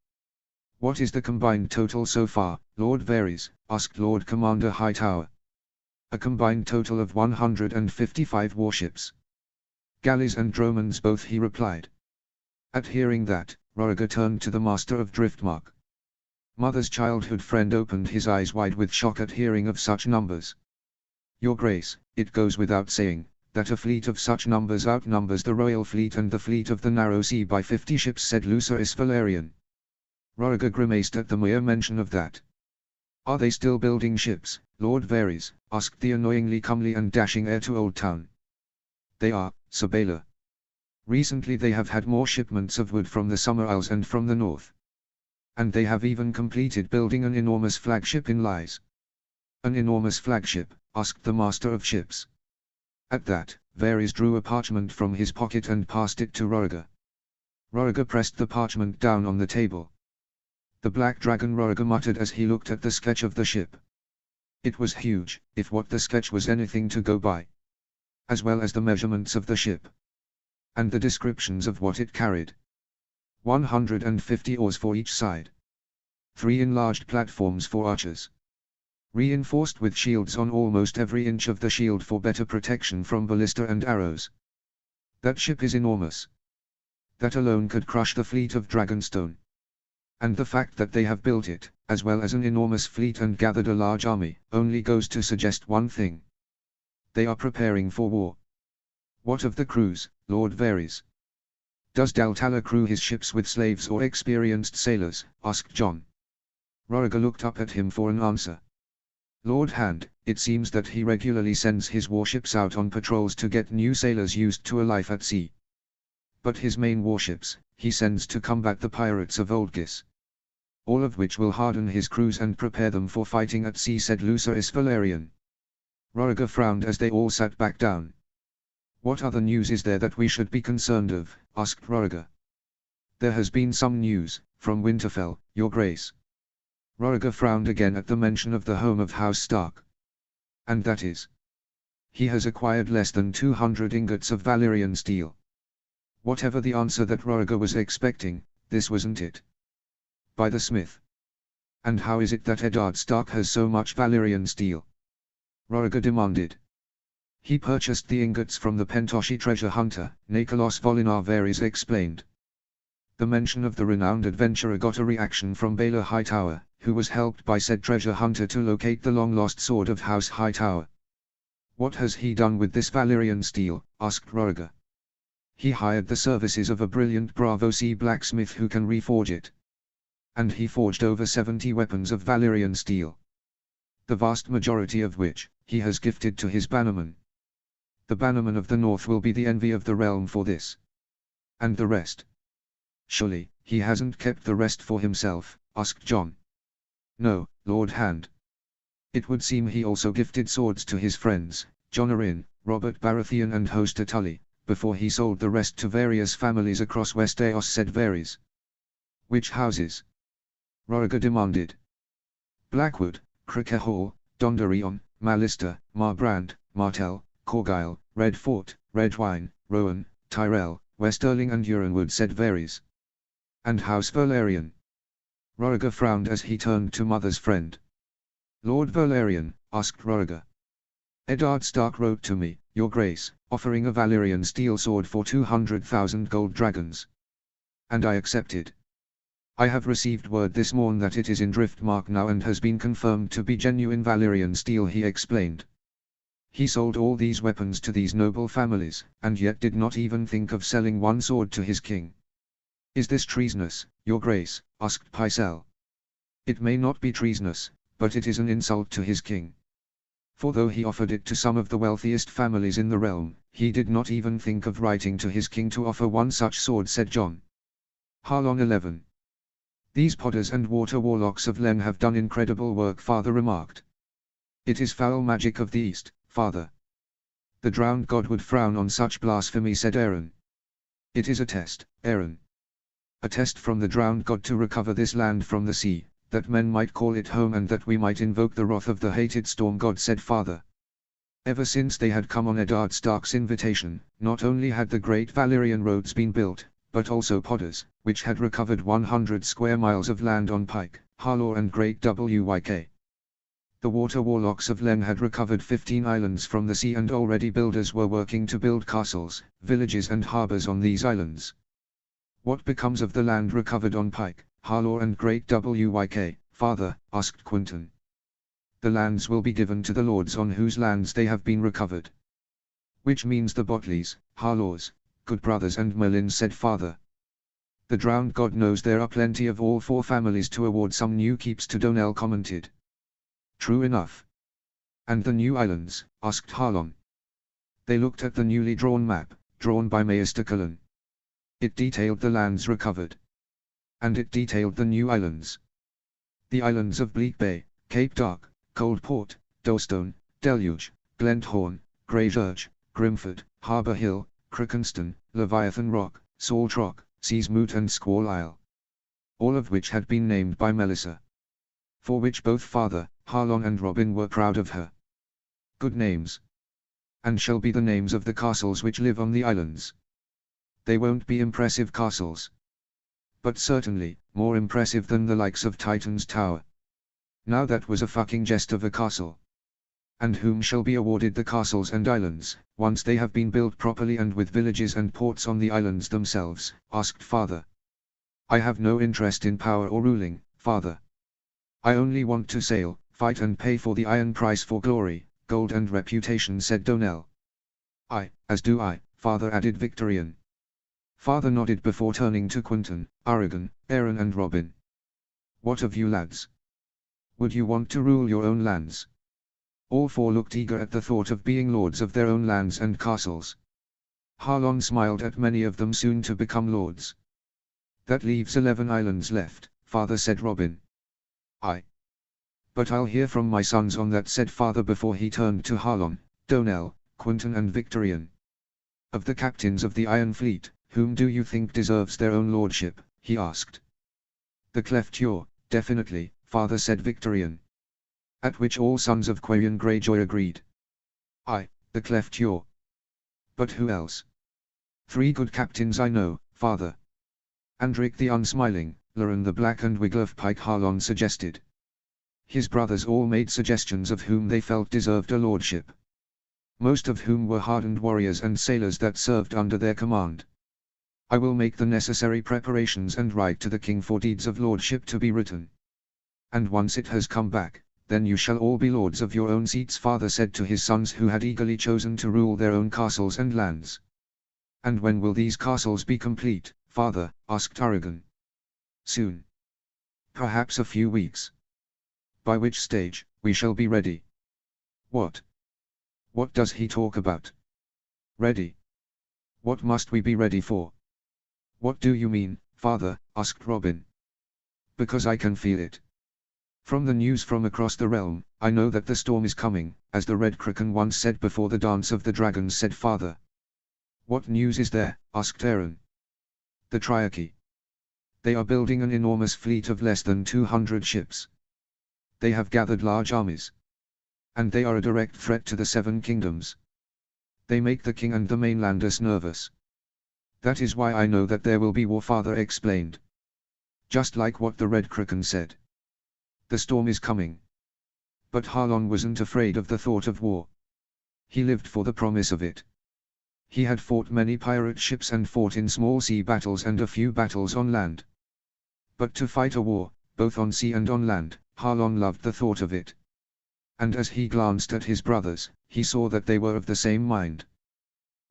What is the combined total so far, Lord Varys? Asked Lord Commander Hightower. A combined total of 155 warships. Galleys and dromons both, he replied. At hearing that, Roriger turned to the Master of Driftmark. Mother's childhood friend opened his eyes wide with shock at hearing of such numbers. Your Grace, it goes without saying, that a fleet of such numbers outnumbers the royal fleet and the fleet of the Narrow Sea by 50 ships, said Lucerys Valerian. Roriger grimaced at the mere mention of that. Are they still building ships, Lord Varys? Asked the annoyingly comely and dashing heir to Old Town. They are, Sir Baelor. Recently they have had more shipments of wood from the Summer Isles and from the north. And they have even completed building an enormous flagship in Lies. An enormous flagship? Asked the Master of Ships. At that, Varys drew a parchment from his pocket and passed it to Roriger. Roriger pressed the parchment down on the table. The black dragon, Roriger muttered as he looked at the sketch of the ship. It was huge, if what the sketch was anything to go by. As well as the measurements of the ship. And the descriptions of what it carried. 150 oars for each side. 3 enlarged platforms for archers. Reinforced with shields on almost every inch of the shield for better protection from ballista and arrows. That ship is enormous. That alone could crush the fleet of Dragonstone. And the fact that they have built it, as well as an enormous fleet and gathered a large army, only goes to suggest one thing. They are preparing for war. What of the crews, Lord Varys? Does Daltala crew his ships with slaves or experienced sailors? Asked Jon. Roriger looked up at him for an answer. Lord Hand, it seems that he regularly sends his warships out on patrols to get new sailors used to a life at sea. But his main warships, he sends to combat the pirates of Oldgis. All of which will harden his crews and prepare them for fighting at sea, said Lucerys Valerian. Roriger frowned as they all sat back down. What other news is there that we should be concerned of? Asked Roriger. There has been some news, from Winterfell, Your Grace. Roriger frowned again at the mention of the home of House Stark. And that is? He has acquired less than 200 ingots of Valyrian steel. Whatever the answer that Roriger was expecting, this wasn't it. By the smith. And how is it that Eddard Stark has so much Valyrian steel? Roriger demanded. He purchased the ingots from the Pentoshi treasure hunter, Nikolos Volinar, Varys explained. The mention of the renowned adventurer got a reaction from Baelor Hightower, who was helped by said treasure hunter to locate the long-lost sword of House Hightower. What has he done with this Valyrian steel? Asked Roriger. He hired the services of a brilliant Bravo Sea blacksmith who can reforge it. And he forged over 70 weapons of Valyrian steel. The vast majority of which, he has gifted to his bannermen. The bannermen of the north will be the envy of the realm for this. And the rest? Surely, he hasn't kept the rest for himself, asked Jon. No, Lord Hand. It would seem he also gifted swords to his friends, Jon Arryn, Robert Baratheon and Hoster Tully, before he sold the rest to various families across Westeros, said Varys. Which houses? Roriger demanded. Blackwood, Cricker Hall, Dondarrion, Mallister, Marbrand, Martell, Corgyle, Redfort, Redwine, Rowan, Tyrell, Westerling and Urinwood, said Varys. And House Valerian? Roriger frowned as he turned to Mother's friend. Lord Valerian, asked Roriger. Eddard Stark wrote to me, Your Grace, offering a Valyrian steel sword for 200,000 gold dragons. And I accepted. I have received word this morn that it is in Driftmark now and has been confirmed to be genuine Valyrian steel, he explained. He sold all these weapons to these noble families, and yet did not even think of selling one sword to his king. Is this treasonous, Your Grace? Asked Pycelle. It may not be treasonous, but it is an insult to his king. For though he offered it to some of the wealthiest families in the realm, he did not even think of writing to his king to offer one such sword, said Jon. Harlong 11. These potters and water warlocks of Len have done incredible work, Father remarked. It is foul magic of the East, Father. The drowned god would frown on such blasphemy, said Aaron. It is a test, Aaron. A test from the drowned god to recover this land from the sea, that men might call it home and that we might invoke the wrath of the hated storm god, said father. Ever since they had come on Eddard Stark's invitation, not only had the great Valyrian roads been built, but also Podders, which had recovered 100 square miles of land on Pike, Harlaw and Great Wyk. The water warlocks of Len had recovered 15 islands from the sea, and already builders were working to build castles, villages and harbours on these islands. What becomes of the land recovered on Pike, Harlaw and Great Wyk, father? Asked Quinton. The lands will be given to the lords on whose lands they have been recovered. Which means the Botleys, Harlaws, Good Brothers and Merlins, said father. The drowned god knows there are plenty of all 4 families to award some new keeps to, Donnell commented. True enough. And the new islands? Asked Harlon. They looked at the newly drawn map, drawn by Maester Cullen. It detailed the lands recovered. And it detailed the new islands. The islands of Bleak Bay, Cape Dark, Coldport, Dolstone, Deluge, Glenthorne, Greychurch, Grimford, Harbour Hill, Crickenston, Leviathan Rock, Salt Rock, Seasmoot and Squall Isle. All of which had been named by Melissa. For which both father, Harlon and Robin were proud of her. Good names. And shall be the names of the castles which live on the islands. They won't be impressive castles. But certainly, more impressive than the likes of Titan's Tower. Now that was a fucking jest of a castle. And whom shall be awarded the castles and islands, once they have been built properly and with villages and ports on the islands themselves? Asked father. I have no interest in power or ruling, father. I only want to sail, fight and pay for the iron price for glory, gold and reputation, said Donnell. As do I, father, added Victorian. Father nodded before turning to Quinton, Aragon, Aaron and Robin. What of you lads? Would you want to rule your own lands? All 4 looked eager at the thought of being lords of their own lands and castles. Harlon smiled at many of them soon to become lords. That leaves 11 islands left, father, said Robin. But I'll hear from my sons on that, said father before he turned to Harlon, Donnell, Quinton and Victorian. Of the captains of the Iron Fleet, whom do you think deserves their own lordship? He asked. The Cleft Yaw, definitely, father, said Victorian. At which all sons of Quarian Greyjoy agreed. The Cleft Yaw. But who else? 3 good captains I know, father. Andric the Unsmiling, Loren the Black and Wiglaf Pike, Harlon suggested. His brothers all made suggestions of whom they felt deserved a lordship. Most of whom were hardened warriors and sailors that served under their command. I will make the necessary preparations and write to the king for deeds of lordship to be written. And once it has come back, then you shall all be lords of your own seats, father said to his sons who had eagerly chosen to rule their own castles and lands. And when will these castles be complete, father? Asked Aragon. Soon. Perhaps a few weeks. By which stage, we shall be ready. What? What does he talk about? Ready? What must we be ready for? What do you mean, father? Asked Robin. Because I can feel it. From the news from across the realm, I know that the storm is coming, as the Red Kraken once said before the Dance of the Dragons, said father. What news is there? Asked Aaron. The Triarchy. They are building an enormous fleet of less than 200 ships. They have gathered large armies. And they are a direct threat to the 7 kingdoms. They make the king and the mainlanders nervous. That is why I know that there will be war, father explained. Just like what the Red Kraken said. The storm is coming. But Harlon wasn't afraid of the thought of war. He lived for the promise of it. He had fought many pirate ships and fought in small sea battles and a few battles on land. But to fight a war, both on sea and on land, Harlon loved the thought of it. And as he glanced at his brothers, he saw that they were of the same mind.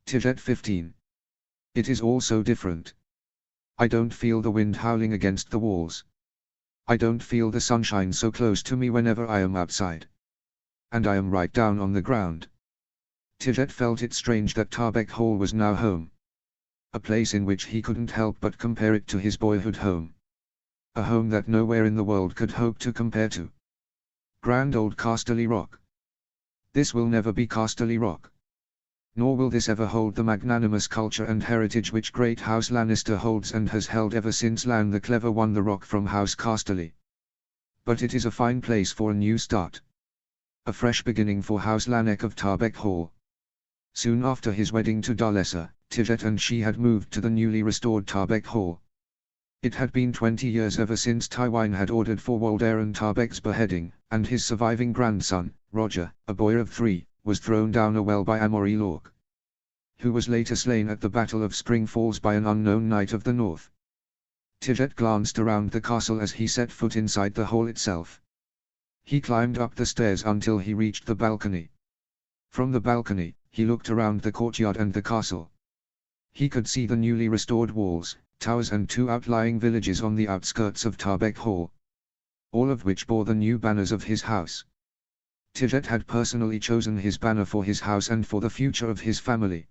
Tijet 15. It is all so different. I don't feel the wind howling against the walls. I don't feel the sunshine so close to me whenever I am outside. And I am right down on the ground. Tijet felt it strange that Tarbeck Hall was now home. A place in which he couldn't help but compare it to his boyhood home. A home that nowhere in the world could hope to compare to. Grand old Casterly Rock. This will never be Casterly Rock. Nor will this ever hold the magnanimous culture and heritage which great House Lannister holds and has held ever since Lan the Clever won the rock from House Casterly. But it is a fine place for a new start. A fresh beginning for House Lanech of Tarbeck Hall. Soon after his wedding to Darlessa, Tijet and she had moved to the newly restored Tarbeck Hall. It had been 20 years ever since Tywine had ordered for Waldaran Tarbeck's beheading, and his surviving grandson, Roger, a boy of 3, was thrown down a well by Amory Lorque, who was later slain at the Battle of Spring Falls by an unknown knight of the north. Tijet glanced around the castle as he set foot inside the hall itself. He climbed up the stairs until he reached the balcony. From the balcony, he looked around the courtyard and the castle. He could see the newly restored walls, towers and 2 outlying villages on the outskirts of Tarbeck Hall, all of which bore the new banners of his house. Tijet had personally chosen his banner for his house and for the future of his family.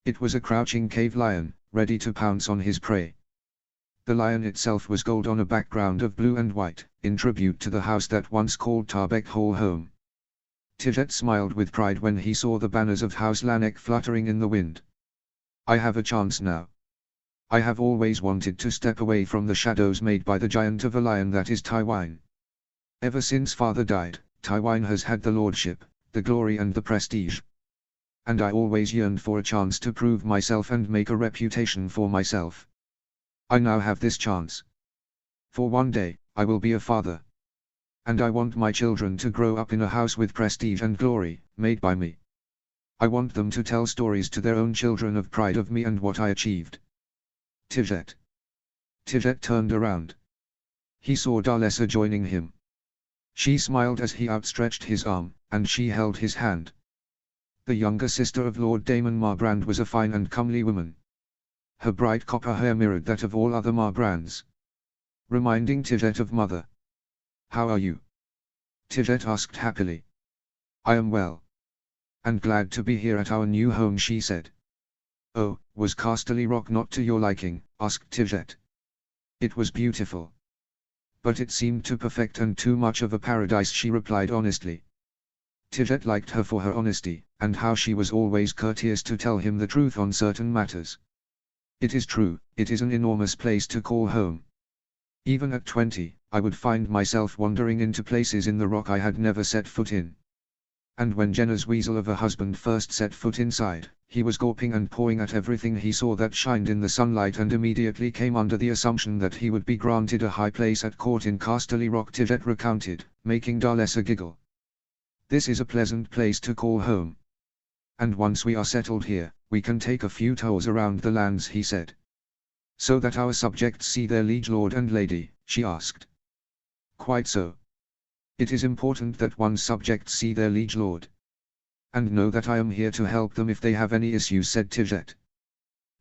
It was a crouching cave lion, ready to pounce on his prey. The lion itself was gold on a background of blue and white, in tribute to the house that once called Tarbeck Hall home. Tijet smiled with pride when he saw the banners of House Lanech fluttering in the wind. I have a chance now. I have always wanted to step away from the shadows made by the giant of a lion that is Tywine. Ever since father died, Tywine has had the lordship, the glory and the prestige. And I always yearned for a chance to prove myself and make a reputation for myself. I now have this chance. For one day, I will be a father. And I want my children to grow up in a house with prestige and glory, made by me. I want them to tell stories to their own children of pride of me and what I achieved. Tijet. Tijet turned around. He saw Darlessa joining him. She smiled as he outstretched his arm, and she held his hand. The younger sister of Lord Damon Marbrand was a fine and comely woman. Her bright copper hair mirrored that of all other Marbrands, reminding Tijet of mother. How are you? Tijet asked happily. I am well. And glad to be here at our new home, she said. Oh, was Casterly Rock not to your liking? Asked Tijet. It was beautiful. But it seemed too perfect and too much of a paradise, she replied honestly. Tijet liked her for her honesty, and how she was always courteous to tell him the truth on certain matters. It is true, it is an enormous place to call home. Even at 20, I would find myself wandering into places in the rock I had never set foot in. And when Jenna's weasel of a husband first set foot inside, he was gawping and pawing at everything he saw that shined in the sunlight and immediately came under the assumption that he would be granted a high place at court in Casterly Rock, Tijet recounted, making Darlessa giggle. This is a pleasant place to call home. And once we are settled here, we can take a few tours around the lands, he said. So that our subjects see their liege lord and lady, she asked. Quite so. It is important that one's subjects see their liege lord. And know that I am here to help them if they have any issues, said Tijet.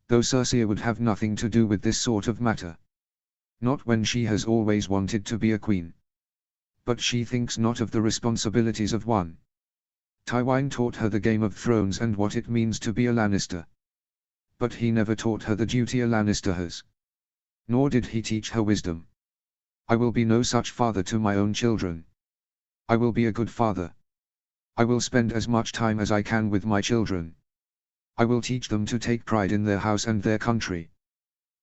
Though Cersei would have nothing to do with this sort of matter. Not when she has always wanted to be a queen. But she thinks not of the responsibilities of one. Tywine taught her the Game of Thrones and what it means to be a Lannister. But he never taught her the duty a Lannister has. Nor did he teach her wisdom. I will be no such father to my own children. I will be a good father. I will spend as much time as I can with my children. I will teach them to take pride in their house and their country.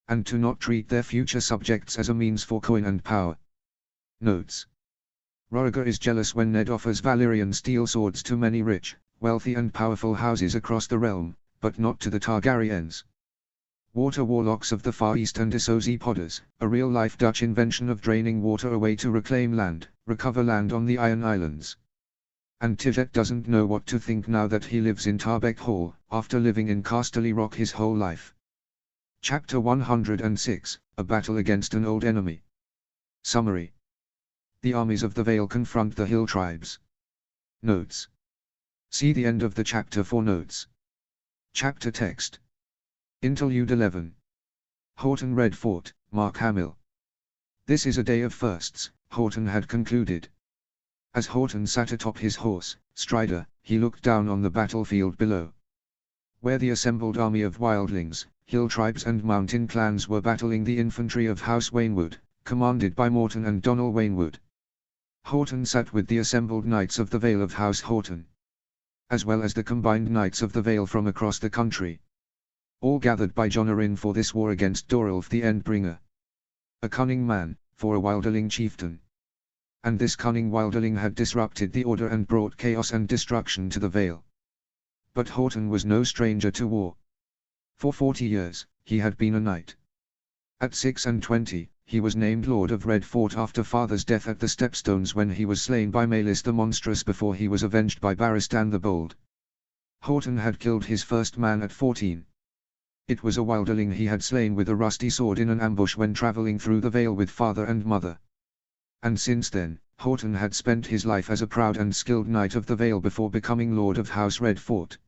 And to not treat their future subjects as a means for coin and power. Notes. Rhaegar is jealous when Ned offers Valyrian steel swords to many rich, wealthy and powerful houses across the realm, but not to the Targaryens. Water warlocks of the Far East and Isozi Podders, a real-life Dutch invention of draining water away to reclaim land, recover land on the Iron Islands. And Tijet doesn't know what to think now that he lives in Tarbeck Hall, after living in Casterly Rock his whole life. Chapter 106, A Battle Against an Old Enemy. Summary. The armies of the Vale confront the hill tribes. Notes. See the end of the chapter for notes. Chapter text. Interlude 11. Houghton Red Fort, Mark Hamill. This is a day of firsts, Houghton had concluded. As Houghton sat atop his horse, Strider, he looked down on the battlefield below, where the assembled army of wildlings, hill tribes and mountain clans were battling the infantry of House Waynwood, commanded by Morton and Donal Waynwood. Houghton sat with the assembled knights of the Vale of House Houghton, as well as the combined knights of the Vale from across the country, all gathered by Jon Arryn for this war against Dorulf the Endbringer. A cunning man, for a wilderling chieftain. And this cunning wilderling had disrupted the order and brought chaos and destruction to the Vale. But Horton was no stranger to war. For 40 years, he had been a knight. At 26, he was named Lord of Red Fort after father's death at the Stepstones when he was slain by Maelys the Monstrous before he was avenged by Barristan the Bold. Horton had killed his first man at 14. It was a wilderling he had slain with a rusty sword in an ambush when travelling through the Vale with father and mother. And since then, Horton had spent his life as a proud and skilled knight of the Vale before becoming Lord of House Red Fort.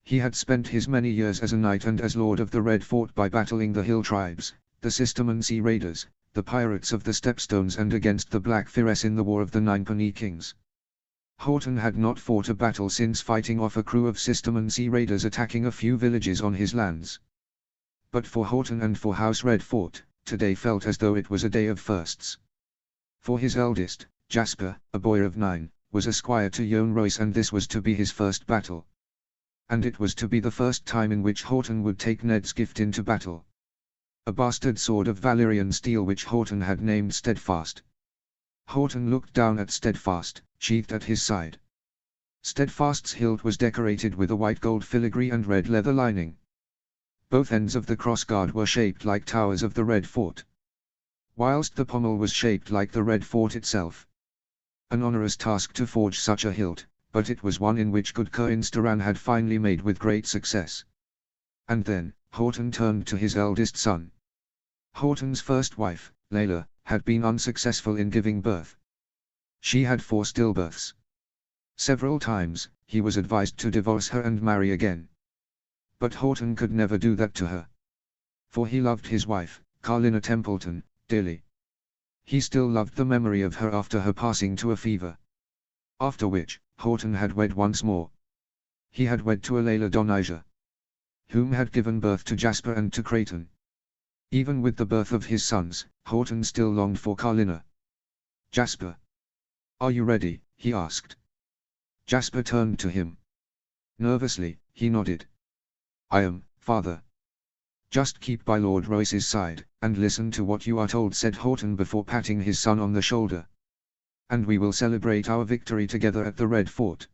He had spent his many years as a knight and as Lord of the Red Fort by battling the hill tribes, the Sisterman Sea Raiders, the pirates of the Stepstones and against the Black Fires in the War of the Ninepenny Kings. Horton had not fought a battle since fighting off a crew of Sisterman Sea Raiders attacking a few villages on his lands. But for Horton and for House Red Fort, today felt as though it was a day of firsts. For his eldest, Jasper, a boy of 9, was a squire to Yoan Royce and this was to be his first battle. And it was to be the first time in which Horton would take Ned's gift into battle. A bastard sword of Valyrian steel which Horton had named Steadfast. Horton looked down at Steadfast, sheathed at his side. Steadfast's hilt was decorated with a white gold filigree and red leather lining. Both ends of the crossguard were shaped like towers of the Red Fort, whilst the pommel was shaped like the Red Fort itself. An onerous task to forge such a hilt, but it was one in which good Cerinsteran had finally made with great success. And then, Horton turned to his eldest son. Horton's first wife, Layla, had been unsuccessful in giving birth. She had 4 stillbirths. Several times, he was advised to divorce her and marry again. But Horton could never do that to her. For he loved his wife, Carlina Templeton, dearly. He still loved the memory of her after her passing to a fever. After which, Horton had wed once more. He had wed to Alayla Donijah, whom had given birth to Jasper and to Creighton. Even with the birth of his sons, Horton still longed for Carlina. "Jasper, are you ready?" he asked. Jasper turned to him. Nervously, he nodded. "I am, father." "Just keep by Lord Royce's side, and listen to what you are told," said Horton before patting his son on the shoulder. "And we will celebrate our victory together at the Red Fort."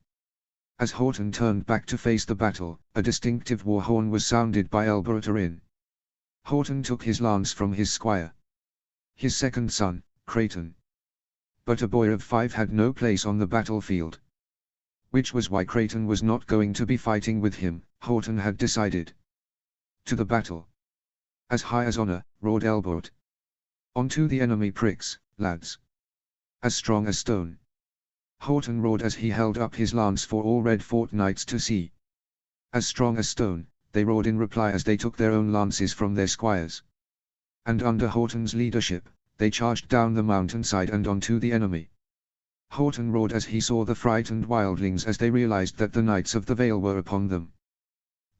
As Horton turned back to face the battle, a distinctive war horn was sounded by Elberatarin. Horton took his lance from his squire, his second son, Creighton. But a boy of 5 had no place on the battlefield. Which was why Creighton was not going to be fighting with him, Horton had decided. "To the battle! As high as honor," roared Elbert. "On to the enemy pricks, lads! As strong as stone!" Horton roared as he held up his lance for all Red Fort knights to see. "As strong as stone," they roared in reply as they took their own lances from their squires. And under Horton's leadership, they charged down the mountainside and onto the enemy. Horton roared as he saw the frightened wildlings as they realized that the knights of the Vale were upon them.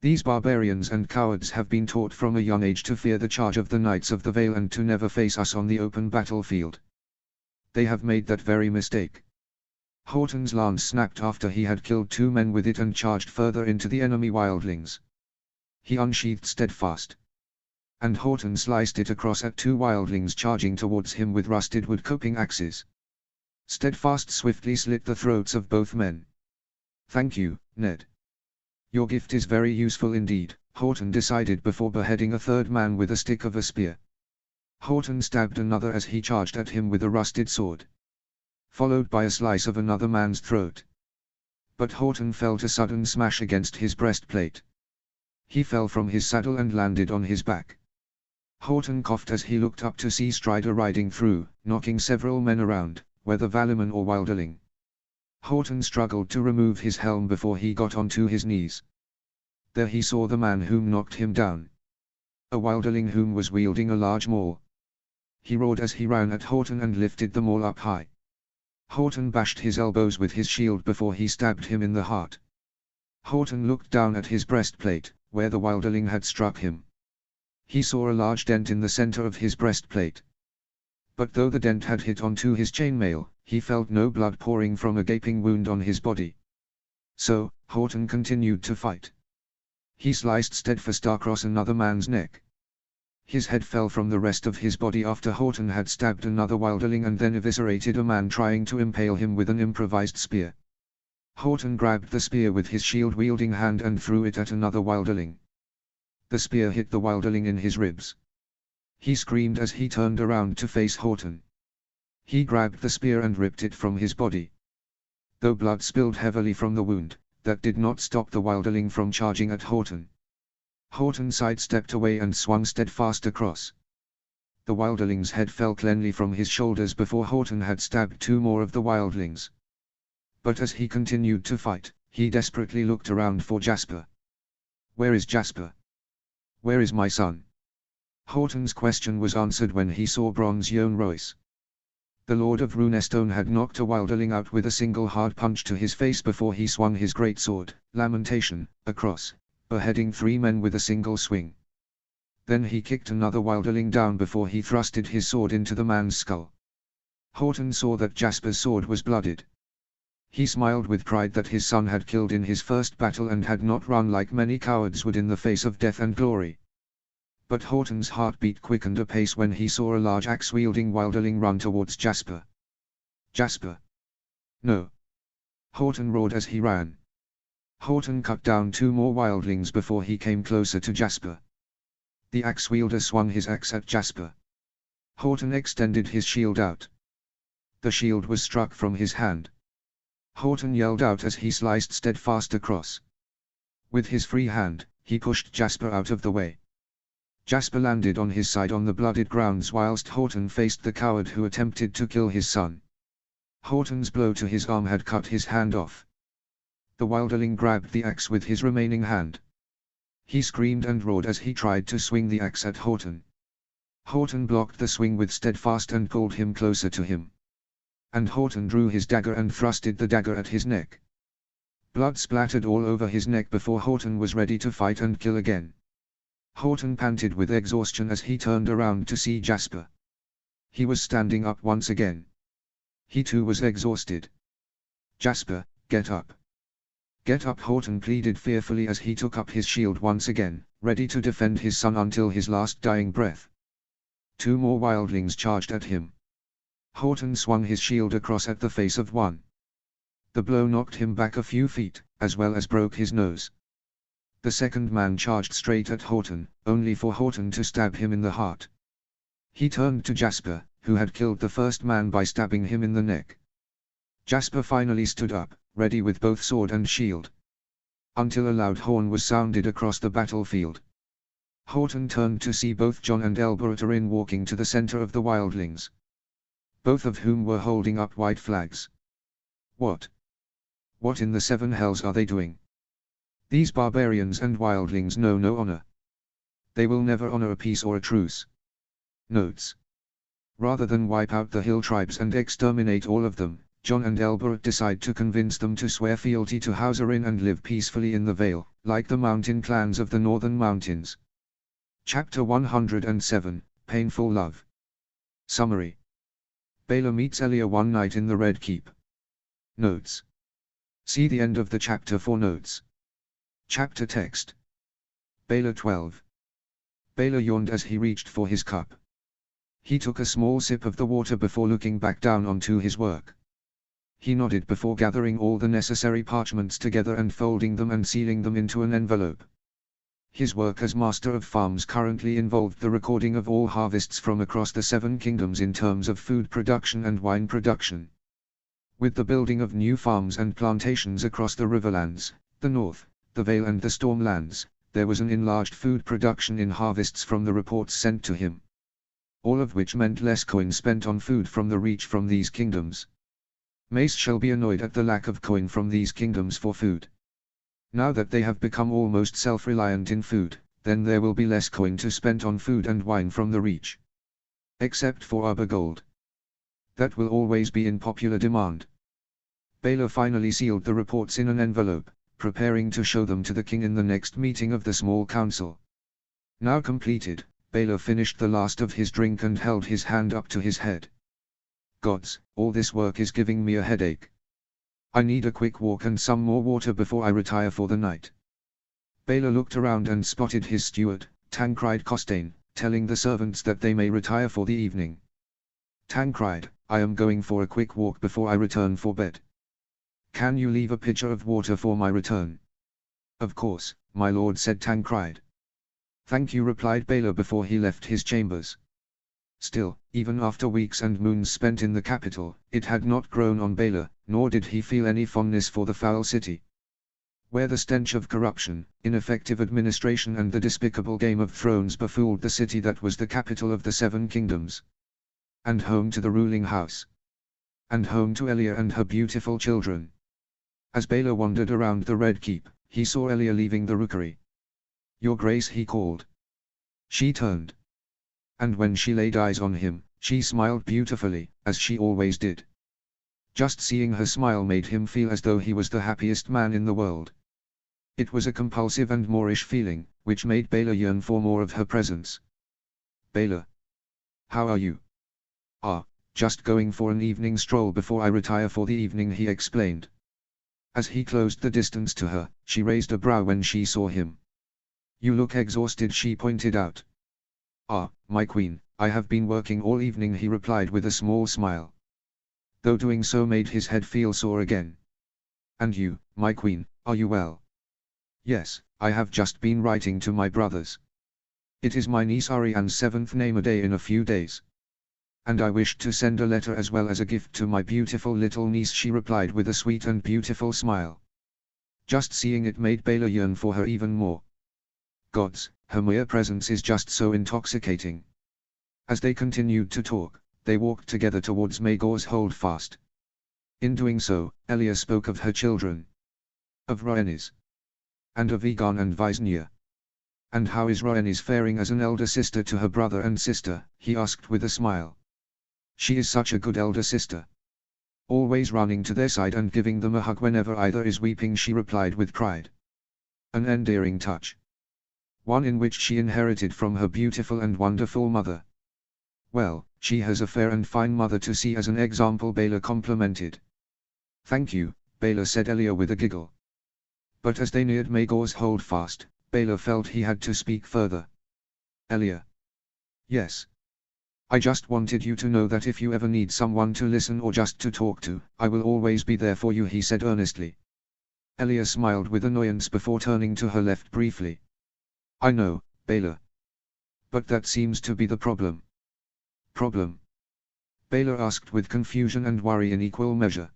These barbarians and cowards have been taught from a young age to fear the charge of the knights of the Vale and to never face us on the open battlefield. They have made that very mistake. Horton's lance snapped after he had killed 2 men with it and charged further into the enemy wildlings. He unsheathed Steadfast. And Horton sliced it across at 2 wildlings charging towards him with rusted wood coping axes. Steadfast swiftly slit the throats of both men. "Thank you, Ned. Your gift is very useful indeed," Horton decided before beheading a 3rd man with a stick of a spear. Horton stabbed another as he charged at him with a rusted sword, followed by a slice of another man's throat. But Horton felt a sudden smash against his breastplate. He fell from his saddle and landed on his back. Horton coughed as he looked up to see Strider riding through, knocking several men around, whether Valiman or wilderling. Horton struggled to remove his helm before he got onto his knees. There he saw the man whom knocked him down. A wilderling whom was wielding a large maul. He roared as he ran at Horton and lifted the maul up high. Horton bashed his elbows with his shield before he stabbed him in the heart. Horton looked down at his breastplate, where the wilderling had struck him. He saw a large dent in the center of his breastplate. But though the dent had hit onto his chainmail, he felt no blood pouring from a gaping wound on his body. So, Horton continued to fight. He sliced Steadfast across another man's neck. His head fell from the rest of his body after Horton had stabbed another wilderling and then eviscerated a man trying to impale him with an improvised spear. Horton grabbed the spear with his shield-wielding hand and threw it at another wilderling. The spear hit the wilderling in his ribs. He screamed as he turned around to face Horton. He grabbed the spear and ripped it from his body. Though blood spilled heavily from the wound, that did not stop the wilderling from charging at Horton. Horton sidestepped away and swung steadfast across. The wilderling's head fell cleanly from his shoulders before Horton had stabbed two more of the wildlings. But as he continued to fight, he desperately looked around for Jasper. "Where is Jasper? Where is my son?" Horton's question was answered when he saw Bronze Jon Royce. The Lord of Runestone had knocked a wilderling out with a single hard punch to his face before he swung his greatsword, Lamentation, across, beheading 3 men with a single swing. Then he kicked another wilderling down before he thrusted his sword into the man's skull. Horton saw that Jasper's sword was blooded. He smiled with pride that his son had killed in his first battle and had not run like many cowards would in the face of death and glory. But Horton's heartbeat quickened a pace when he saw a large axe-wielding wilderling run towards Jasper. "Jasper! No!" Horton roared as he ran. Horton cut down 2 more wildlings before he came closer to Jasper. The axe-wielder swung his axe at Jasper. Horton extended his shield out. The shield was struck from his hand. Horton yelled out as he sliced steadfast across. With his free hand, he pushed Jasper out of the way. Jasper landed on his side on the blooded grounds whilst Horton faced the coward who attempted to kill his son. Horton's blow to his arm had cut his hand off. The wilderling grabbed the axe with his remaining hand. He screamed and roared as he tried to swing the axe at Horton. Horton blocked the swing with steadfast and pulled him closer to him. And Horton drew his dagger and thrusted the dagger at his neck. Blood splattered all over his neck before Horton was ready to fight and kill again. Horton panted with exhaustion as he turned around to see Jasper. He was standing up once again. He too was exhausted. "Jasper, get up. Get up," Horton pleaded fearfully as he took up his shield once again, ready to defend his son until his last dying breath. 2 more wildlings charged at him. Horton swung his shield across at the face of one. The blow knocked him back a few feet, as well as broke his nose. The second man charged straight at Horton, only for Horton to stab him in the heart. He turned to Jasper, who had killed the first man by stabbing him in the neck. Jasper finally stood up, ready with both sword and shield. Until a loud horn was sounded across the battlefield. Horton turned to see both Jon and Elberetarin walking to the center of the wildlings. Both of whom were holding up white flags. What in the 7 hells are they doing? These barbarians and wildlings know no honor. They will never honor a peace or a truce. Notes. Rather than wipe out the hill tribes and exterminate all of them, Jon and Elbert decide to convince them to swear fealty to Hauserin and live peacefully in the Vale, like the mountain clans of the northern mountains. Chapter 107, Painful Love. Summary. Baelor meets Elia one night in the Red Keep. Notes. See the end of the chapter for notes. Chapter text. Baelor 12. Baelor yawned as he reached for his cup. He took a small sip of the water before looking back down onto his work. He nodded before gathering all the necessary parchments together and folding them and sealing them into an envelope. His work as Master of Farms currently involved the recording of all harvests from across the 7 kingdoms in terms of food production and wine production. With the building of new farms and plantations across the Riverlands, the North, the Vale and the Stormlands, there was an enlarged food production in harvests from the reports sent to him. All of which meant less coin spent on food from the reach from these kingdoms. Mace shall be annoyed at the lack of coin from these kingdoms for food. Now that they have become almost self-reliant in food, then there will be less coin to spend on food and wine from the reach. Except for Arbor Gold. That will always be in popular demand. Baelor finally sealed the reports in an envelope, preparing to show them to the king in the next meeting of the small council. Now completed, Baelor finished the last of his drink and held his hand up to his head. Gods, all this work is giving me a headache. I need a quick walk and some more water before I retire for the night. Baelor looked around and spotted his steward, Tancred Costain, telling the servants that they may retire for the evening. Tang cried, I am going for a quick walk before I return for bed. Can you leave a pitcher of water for my return? Of course, my lord, said Tang cried. Thank you, replied Baylor before he left his chambers. Still, even after weeks and moons spent in the capital, it had not grown on Baylor, nor did he feel any fondness for the foul city, where the stench of corruption, ineffective administration and the despicable Game of Thrones befooled the city that was the capital of the Seven Kingdoms, and home to the ruling house, and home to Elia and her beautiful children. As Baylor wandered around the Red Keep, he saw Elia leaving the rookery. Your Grace, he called. She turned. And when she laid eyes on him, she smiled beautifully, as she always did. Just seeing her smile made him feel as though he was the happiest man in the world. It was a compulsive and Moorish feeling, which made Baylor yearn for more of her presence. Baylor. How are you? Ah, just going for an evening stroll before I retire for the evening, he explained. As he closed the distance to her, she raised a brow when she saw him. You look exhausted, she pointed out. Ah, my queen, I have been working all evening, he replied with a small smile, though doing so made his head feel sore again. And you, my queen, are you well? Yes, I have just been writing to my brothers. It is my niece Ariane's 7th name-a-day in a few days. And I wished to send a letter as well as a gift to my beautiful little niece, she replied with a sweet and beautiful smile. Just seeing it made Baylor yearn for her even more. Gods, her mere presence is just so intoxicating. As they continued to talk, they walked together towards Maegor's Holdfast. In doing so, Elia spoke of her children, of Rhaenys, and of Aegon and Visenya. And how is Rhaenys faring as an elder sister to her brother and sister, he asked with a smile. She is such a good elder sister. Always running to their side and giving them a hug whenever either is weeping, she replied with pride. An endearing touch. One in which she inherited from her beautiful and wonderful mother. Well, she has a fair and fine mother to see as an example, Baylor complimented. Thank you, Baylor, said Elia with a giggle. But as they neared Maegor's Holdfast, Baylor felt he had to speak further. Elia. Yes. I just wanted you to know that if you ever need someone to listen or just to talk to, I will always be there for you, he said earnestly. Elia smiled with annoyance before turning to her left briefly. I know, Baylor. But that seems to be the problem. Problem? Baylor asked with confusion and worry in equal measure.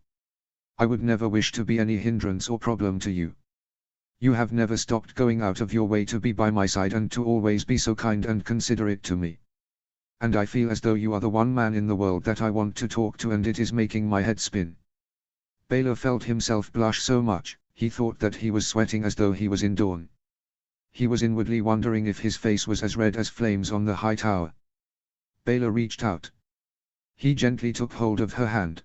I would never wish to be any hindrance or problem to you. You have never stopped going out of your way to be by my side and to always be so kind and considerate to me. And I feel as though you are the one man in the world that I want to talk to, and it is making my head spin. Baylor felt himself blush so much, he thought that he was sweating as though he was in dawn. He was inwardly wondering if his face was as red as flames on the high tower. Baylor reached out. He gently took hold of her hand.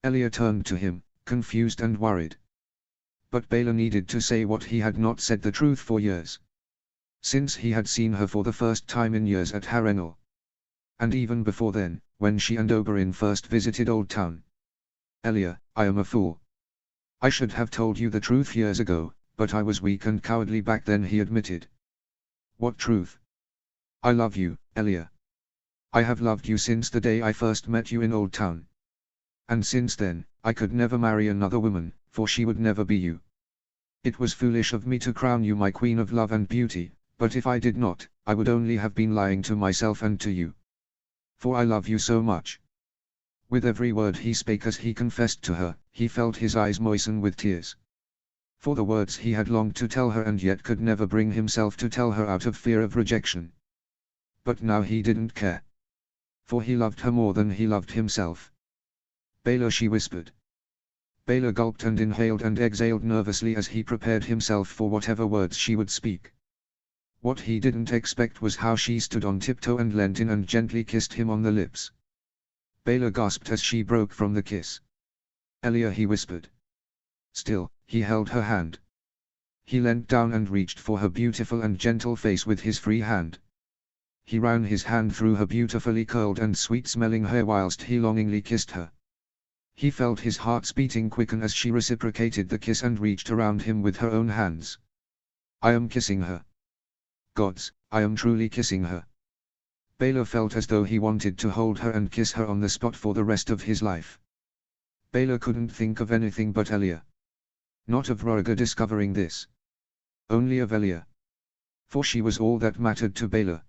Elia turned to him, confused and worried. But Baylor needed to say what he had not said, the truth, for years. Since he had seen her for the first time in years at Harrenhal. And even before then, when she and Oberyn first visited Old Town. Elia, I am a fool. I should have told you the truth years ago, but I was weak and cowardly back then, he admitted. What truth? I love you, Elia. I have loved you since the day I first met you in Old Town. And since then, I could never marry another woman, for she would never be you. It was foolish of me to crown you my queen of love and beauty, but if I did not, I would only have been lying to myself and to you. For I love you so much. With every word he spake as he confessed to her, he felt his eyes moisten with tears. For the words he had longed to tell her and yet could never bring himself to tell her out of fear of rejection. But now he didn't care. For he loved her more than he loved himself. Baylor, she whispered. Baylor gulped and inhaled and exhaled nervously as he prepared himself for whatever words she would speak. What he didn't expect was how she stood on tiptoe and leant in and gently kissed him on the lips. Baylor gasped as she broke from the kiss. Elia, he whispered. Still, he held her hand. He leant down and reached for her beautiful and gentle face with his free hand. He ran his hand through her beautifully curled and sweet-smelling hair whilst he longingly kissed her. He felt his heart beating quicken as she reciprocated the kiss and reached around him with her own hands. I am kissing her. Gods, I am truly kissing her. Baylor felt as though he wanted to hold her and kiss her on the spot for the rest of his life. Baylor couldn't think of anything but Elia. Not of Roger discovering this. Only of Elia. For she was all that mattered to Baylor.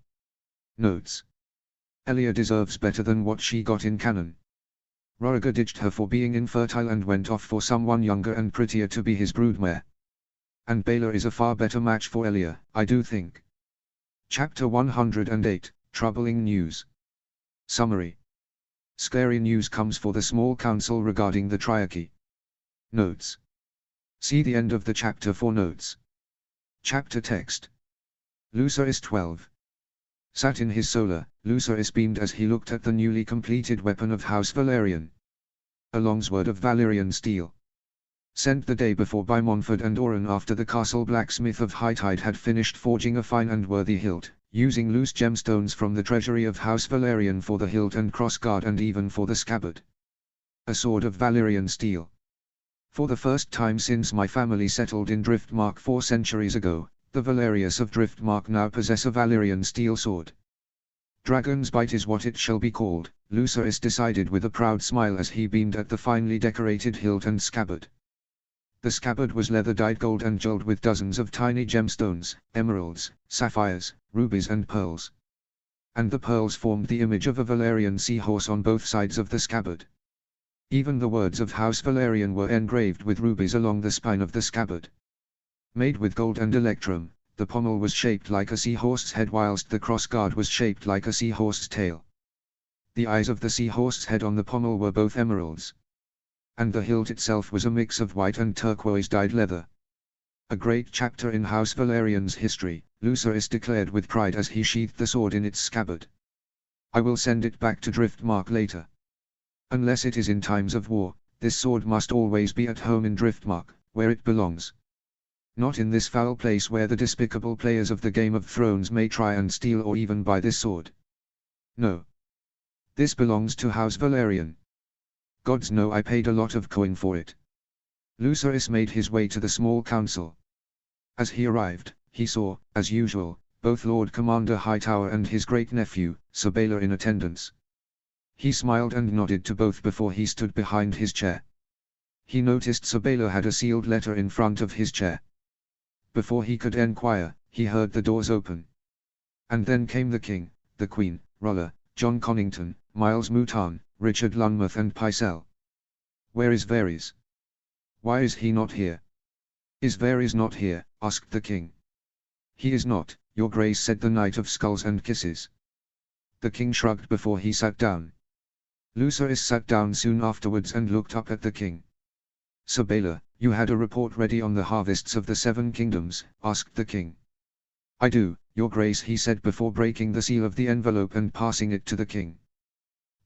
Notes. Elia deserves better than what she got in canon. Roger ditched her for being infertile and went off for someone younger and prettier to be his broodmare. And Baylor is a far better match for Elia, I do think. Chapter 108, Troubling News. Summary. Scary news comes for the small council regarding the Triarchy. Notes. See the end of the chapter for notes. Chapter text. Lucerys 12. Sat in his solar, Lucerys beamed as he looked at the newly completed weapon of House Valerian. A longsword of Valyrian steel. Sent the day before by Montford and Oren after the castle blacksmith of Hightide had finished forging a fine and worthy hilt, using loose gemstones from the treasury of House Valerian for the hilt and crossguard and even for the scabbard. A sword of Valyrian steel. For the first time since my family settled in Driftmark 4 centuries ago, the Valerius of Driftmark now possess a Valyrian steel sword. Dragon's Bite is what it shall be called, Lucerys decided with a proud smile as he beamed at the finely decorated hilt and scabbard. The scabbard was leather-dyed gold and jeweled with dozens of tiny gemstones, emeralds, sapphires, rubies and pearls. And the pearls formed the image of a Valyrian seahorse on both sides of the scabbard. Even the words of House Valerian were engraved with rubies along the spine of the scabbard. Made with gold and electrum, the pommel was shaped like a seahorse's head whilst the crossguard was shaped like a seahorse's tail. The eyes of the seahorse's head on the pommel were both emeralds. And the hilt itself was a mix of white and turquoise-dyed leather. A great chapter in House Valerian's history, Lucerys declared with pride as he sheathed the sword in its scabbard. I will send it back to Driftmark later. Unless it is in times of war, this sword must always be at home in Driftmark, where it belongs. Not in this foul place where the despicable players of the Game of Thrones may try and steal or even buy this sword. No. This belongs to House Valerian. Gods know I paid a lot of coin for it. Lucerys made his way to the small council. As he arrived, he saw, as usual, both Lord Commander Hightower and his great-nephew, Sir Baylor in attendance. He smiled and nodded to both before he stood behind his chair. He noticed Sir Baylor had a sealed letter in front of his chair. Before he could enquire, he heard the doors open. And then came the King, the Queen, Rolla, John Connington, Miles Mouton, Richard Lunmouth and Pycelle. Where is Varys? Why is he not here? Is Varys not here? Asked the king. He is not, your grace, said the Knight of Skulls and Kisses. The king shrugged before he sat down. Lucerys sat down soon afterwards and looked up at the king. Sir Baylor, you had a report ready on the harvests of the 7 kingdoms, asked the king. I do, your grace, he said before breaking the seal of the envelope and passing it to the king.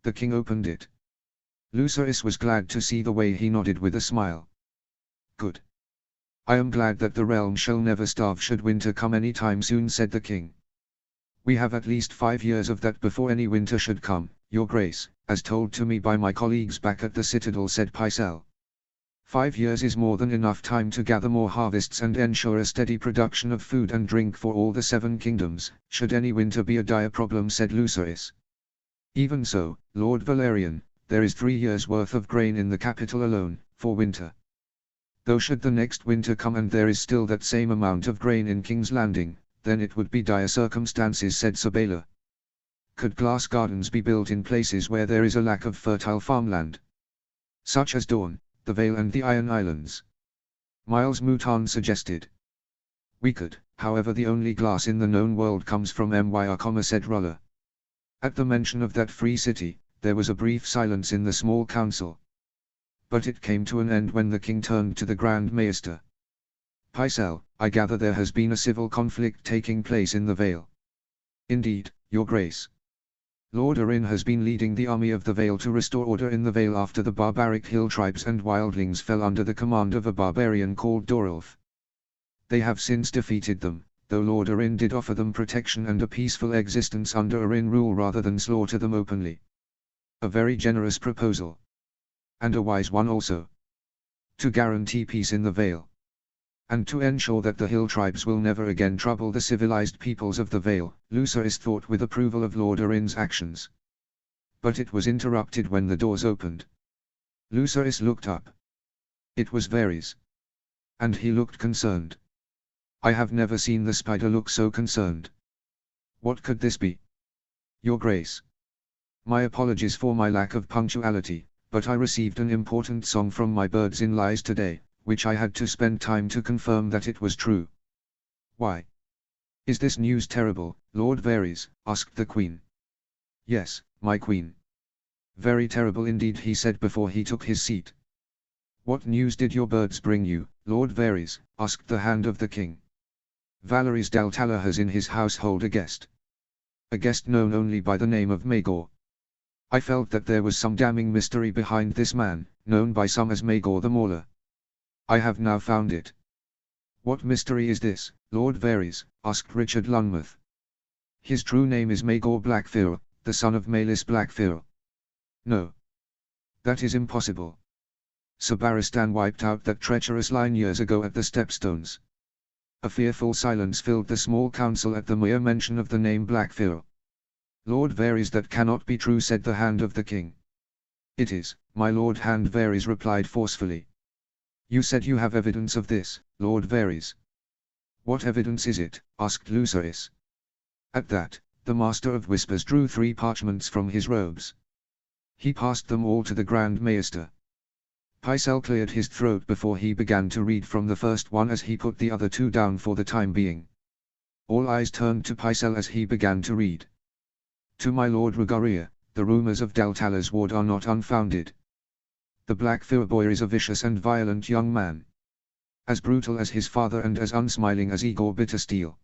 The king opened it. Lucerys was glad to see the way he nodded with a smile. Good. I am glad that the realm shall never starve should winter come any time soon, said the king. We have at least 5 years of that before any winter should come, your grace, as told to me by my colleagues back at the citadel, said Pycelle. 5 years is more than enough time to gather more harvests and ensure a steady production of food and drink for all the 7 kingdoms, should any winter be a dire problem, said Lucerys. Even so, Lord Valerian, there is 3 years' worth of grain in the capital alone, for winter. Though should the next winter come and there is still that same amount of grain in King's Landing, then it would be dire circumstances, said Sir Baylor. Could glass gardens be built in places where there is a lack of fertile farmland? Such as Dorne, the Vale and the Iron Islands. Miles Mouton suggested. We could, however the only glass in the known world comes from Myr, said Rolla. At the mention of that free city, there was a brief silence in the small council. But it came to an end when the king turned to the Grand Maester. Pycelle, I gather there has been a civil conflict taking place in the Vale. Indeed, your grace. Lord Arryn has been leading the army of the Vale to restore order in the Vale after the barbaric hill tribes and wildlings fell under the command of a barbarian called Dorolf. They have since defeated them, though Lord Arryn did offer them protection and a peaceful existence under Arryn rule rather than slaughter them openly. A very generous proposal. And a wise one also. To guarantee peace in the Vale. And to ensure that the hill tribes will never again trouble the civilized peoples of the Vale, Lucerys thought with approval of Lord Arryn's actions. But it was interrupted when the doors opened. Lucerys looked up. It was Varys. And he looked concerned. I have never seen the spider look so concerned. What could this be? Your Grace. My apologies for my lack of punctuality, but I received an important song from my birds in lies today, which I had to spend time to confirm that it was true. Why? Is this news terrible, Lord Varys? Asked the Queen. Yes, my Queen. Very terrible indeed, he said before he took his seat. What news did your birds bring you, Lord Varys? Asked the Hand of the King. Varys Daltala has in his household a guest. A guest known only by the name of Maegor. I felt that there was some damning mystery behind this man, known by some as Maegor the Mauler. I have now found it. What mystery is this, Lord Varys? Asked Richard Lunmouth. His true name is Maegor Blackfyr, the son of Maelys Blackfyr. No. That is impossible. Sir Barristan wiped out that treacherous line years ago at the Stepstones. A fearful silence filled the small council at the mere mention of the name Blackfyr. Lord Varys, that cannot be true, said the Hand of the King. It is, my Lord. Hand Varys replied forcefully. You said you have evidence of this, Lord Varys. What evidence is it? Asked Lucerys. At that, the Master of Whispers drew 3 parchments from his robes. He passed them all to the Grand Maester. Pycelle cleared his throat before he began to read from the first one as he put the other 2 down for the time being. All eyes turned to Pycelle as he began to read. To my Lord Regaria, the rumors of Daltala's ward are not unfounded. The Blackfyr boy is a vicious and violent young man. As brutal as his father and as unsmiling as Igor Bittersteel.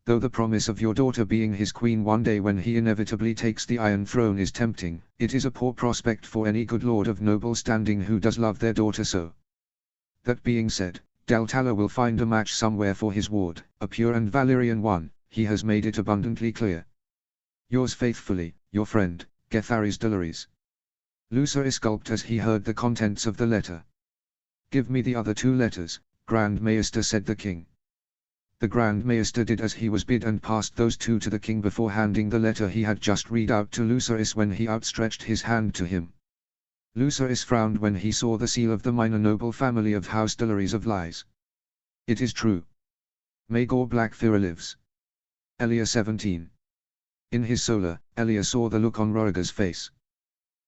Though the promise of your daughter being his queen one day when he inevitably takes the Iron Throne is tempting, it is a poor prospect for any good lord of noble standing who does love their daughter so. That being said, Daltala will find a match somewhere for his ward, a pure and Valyrian one, he has made it abundantly clear. Yours faithfully, your friend, Getharis Dolorys. Lucerys gulped as he heard the contents of the letter. Give me the other 2 letters, Grand Maester, said the King. The Grand Maester did as he was bid and passed those 2 to the King before handing the letter he had just read out to Lucerys when he outstretched his hand to him. Lucerys frowned when he saw the seal of the minor noble family of House Dolorys of Lies. It is true. Maegor Blackfyr lives. Elia 17. In his solar, Elia saw the look on Roriger's face.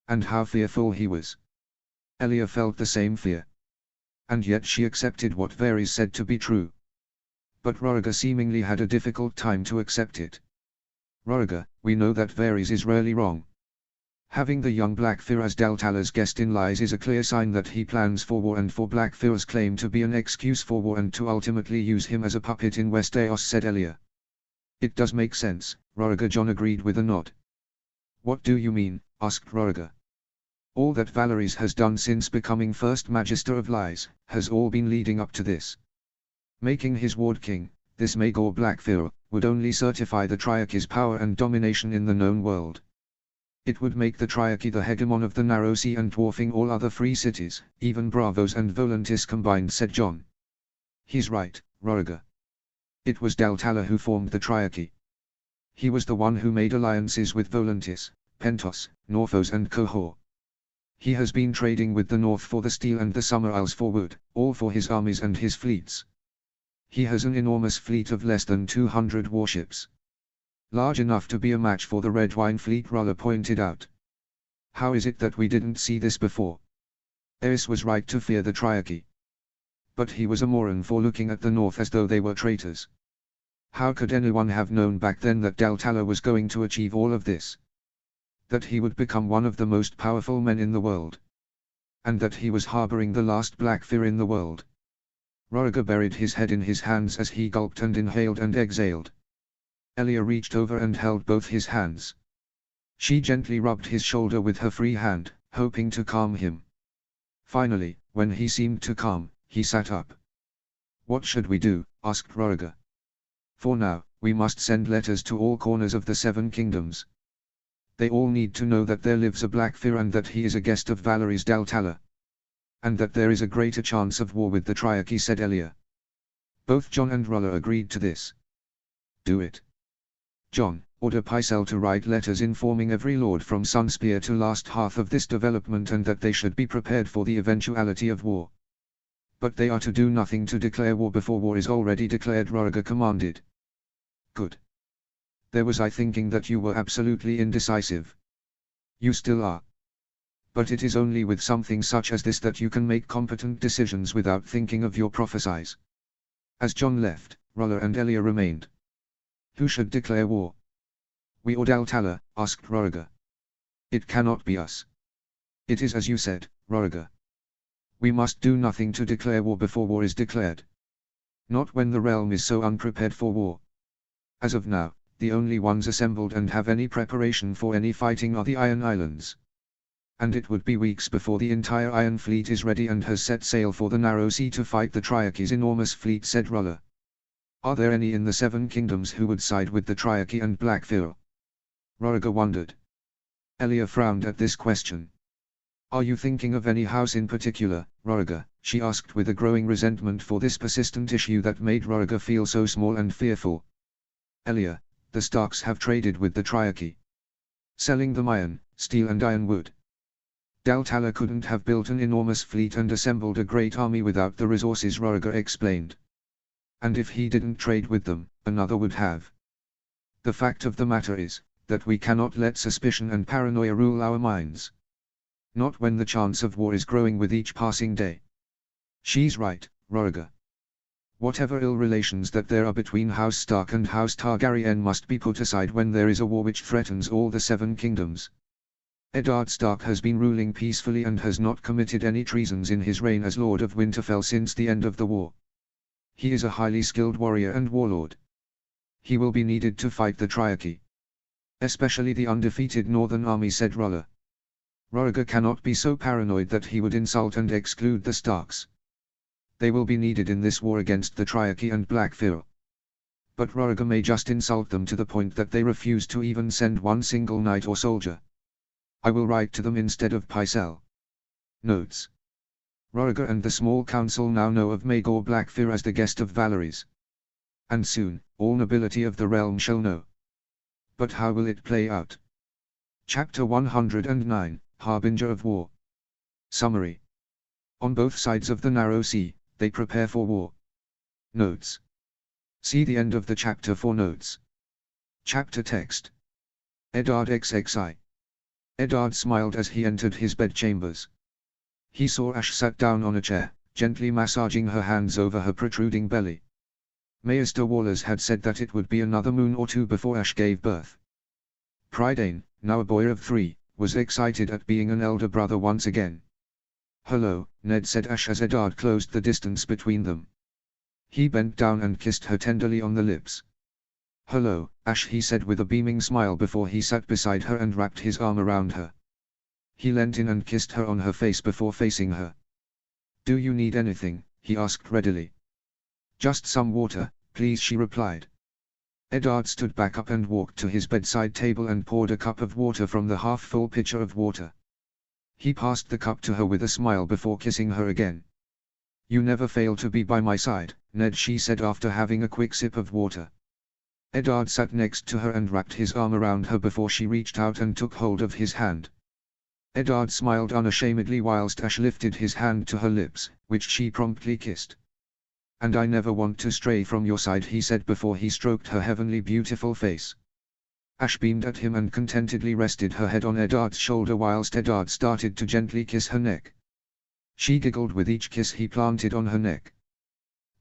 And how fearful he was. Elia felt the same fear. And yet she accepted what Varys said to be true. But Roriger seemingly had a difficult time to accept it. Roriger, we know that Varys is rarely wrong. Having the young Blackfyr as Daltala's guest in Lies is a clear sign that he plans for war and for Blackfyr's claim to be an excuse for war and to ultimately use him as a puppet in Westeros, said Elia. It does make sense, Roriger. Jon agreed with a nod. What do you mean? Asked Roriger. All that Varys has done since becoming First Magister of Lies, has all been leading up to this. Making his ward king, this Maegor Blackfyr, would only certify the Triarchy's power and domination in the known world. It would make the Triarchy the hegemon of the Narrow Sea and dwarfing all other free cities, even Braavos and Volantis combined, said Jon. He's right, Roriger. It was Daltala who formed the Triarchy. He was the one who made alliances with Volantis, Pentos, Norphos and Qohor. He has been trading with the North for the steel and the Summer Isles for wood, all for his armies and his fleets. He has an enormous fleet of less than 200 warships. Large enough to be a match for the Red Wine fleet, Rolla pointed out. How is it that we didn't see this before? Aerys was right to fear the Triarchy. But he was a moron for looking at the North as though they were traitors. How could anyone have known back then that Daltala was going to achieve all of this? That he would become one of the most powerful men in the world. And that he was harboring the last Blackfyr in the world. Roriger buried his head in his hands as he gulped and inhaled and exhaled. Elia reached over and held both his hands. She gently rubbed his shoulder with her free hand, hoping to calm him. Finally, when he seemed to calm, he sat up. What should we do? Asked Roriger. For now, we must send letters to all corners of the 7 kingdoms. They all need to know that there lives a Blackfyr and that he is a guest of Varys Daltala. And that there is a greater chance of war with the Triarchy, said Elia. Both John and Rulla agreed to this. Do it. John, order Pycelle to write letters informing every lord from Sunspear to Last Hearth of this development and that they should be prepared for the eventuality of war. But they are to do nothing to declare war before war is already declared, Roriger commanded. Good. There was I thinking that you were absolutely indecisive. You still are. But it is only with something such as this that you can make competent decisions without thinking of your prophecies. As John left, Rulla and Elia remained. Who should declare war? We or Daltala? Asked Roriger. It cannot be us. It is as you said, Roriger. We must do nothing to declare war before war is declared. Not when the realm is so unprepared for war. As of now, the only ones assembled and have any preparation for any fighting are the Iron Islands. And it would be weeks before the entire Iron Fleet is ready and has set sail for the Narrow Sea to fight the Triarchy's enormous fleet, said Rulla. Are there any in the Seven Kingdoms who would side with the Triarchy and Blackfyr? Roriger wondered. Elia frowned at this question. Are you thinking of any house in particular, Roriger? She asked with a growing resentment for this persistent issue that made Roriger feel so small and fearful. Elia, the Starks have traded with the Triarchy, selling them iron, steel and ironwood. Daltala couldn't have built an enormous fleet and assembled a great army without the resources, Roriger explained. And if he didn't trade with them, another would have. The fact of the matter is, that we cannot let suspicion and paranoia rule our minds. Not when the chance of war is growing with each passing day. She's right, Roriger. Whatever ill relations that there are between House Stark and House Targaryen must be put aside when there is a war which threatens all the Seven Kingdoms. Eddard Stark has been ruling peacefully and has not committed any treasons in his reign as Lord of Winterfell since the end of the war. He is a highly skilled warrior and warlord. He will be needed to fight the Triarchy. Especially the undefeated Northern Army, said Rulla. Roriger cannot be so paranoid that he would insult and exclude the Starks. They will be needed in this war against the Triarchy and Blackfyr. But Roriger may just insult them to the point that they refuse to even send one single knight or soldier. I will write to them instead of Pycelle. Notes. Roriger and the small council now know of Maegor Blackfyr as the guest of Valerys. And soon, all nobility of the realm shall know. But how will it play out? Chapter 109, Harbinger of War. Summary. On both sides of the Narrow Sea, they prepare for war. Notes. See the end of the chapter for notes. Chapter text. Eddard XXI. Eddard smiled as he entered his bedchambers. He saw Ash sat down on a chair, gently massaging her hands over her protruding belly. Maester Wallace had said that it would be another moon or two before Ash gave birth. Prydain, now a boy of 3, was excited at being an elder brother once again. Hello, Ned, said Ash as Eddard closed the distance between them. He bent down and kissed her tenderly on the lips. Hello, Ash, he said with a beaming smile before he sat beside her and wrapped his arm around her. He leant in and kissed her on her face before facing her. Do you need anything? He asked readily. Just some water, please, she replied. Eddard stood back up and walked to his bedside table and poured a cup of water from the half-full pitcher of water. He passed the cup to her with a smile before kissing her again. You never fail to be by my side, Ned, she said after having a quick sip of water. Eddard sat next to her and wrapped his arm around her before she reached out and took hold of his hand. Eddard smiled unashamedly whilst Ash lifted his hand to her lips, which she promptly kissed. And I never want to stray from your side, he said before he stroked her heavenly beautiful face. Ash beamed at him and contentedly rested her head on Eddard's shoulder whilst Eddard started to gently kiss her neck. She giggled with each kiss he planted on her neck.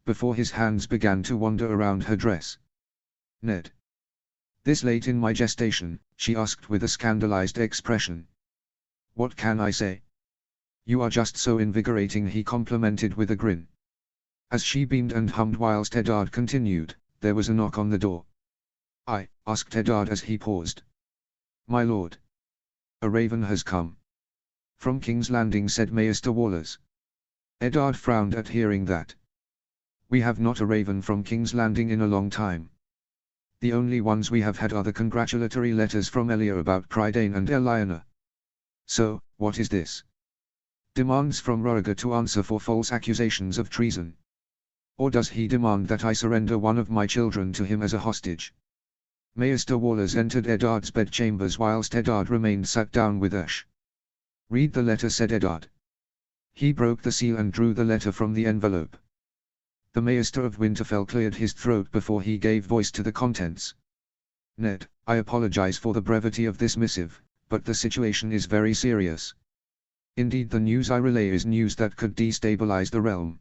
Before his hands began to wander around her dress. Ned. This late in my gestation, she asked with a scandalized expression. What can I say? You are just so invigorating, he complimented with a grin. As she beamed and hummed whilst Eddard continued, there was a knock on the door. I, asked Eddard as he paused. My lord. A raven has come. From King's Landing, said Maester Wallace. Eddard frowned at hearing that. We have not a raven from King's Landing in a long time. The only ones we have had are the congratulatory letters from Elia about Prydain and Elyanna. So, what is this? Demands from Roriger to answer for false accusations of treason. Or does he demand that I surrender one of my children to him as a hostage? Maester Wallace entered Eddard's bedchambers whilst Eddard remained sat down with Ash. "Read the letter," said Eddard. He broke the seal and drew the letter from the envelope. The Maester of Winterfell cleared his throat before he gave voice to the contents. "Ned, I apologize for the brevity of this missive, but the situation is very serious. Indeed, the news I relay is news that could destabilize the realm.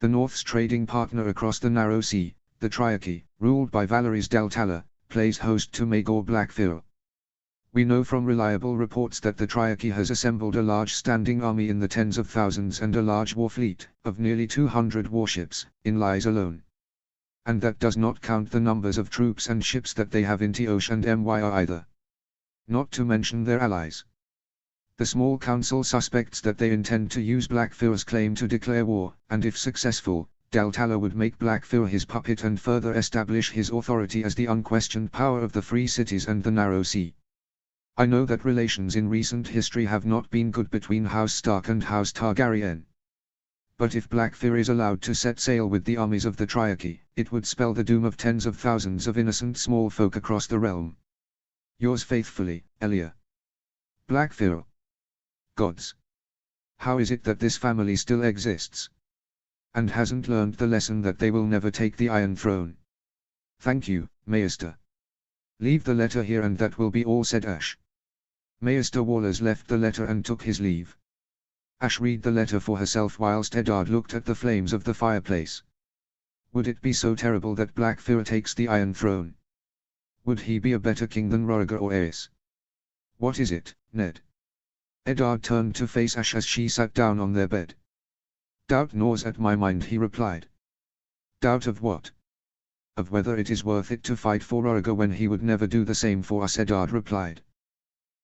The North's trading partner across the Narrow Sea, the Triarchy, ruled by Varys Deltala, plays host to Maegor Blackfyr. We know from reliable reports that the Triarchy has assembled a large standing army in the tens of thousands and a large war fleet, of nearly 200 warships, in Lies alone. And that does not count the numbers of troops and ships that they have in Teosh and Myr either. Not to mention their allies. The small council suspects that they intend to use Blackfyr's claim to declare war, and if successful, Deltala would make Blackfyr his puppet and further establish his authority as the unquestioned power of the Free Cities and the Narrow Sea. I know that relations in recent history have not been good between House Stark and House Targaryen. But if Blackfyr is allowed to set sail with the armies of the Triarchy, it would spell the doom of tens of thousands of innocent small folk across the realm. Yours faithfully, Elia. Blackfyr. Gods. How is it that this family still exists? And hasn't learned the lesson that they will never take the Iron Throne? Thank you, Maester. Leave the letter here and that will be all, said Ash. Maester Wallace left the letter and took his leave. Ash read the letter for herself whilst Eddard looked at the flames of the fireplace. Would it be so terrible that Blackfyr takes the Iron Throne? Would he be a better king than Rhaegar or Aerys? What is it, Ned? Eddard turned to face Ash as she sat down on their bed. Doubt gnaws at my mind, he replied. Doubt of what? Of whether it is worth it to fight for Rhaegar when he would never do the same for us, Eddard replied.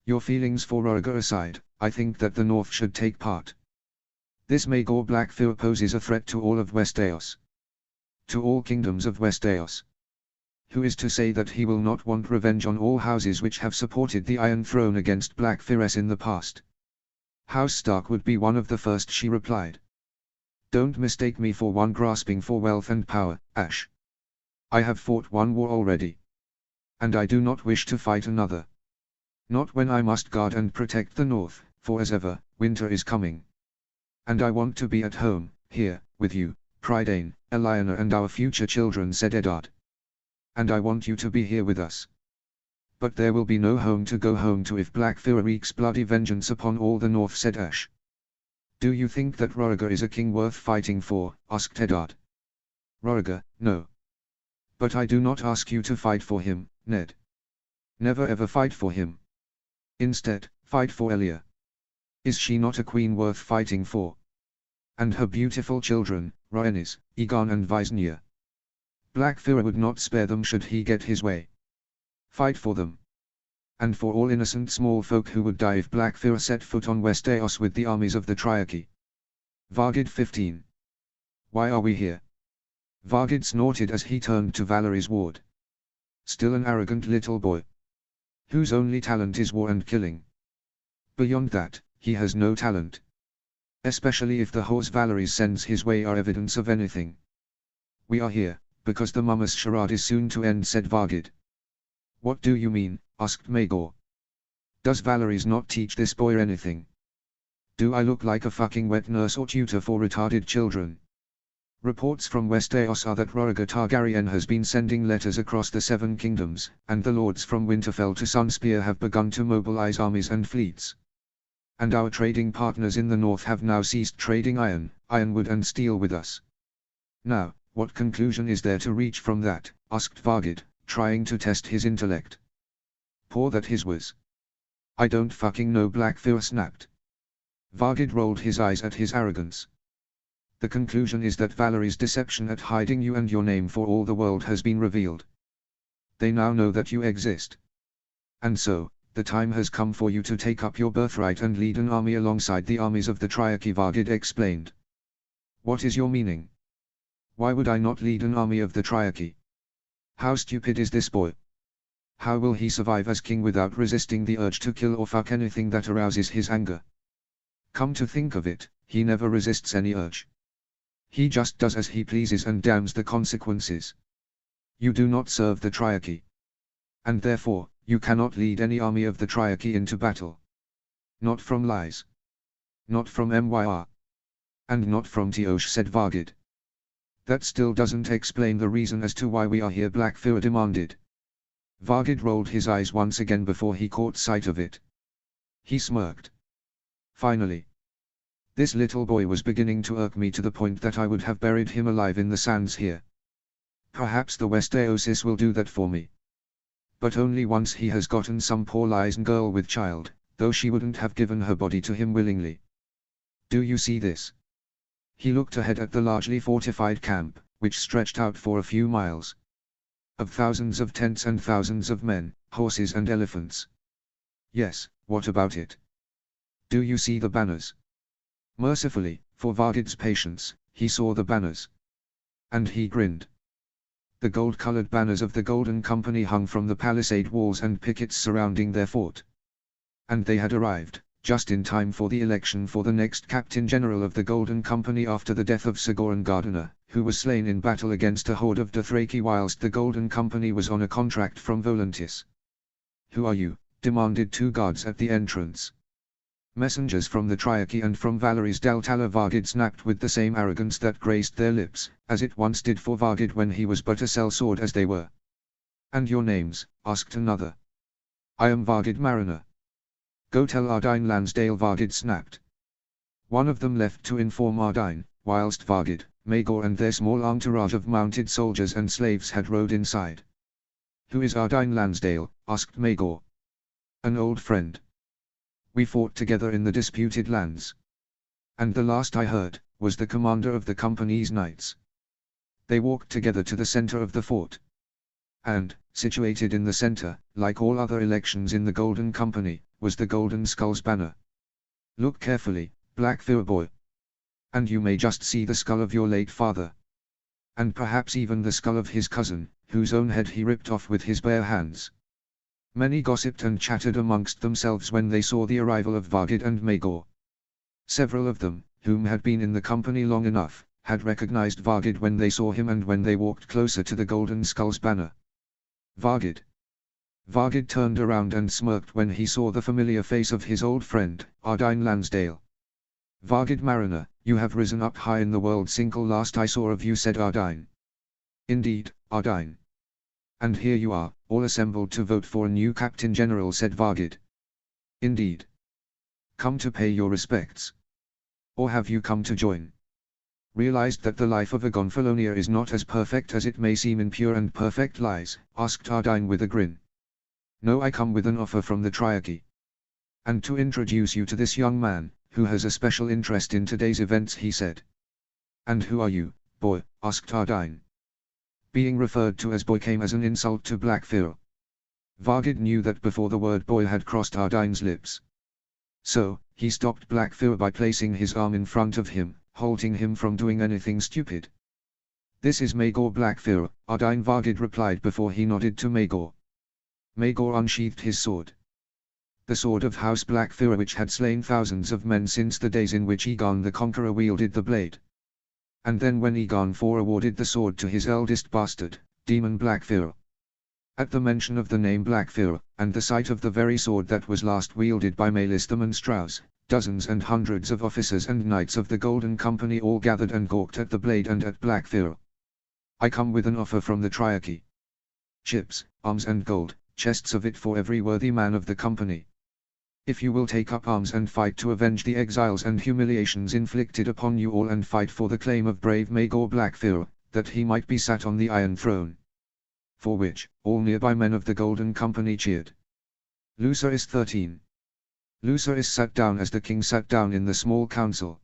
Your feelings for Rhaegar aside, I think that the North should take part. This Maegor Blackfyr poses a threat to all of Westeros. To all kingdoms of Westeros. Who is to say that he will not want revenge on all houses which have supported the Iron Throne against Blackfyr in the past? House Stark would be one of the first, she replied. Don't mistake me for one grasping for wealth and power, Ash. I have fought one war already. And I do not wish to fight another. Not when I must guard and protect the North, for as ever, winter is coming. And I want to be at home, here, with you, Prydain, Elyanna and our future children, said Eddard. And I want you to be here with us. But there will be no home to go home to if Blackfyr wreaks bloody vengeance upon all the North, said Ash. Do you think that Rhaegar is a king worth fighting for? Asked Eddard. Rhaegar, no. But I do not ask you to fight for him, Ned. Never ever fight for him. Instead, fight for Elia. Is she not a queen worth fighting for? And her beautiful children, Rhaenys, Aegon and Visenya. Blackfyr would not spare them should he get his way. Fight for them. And for all innocent small folk who would die if Blackfyr set foot on Westeros with the armies of the Triarchy. Vargid 15. Why are we here? Vargid snorted as he turned to Valerie's ward. Still an arrogant little boy. Whose only talent is war and killing. Beyond that, he has no talent. Especially if the horse Valerie sends his way are evidence of anything. We are here, because the Mumma's charade is soon to end, said Vargid. What do you mean? Asked Maegor. Does Valerie's not teach this boy anything? Do I look like a fucking wet nurse or tutor for retarded children? Reports from Westeros are that Rhaegar Targaryen has been sending letters across the Seven Kingdoms, and the lords from Winterfell to Sunspear have begun to mobilize armies and fleets. And our trading partners in the north have now ceased trading ironwood and steel with us. Now, what conclusion is there to reach from that? Asked Vargid, trying to test his intellect. Poor that his was. I don't fucking know, Blackfyr snapped. Vargid rolled his eyes at his arrogance. The conclusion is that Valerie's deception at hiding you and your name for all the world has been revealed. They now know that you exist. And so, the time has come for you to take up your birthright and lead an army alongside the armies of the Triarchy, Vargid explained. What is your meaning? Why would I not lead an army of the Triarchy? How stupid is this boy? How will he survive as king without resisting the urge to kill or fuck anything that arouses his anger? Come to think of it, he never resists any urge. He just does as he pleases and damns the consequences. You do not serve the Triarchy. And therefore, you cannot lead any army of the Triarchy into battle. Not from lies. Not from Myr. And not from Tiosh, said Vargid. That still doesn't explain the reason as to why we are here, Black Fear demanded. Vargid rolled his eyes once again before he caught sight of it. He smirked. Finally. This little boy was beginning to irk me to the point that I would have buried him alive in the sands here. Perhaps the West Aosis will do that for me. But only once he has gotten some poor lies girl with child, though she wouldn't have given her body to him willingly. Do you see this? He looked ahead at the largely fortified camp, which stretched out for a few miles. Of thousands of tents and thousands of men, horses and elephants. Yes, what about it? Do you see the banners? Mercifully, for Vargid's patience, he saw the banners. And he grinned. The gold-colored banners of the Golden Company hung from the palisade walls and pickets surrounding their fort. And they had arrived, just in time for the election for the next Captain General of the Golden Company after the death of Sigoran Gardiner, who was slain in battle against a horde of Dothraki whilst the Golden Company was on a contract from Volantis. Who are you? Demanded two guards at the entrance. Messengers from the Triarchy and from Valerie's Daltala. Vargid snapped with the same arrogance that graced their lips, as it once did for Vargid when he was but a sellsword as they were. And your names? Asked another. I am Vargid Mariner. Go tell Ardine Lansdale, Vargid snapped. One of them left to inform Ardine, whilst Vargid, Maegor and their small entourage of mounted soldiers and slaves had rode inside. Who is Ardine Lansdale? Asked Maegor. An old friend. We fought together in the disputed lands. And the last I heard, was the commander of the company's knights. They walked together to the center of the fort. And, situated in the center, like all other elections in the Golden Company, was the Golden Skull's banner. Look carefully, Black Fear boy. And you may just see the skull of your late father. And perhaps even the skull of his cousin, whose own head he ripped off with his bare hands. Many gossiped and chattered amongst themselves when they saw the arrival of Vargid and Maegor. Several of them, whom had been in the company long enough, had recognized Vargid when they saw him and when they walked closer to the Golden Skull's banner. Vargid. Vargid turned around and smirked when he saw the familiar face of his old friend, Ardine Lansdale. Vargid Mariner, you have risen up high in the world since last I saw of you, said Ardine. Indeed, Ardine. And here you are, all assembled to vote for a new Captain General, said Vargid. Indeed. Come to pay your respects. Or have you come to join? Realized that the life of a Gonfalonier is not as perfect as it may seem in pure and perfect lies, asked Ardine with a grin. No, I come with an offer from the Triarchy. And to introduce you to this young man, who has a special interest in today's events, he said. And who are you, boy? Asked Ardine. Being referred to as boy came as an insult to Black Fear. Vargid knew that before the word boy had crossed Ardine's lips. So, he stopped Black Fear by placing his arm in front of him, halting him from doing anything stupid. This is Maegor Black Fear, Ardine, Vargid replied before he nodded to Maegor. Maegor unsheathed his sword. The sword of House Black Fear, which had slain thousands of men since the days in which Egon the Conqueror wielded the blade. And then when Egon IV awarded the sword to his eldest bastard, Demon Black Fear. At the mention of the name Black Fear, and the sight of the very sword that was last wielded by Maelstrom and Strauss, dozens and hundreds of officers and knights of the Golden Company all gathered and gawked at the blade and at Black Fear. I come with an offer from the Triarchy. Ships, arms and gold, chests of it for every worthy man of the company. If you will take up arms and fight to avenge the exiles and humiliations inflicted upon you all and fight for the claim of brave Maegor Black Fear, that he might be sat on the Iron Throne. For which, all nearby men of the Golden Company cheered. Lucerys 13. Lucerys sat down as the king sat down in the small council.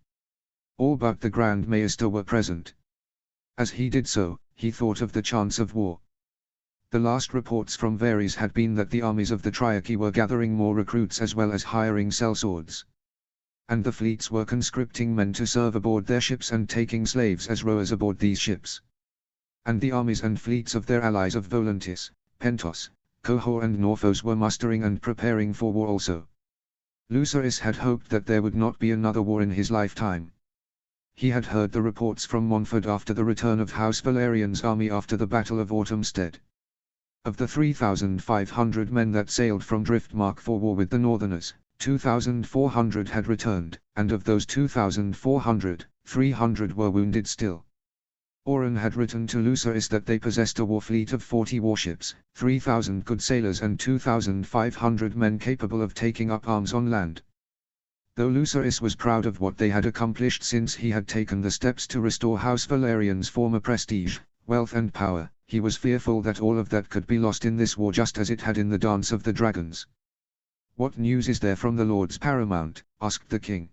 All but the Grand Maester were present. As he did so, he thought of the chance of war. The last reports from Varys had been that the armies of the Triarchy were gathering more recruits as well as hiring sellswords. And the fleets were conscripting men to serve aboard their ships and taking slaves as rowers aboard these ships. And the armies and fleets of their allies of Volantis, Pentos, Qohor and Norphos were mustering and preparing for war also. Lucerys had hoped that there would not be another war in his lifetime. He had heard the reports from Montfort after the return of House Valerian's army after the Battle of Ormstead. Of the 3,500 men that sailed from Driftmark for war with the Northerners, 2,400 had returned, and of those 2,400, 300 were wounded still. Oran had written to Lucerys that they possessed a war fleet of 40 warships, 3,000 good sailors and 2,500 men capable of taking up arms on land. Though Lucerys was proud of what they had accomplished since he had taken the steps to restore House Valerian's former prestige, wealth and power, he was fearful that all of that could be lost in this war just as it had in the Dance of the Dragons. "What news is there from the Lords Paramount?" asked the king.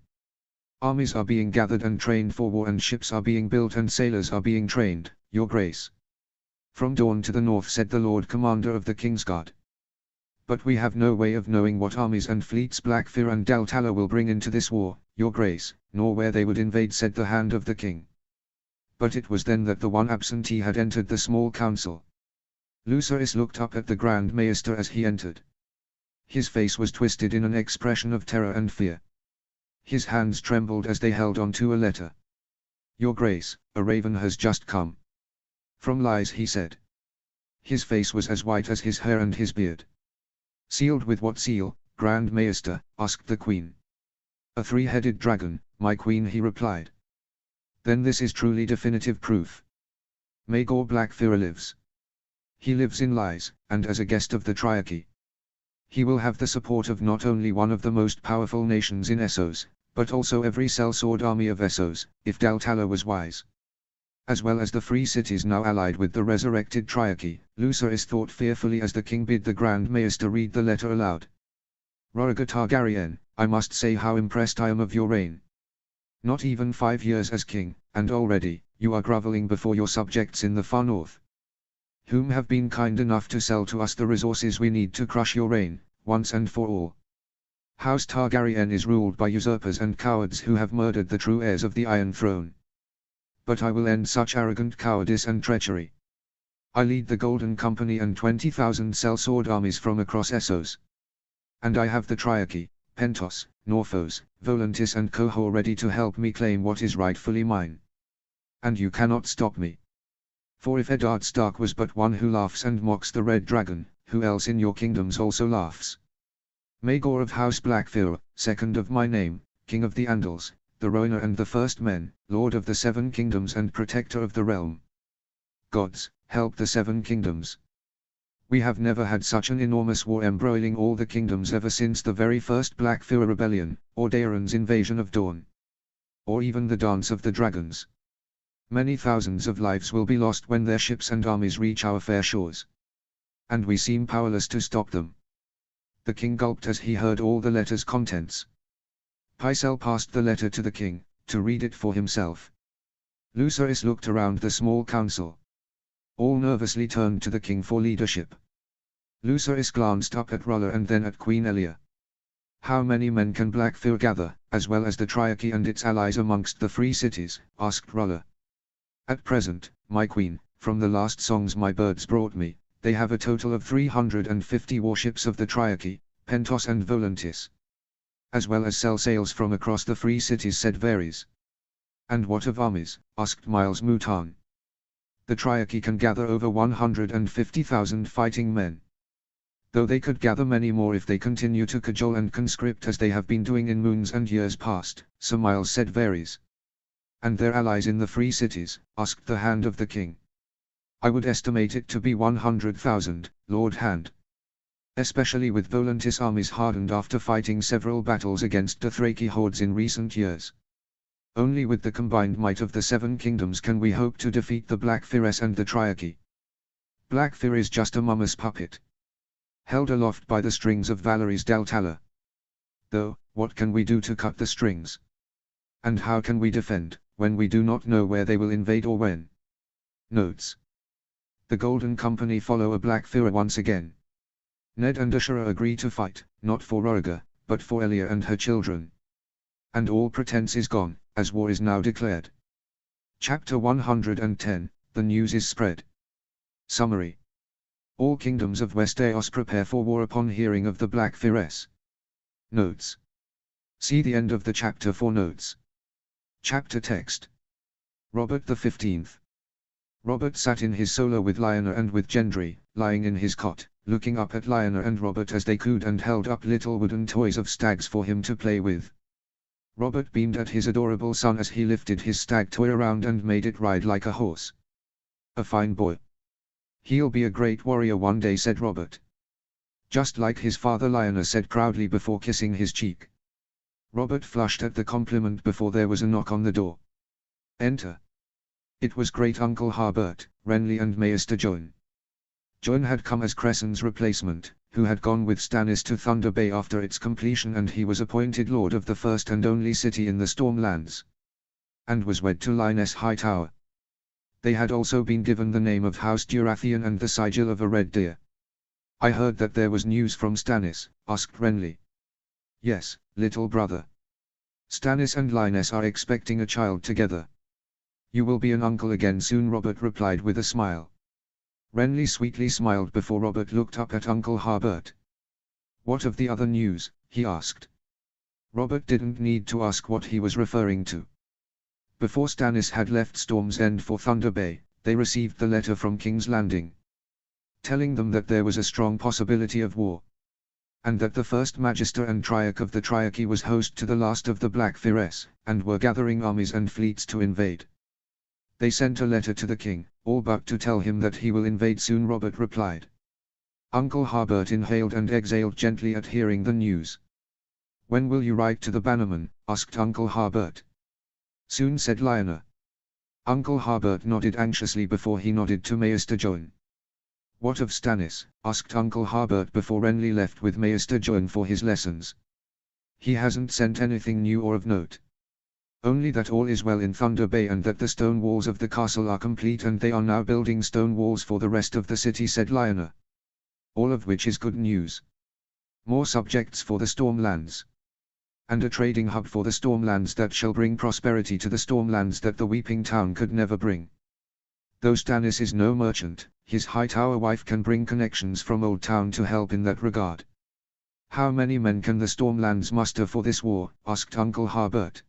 "Armies are being gathered and trained for war, and ships are being built and sailors are being trained, your grace." "From dawn to the north," said the Lord Commander of the King's Guard. "But we have no way of knowing what armies and fleets Blackfyr and Daltala will bring into this war, your grace, nor where they would invade," said the Hand of the King. But it was then that the one absentee had entered the small council. Lucerys looked up at the Grand Maester as he entered. His face was twisted in an expression of terror and fear. His hands trembled as they held on to a letter. "Your grace, a raven has just come from Lies," he said. His face was as white as his hair and his beard. "Sealed with what seal, Grand Maester?" asked the queen. "A three-headed dragon, my queen," he replied. "Then this is truly definitive proof. Maegor Blackfyr lives. He lives in Lies, and as a guest of the Triarchy. He will have the support of not only one of the most powerful nations in Essos, but also every sellsword army of Essos, if Daltala was wise. As well as the free cities now allied with the resurrected Triarchy." Lucerys thought fearfully as the king bid the Grand Maester read the letter aloud. "Rhaegar Targaryen, I must say how impressed I am of your reign. Not even 5 years as king, and already, you are groveling before your subjects in the far north, whom have been kind enough to sell to us the resources we need to crush your reign, once and for all. House Targaryen is ruled by usurpers and cowards who have murdered the true heirs of the Iron Throne. But I will end such arrogant cowardice and treachery. I lead the Golden Company and 20,000 sellsword armies from across Essos. And I have the Triarchy, Pentos, Norphos, Volantis and Qohor ready to help me claim what is rightfully mine. And you cannot stop me. For if Eddard Stark was but one who laughs and mocks the Red Dragon, who else in your kingdoms also laughs? Maegor of House Blackfyr, second of my name, King of the Andals, the Rohirrim and the First Men, Lord of the Seven Kingdoms and Protector of the Realm. Gods, help the Seven Kingdoms. We have never had such an enormous war embroiling all the kingdoms ever since the very first Blackfyr rebellion, or Daeron's invasion of Dorne. Or even the Dance of the Dragons. Many thousands of lives will be lost when their ships and armies reach our fair shores. And we seem powerless to stop them." The king gulped as he heard all the letter's contents. Pycelle passed the letter to the king, to read it for himself. Lucerys looked around the small council. All nervously turned to the king for leadership. Lucerys glanced up at Rulla and then at Queen Elia. "How many men can Blackfyr gather, as well as the Triarchy and its allies amongst the free cities?" asked Rulla. "At present, my queen, from the last songs my birds brought me, they have a total of 350 warships of the Triarchy, Pentos and Volantis. As well as sails from across the free cities," said Varys. "And what of armies?" asked Miles Mouton. "The Triarchy can gather over 150,000 fighting men. Though they could gather many more if they continue to cajole and conscript as they have been doing in moons and years past," Sir Miles said. Varys. "And their allies in the free cities?" asked the Hand of the King. "I would estimate it to be 100,000, Lord Hand. Especially with Volantis armies hardened after fighting several battles against Dothraki hordes in recent years. Only with the combined might of the Seven Kingdoms can we hope to defeat the Blackfyres and the Triarchy. Blackfyr is just a mummer's puppet, held aloft by the strings of Valerys Daltala. Though, what can we do to cut the strings? And how can we defend, when we do not know where they will invade or when?" Notes. The Golden Company follow a Blackfyr once again. Ned and Ashura agree to fight, not for Rhaegar, but for Elia and her children. And all pretense is gone, as war is now declared. Chapter 110, The News is Spread. Summary. All kingdoms of Westeros prepare for war upon hearing of the Blackfyres. Notes. See the end of the chapter for notes. Chapter text. Robert the 15th. Robert sat in his solar with Lionel and with Gendry, lying in his cot, looking up at Lionel and Robert as they cooed and held up little wooden toys of stags for him to play with. Robert beamed at his adorable son as he lifted his stag toy around and made it ride like a horse. "A fine boy. He'll be a great warrior one day," said Robert. "Just like his father," Lionel said proudly before kissing his cheek. Robert flushed at the compliment before there was a knock on the door. "Enter." It was Great-Uncle Harbert, Renly and Maester Join. Join had come as Cressen's replacement, who had gone with Stannis to Thunder Bay after its completion, and he was appointed lord of the first and only city in the Stormlands, and was wed to Lioness Hightower. They had also been given the name of House Durathian and the sigil of a red deer. "I heard that there was news from Stannis," asked Renly. "Yes, little brother. Stannis and Lioness are expecting a child together. You will be an uncle again soon," Robert replied with a smile. Renly sweetly smiled before Robert looked up at Uncle Harbert. "What of the other news?" he asked. Robert didn't need to ask what he was referring to. Before Stannis had left Storm's End for Thunder Bay, they received the letter from King's Landing, telling them that there was a strong possibility of war, and that the first Magister and Triarch of the Triarchy was host to the last of the Black Fires, and were gathering armies and fleets to invade. They sent a letter to the king, all but to tell him that he will invade soon, Robert replied. Uncle Harbert inhaled and exhaled gently at hearing the news. "When will you write to the bannerman?" asked Uncle Harbert. "Soon," said Lionel. Uncle Harbert nodded anxiously before he nodded to Maester Join. "What of Stannis?" asked Uncle Harbert before Renly left with Maester Join for his lessons. "He hasn't sent anything new or of note. Only that all is well in Thunder Bay and that the stone walls of the castle are complete and they are now building stone walls for the rest of the city," said Lionel. "All of which is good news. More subjects for the Stormlands. And a trading hub for the Stormlands that shall bring prosperity to the Stormlands that the Weeping Town could never bring. Though Stannis is no merchant, his Hightower wife can bring connections from Old Town to help in that regard." "How many men can the Stormlands muster for this war?" asked Uncle Harbert.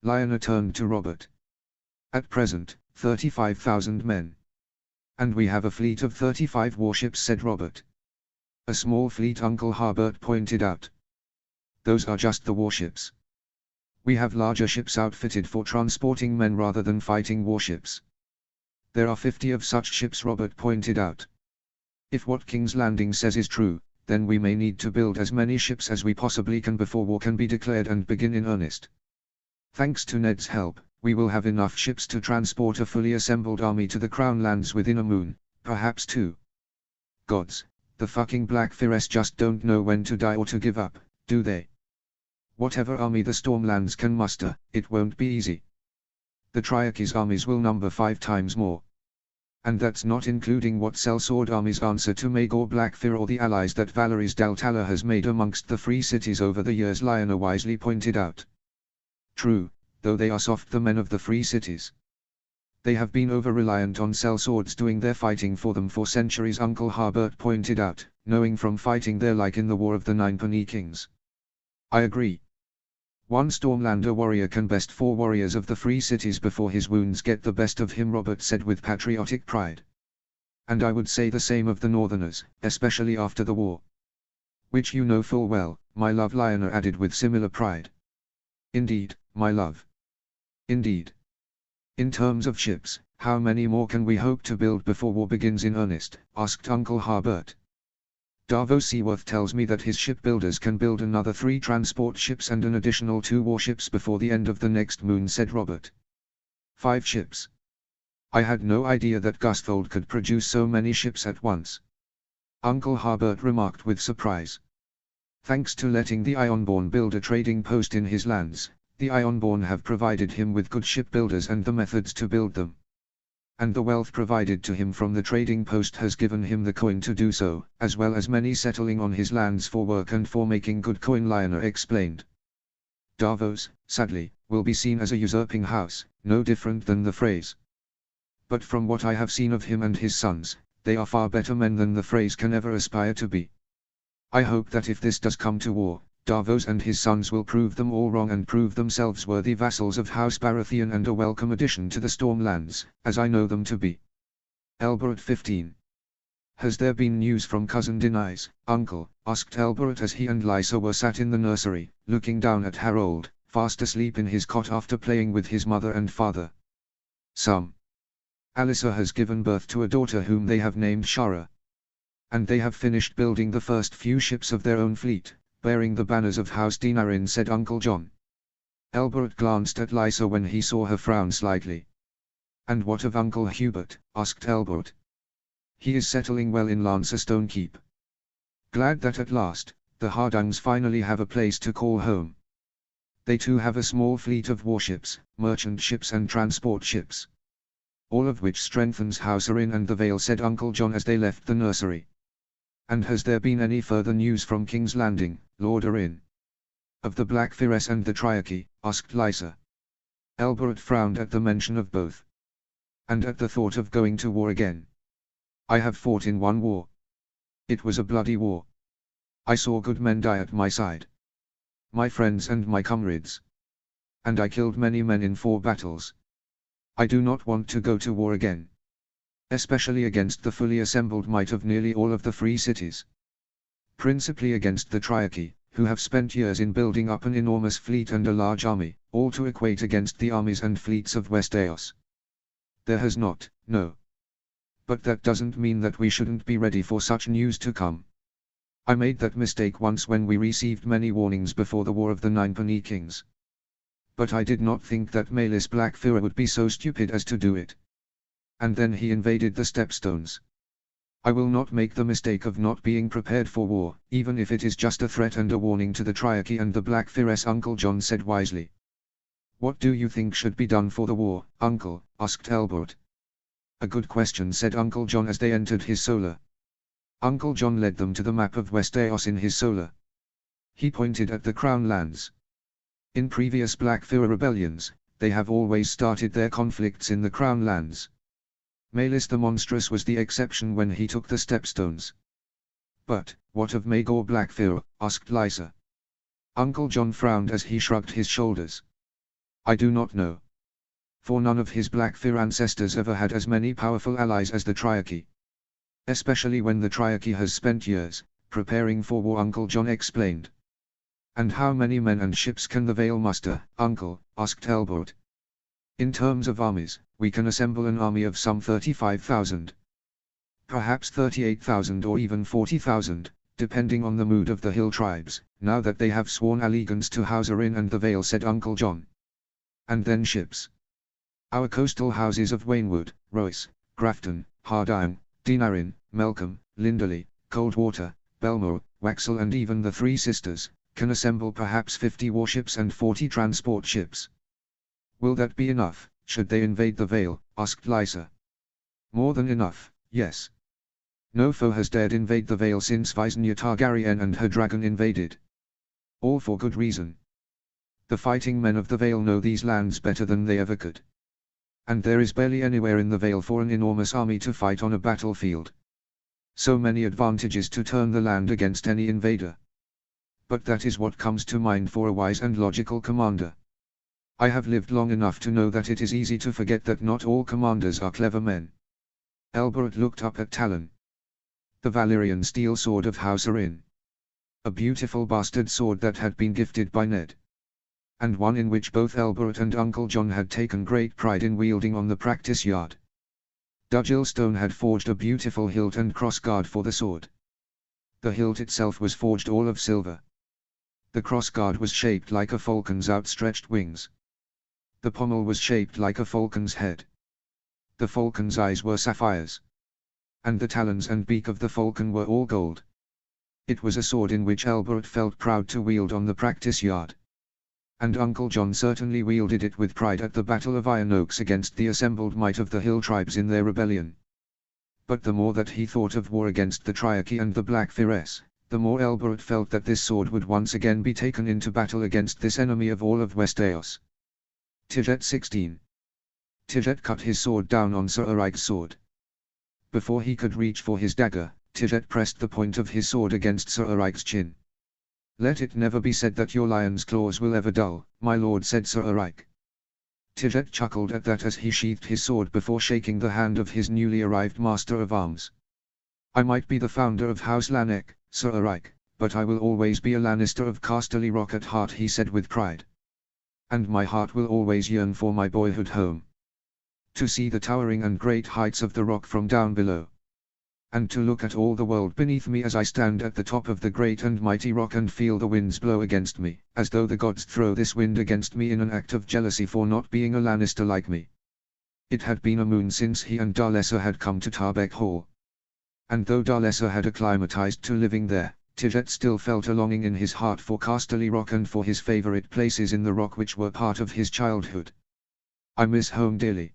Lionel turned to Robert. "At present, 35,000 men. And we have a fleet of 35 warships," said Robert. "A small fleet," Uncle Harbert pointed out. "Those are just the warships. We have larger ships outfitted for transporting men rather than fighting warships. There are 50 of such ships," Robert pointed out. "If what King's Landing says is true, then we may need to build as many ships as we possibly can before war can be declared and begin in earnest. Thanks to Ned's help, we will have enough ships to transport a fully assembled army to the Crown Lands within a moon, perhaps two. Gods, the fucking Black Fires just don't know when to die or to give up, do they? Whatever army the Stormlands can muster, it won't be easy. The Triarchy's armies will number 5 times more. And that's not including what sellsword armies answer to Maegor Blackfyre or the allies that Valerys Daltala has made amongst the free cities over the years," Lionel wisely pointed out. "True, though they are soft, the men of the free cities. They have been over-reliant on sellswords doing their fighting for them for centuries," Uncle Harbert pointed out, knowing from fighting there like in the War of the Ninepenny Kings. "I agree. One Stormlander warrior can best 4 warriors of the free cities before his wounds get the best of him," Robert said with patriotic pride. "And I would say the same of the Northerners, especially after the war. Which you know full well, my love," Lionel added with similar pride. "Indeed, my love. Indeed. In terms of ships, how many more can we hope to build before war begins in earnest?" asked Uncle Harbert. "Davos Seaworth tells me that his shipbuilders can build another 3 transport ships and an additional 2 warships before the end of the next moon," said Robert. 5 ships. I had no idea that Gustvold could produce so many ships at once," Uncle Harbert remarked with surprise. "Thanks to letting the Ironborn build a trading post in his lands, the Ironborn have provided him with good shipbuilders and the methods to build them. And the wealth provided to him from the trading post has given him the coin to do so, as well as many settling on his lands for work and for making good coin," Lionel explained. "Davos, sadly, will be seen as a usurping house, no different than the Freys. But from what I have seen of him and his sons, they are far better men than the Freys can ever aspire to be. I hope that if this does come to war, Davos and his sons will prove them all wrong and prove themselves worthy vassals of House Baratheon and a welcome addition to the Stormlands, as I know them to be. Elbereth 15. Has there been news from cousin Denise, uncle? Asked Elbereth as he and Lysa were sat in the nursery, looking down at Harold, fast asleep in his cot after playing with his mother and father. Some. Alyssa has given birth to a daughter whom they have named Shara. And they have finished building the first few ships of their own fleet, bearing the banners of House Denarin, said Uncle John. Elbereth glanced at Lysa when he saw her frown slightly. And what of Uncle Hubert? Asked Elbereth. He is settling well in Lancerstone Keep. Glad that at last, the Hardungs finally have a place to call home. They too have a small fleet of warships, merchant ships and transport ships. All of which strengthens House Arryn and the Vale, said Uncle John as they left the nursery. And has there been any further news from King's Landing, Lord Arryn? Of the Black Fires and the Triarchy? Asked Lysa. Elbereth frowned at the mention of both. And at the thought of going to war again. I have fought in one war. It was a bloody war. I saw good men die at my side. My friends and my comrades. And I killed many men in 4 battles. I do not want to go to war again. Especially against the fully assembled might of nearly all of the free cities. Principally against the Triarchy, who have spent years in building up an enormous fleet and a large army, all to equate against the armies and fleets of Westeros. There has not, no. But that doesn't mean that we shouldn't be ready for such news to come. I made that mistake once when we received many warnings before the War of the Ninepenny Kings. But I did not think that Maelys Blackfyre would be so stupid as to do it. And then he invaded the Stepstones. I will not make the mistake of not being prepared for war, even if it is just a threat and a warning to the Triarchy and the Blackfyres, Uncle John said wisely. What do you think should be done for the war, Uncle? Asked Elbereth. A good question, said Uncle John as they entered his solar. Uncle John led them to the map of Westeros in his solar. He pointed at the Crown Lands. In previous Blackfyre rebellions, they have always started their conflicts in the Crown Lands. Maelys the Monstrous was the exception when he took the Stepstones. But, what of Maegor Blackfyre? Asked Lysa. Uncle John frowned as he shrugged his shoulders. I do not know. For none of his Blackfyre ancestors ever had as many powerful allies as the Triarchy. Especially when the Triarchy has spent years, preparing for war, Uncle John explained. And how many men and ships can the Vale muster, Uncle? Asked Elbereth. In terms of armies, we can assemble an army of some 35,000. Perhaps 38,000 or even 40,000, depending on the mood of the hill tribes, now that they have sworn allegiance to House Arryn and the Vale, said Uncle John. And then ships. Our coastal houses of Waynwood, Royce, Grafton, Hardang, Denarin, Melcombe, Linderley, Coldwater, Belmore, Waxel and even the Three Sisters, can assemble perhaps 50 warships and 40 transport ships. Will that be enough, should they invade the Vale? Asked Lysa. More than enough, yes. No foe has dared invade the Vale since Visenya Targaryen and her dragon invaded. All for good reason. The fighting men of the Vale know these lands better than they ever could. And there is barely anywhere in the Vale for an enormous army to fight on a battlefield. So many advantages to turn the land against any invader. But that is what comes to mind for a wise and logical commander. I have lived long enough to know that it is easy to forget that not all commanders are clever men. Elbereth looked up at Talon. The Valyrian steel sword of House Arryn. A beautiful bastard sword that had been gifted by Ned. And one in which both Elbereth and Uncle John had taken great pride in wielding on the practice yard. Dugilstone had forged a beautiful hilt and crossguard for the sword. The hilt itself was forged all of silver. The crossguard was shaped like a falcon's outstretched wings. The pommel was shaped like a falcon's head. The falcon's eyes were sapphires. And the talons and beak of the falcon were all gold. It was a sword in which Elbereth felt proud to wield on the practice yard. And Uncle John certainly wielded it with pride at the Battle of Iron Oaks against the assembled might of the hill tribes in their rebellion. But the more that he thought of war against the Triarchy and the Blackfyres, the more Elbereth felt that this sword would once again be taken into battle against this enemy of all of Westeros. Tijet 16. Tijet cut his sword down on Sir Eric's sword. Before he could reach for his dagger, Tijet pressed the point of his sword against Sir Eric's chin. Let it never be said that your lion's claws will ever dull, my lord, said Sir Eric. Tidjet chuckled at that as he sheathed his sword before shaking the hand of his newly arrived master of arms. I might be the founder of House Lanark, Sir Eric, but I will always be a Lannister of Casterly Rock at heart, he said with pride. And my heart will always yearn for my boyhood home. To see the towering and great heights of the rock from down below. And to look at all the world beneath me as I stand at the top of the great and mighty rock and feel the winds blow against me, as though the gods throw this wind against me in an act of jealousy for not being a Lannister like me. It had been a moon since he and Darlessa had come to Tarbeck Hall. And though Darlessa had acclimatized to living there, Tidjet still felt a longing in his heart for Casterly Rock and for his favorite places in the rock which were part of his childhood. I miss home dearly.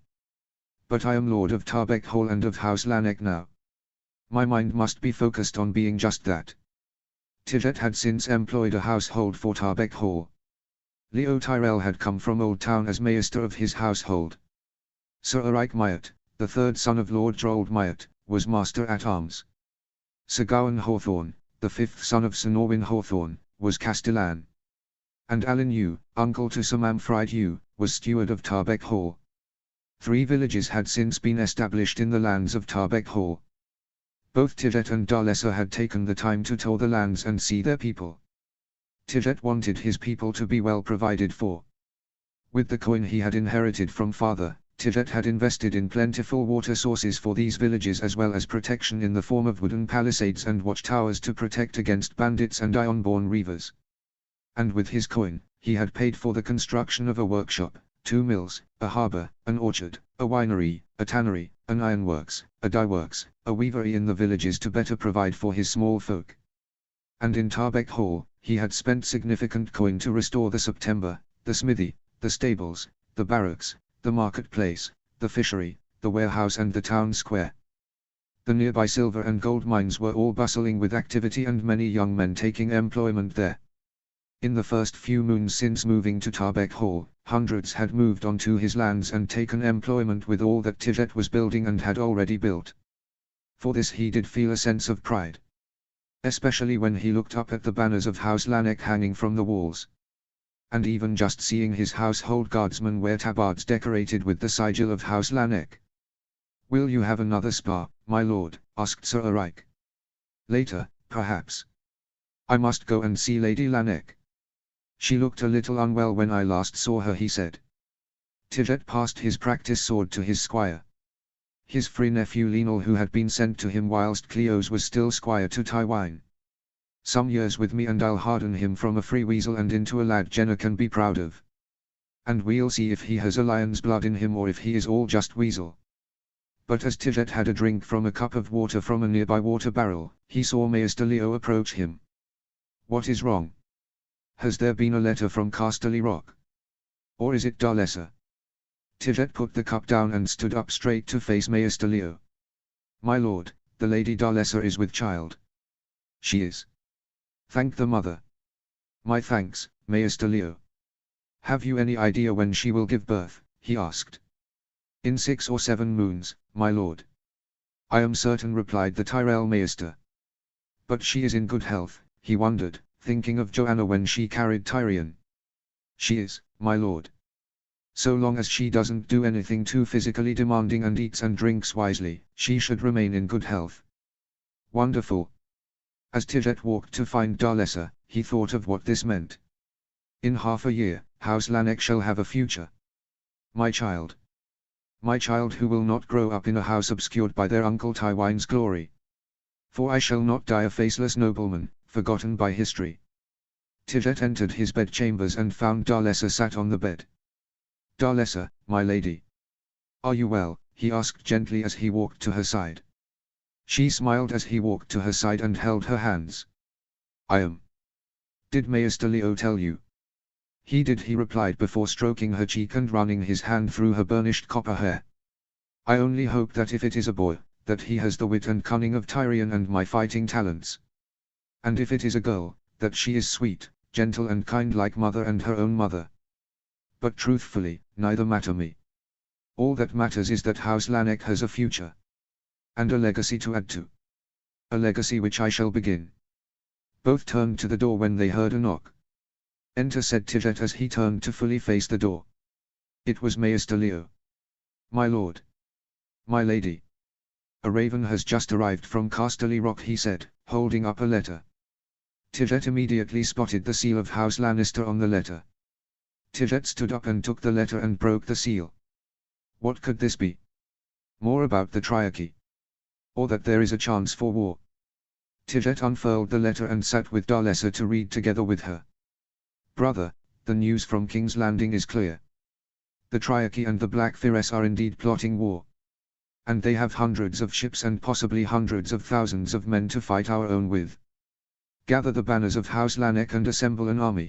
But I am lord of Tarbeck Hall and of House Lanark now. My mind must be focused on being just that. Tidjet had since employed a household for Tarbeck Hall. Leo Tyrell had come from Old Town as maester of his household. Sir Eric Myatt, the third son of Lord Gerald Myatt, was master at arms. Sir Gawain Hawthorne, the fifth son of Sir Norwin Hawthorne, was castellan. And Alan Yu, uncle to Sir Manfred Yu, was steward of Tarbeck Hall. 3 villages had since been established in the lands of Tarbeck Hall. Both Tidjet and Darlessa had taken the time to tour the lands and see their people. Tidjet wanted his people to be well provided for. With the coin he had inherited from father, Tidjet had invested in plentiful water sources for these villages as well as protection in the form of wooden palisades and watchtowers to protect against bandits and ironborn reavers. And with his coin, he had paid for the construction of a workshop, 2 mills, a harbour, an orchard, a winery, a tannery, an ironworks, a dyeworks, a weavery in the villages to better provide for his small folk. And in Tarbeck Hall, he had spent significant coin to restore the September, the smithy, the stables, the barracks, the marketplace, the fishery, the warehouse and the town square. The nearby silver and gold mines were all bustling with activity and many young men taking employment there. In the first few moons since moving to Tarbeck Hall, hundreds had moved onto his lands and taken employment with all that Tidjet was building and had already built. For this he did feel a sense of pride. Especially when he looked up at the banners of House Lanark hanging from the walls. And even just seeing his household guardsmen wear tabards decorated with the sigil of House Lanark. "Will you have another spa, my lord?" asked Sir Eric. "Later, perhaps. I must go and see Lady Lanark. She looked a little unwell when I last saw her," he said. Tidjet passed his practice sword to his squire. His free nephew Lionel, who had been sent to him whilst Cleos was still squire to Tywine. "Some years with me and I'll harden him from a free weasel and into a lad Jenna can be proud of. And we'll see if he has a lion's blood in him or if he is all just weasel." But as Tidjet had a drink from a cup of water from a nearby water barrel, he saw Maester Leo approach him. "What is wrong? Has there been a letter from Casterly Rock? Or is it Darlessa?" Tidjet put the cup down and stood up straight to face Maester Leo. "My lord, the Lady Darlessa is with child." "She is. Thank the mother." "My thanks, Maester Leo." "Have you any idea when she will give birth?" he asked. "In 6 or 7 moons, my lord." "I am certain," replied the Tyrell Maester. "But she is in good health," he wondered, thinking of Joanna when she carried Tyrion. "She is, my lord. So long as she doesn't do anything too physically demanding and eats and drinks wisely, she should remain in good health." "Wonderful." As Tidjet walked to find Darlessa, he thought of what this meant. "In half a year, House Lanark shall have a future. My child. My child who will not grow up in a house obscured by their uncle Tywine's glory. For I shall not die a faceless nobleman, forgotten by history." Tidjet entered his bedchambers and found Darlessa sat on the bed. "Darlessa, my lady. Are you well?" he asked gently as he walked to her side. She smiled as he walked to her side and held her hands. "I am. Did Maester Leo tell you?" "He did," he replied before stroking her cheek and running his hand through her burnished copper hair. "I only hope that if it is a boy, that he has the wit and cunning of Tyrion and my fighting talents. And if it is a girl, that she is sweet, gentle and kind like mother and her own mother. But truthfully, neither matter me. All that matters is that House Lanark has a future. And a legacy to add to. A legacy which I shall begin. Both turned to the door when they heard a knock. "Enter," said Tijet as he turned to fully face the door. It was Maester Leo. "My lord. My lady. A raven has just arrived from Casterly Rock," he said, holding up a letter. Tijet immediately spotted the seal of House Lannister on the letter. Tijet stood up and took the letter and broke the seal. What could this be? More about the Triarchy? Or that there is a chance for war? Tijet unfurled the letter and sat with Darlessa to read together with her. "Brother, the news from King's Landing is clear. The Triarchy and the Black Fires are indeed plotting war. And they have hundreds of ships and possibly hundreds of thousands of men to fight our own with. Gather the banners of House Lanek and assemble an army.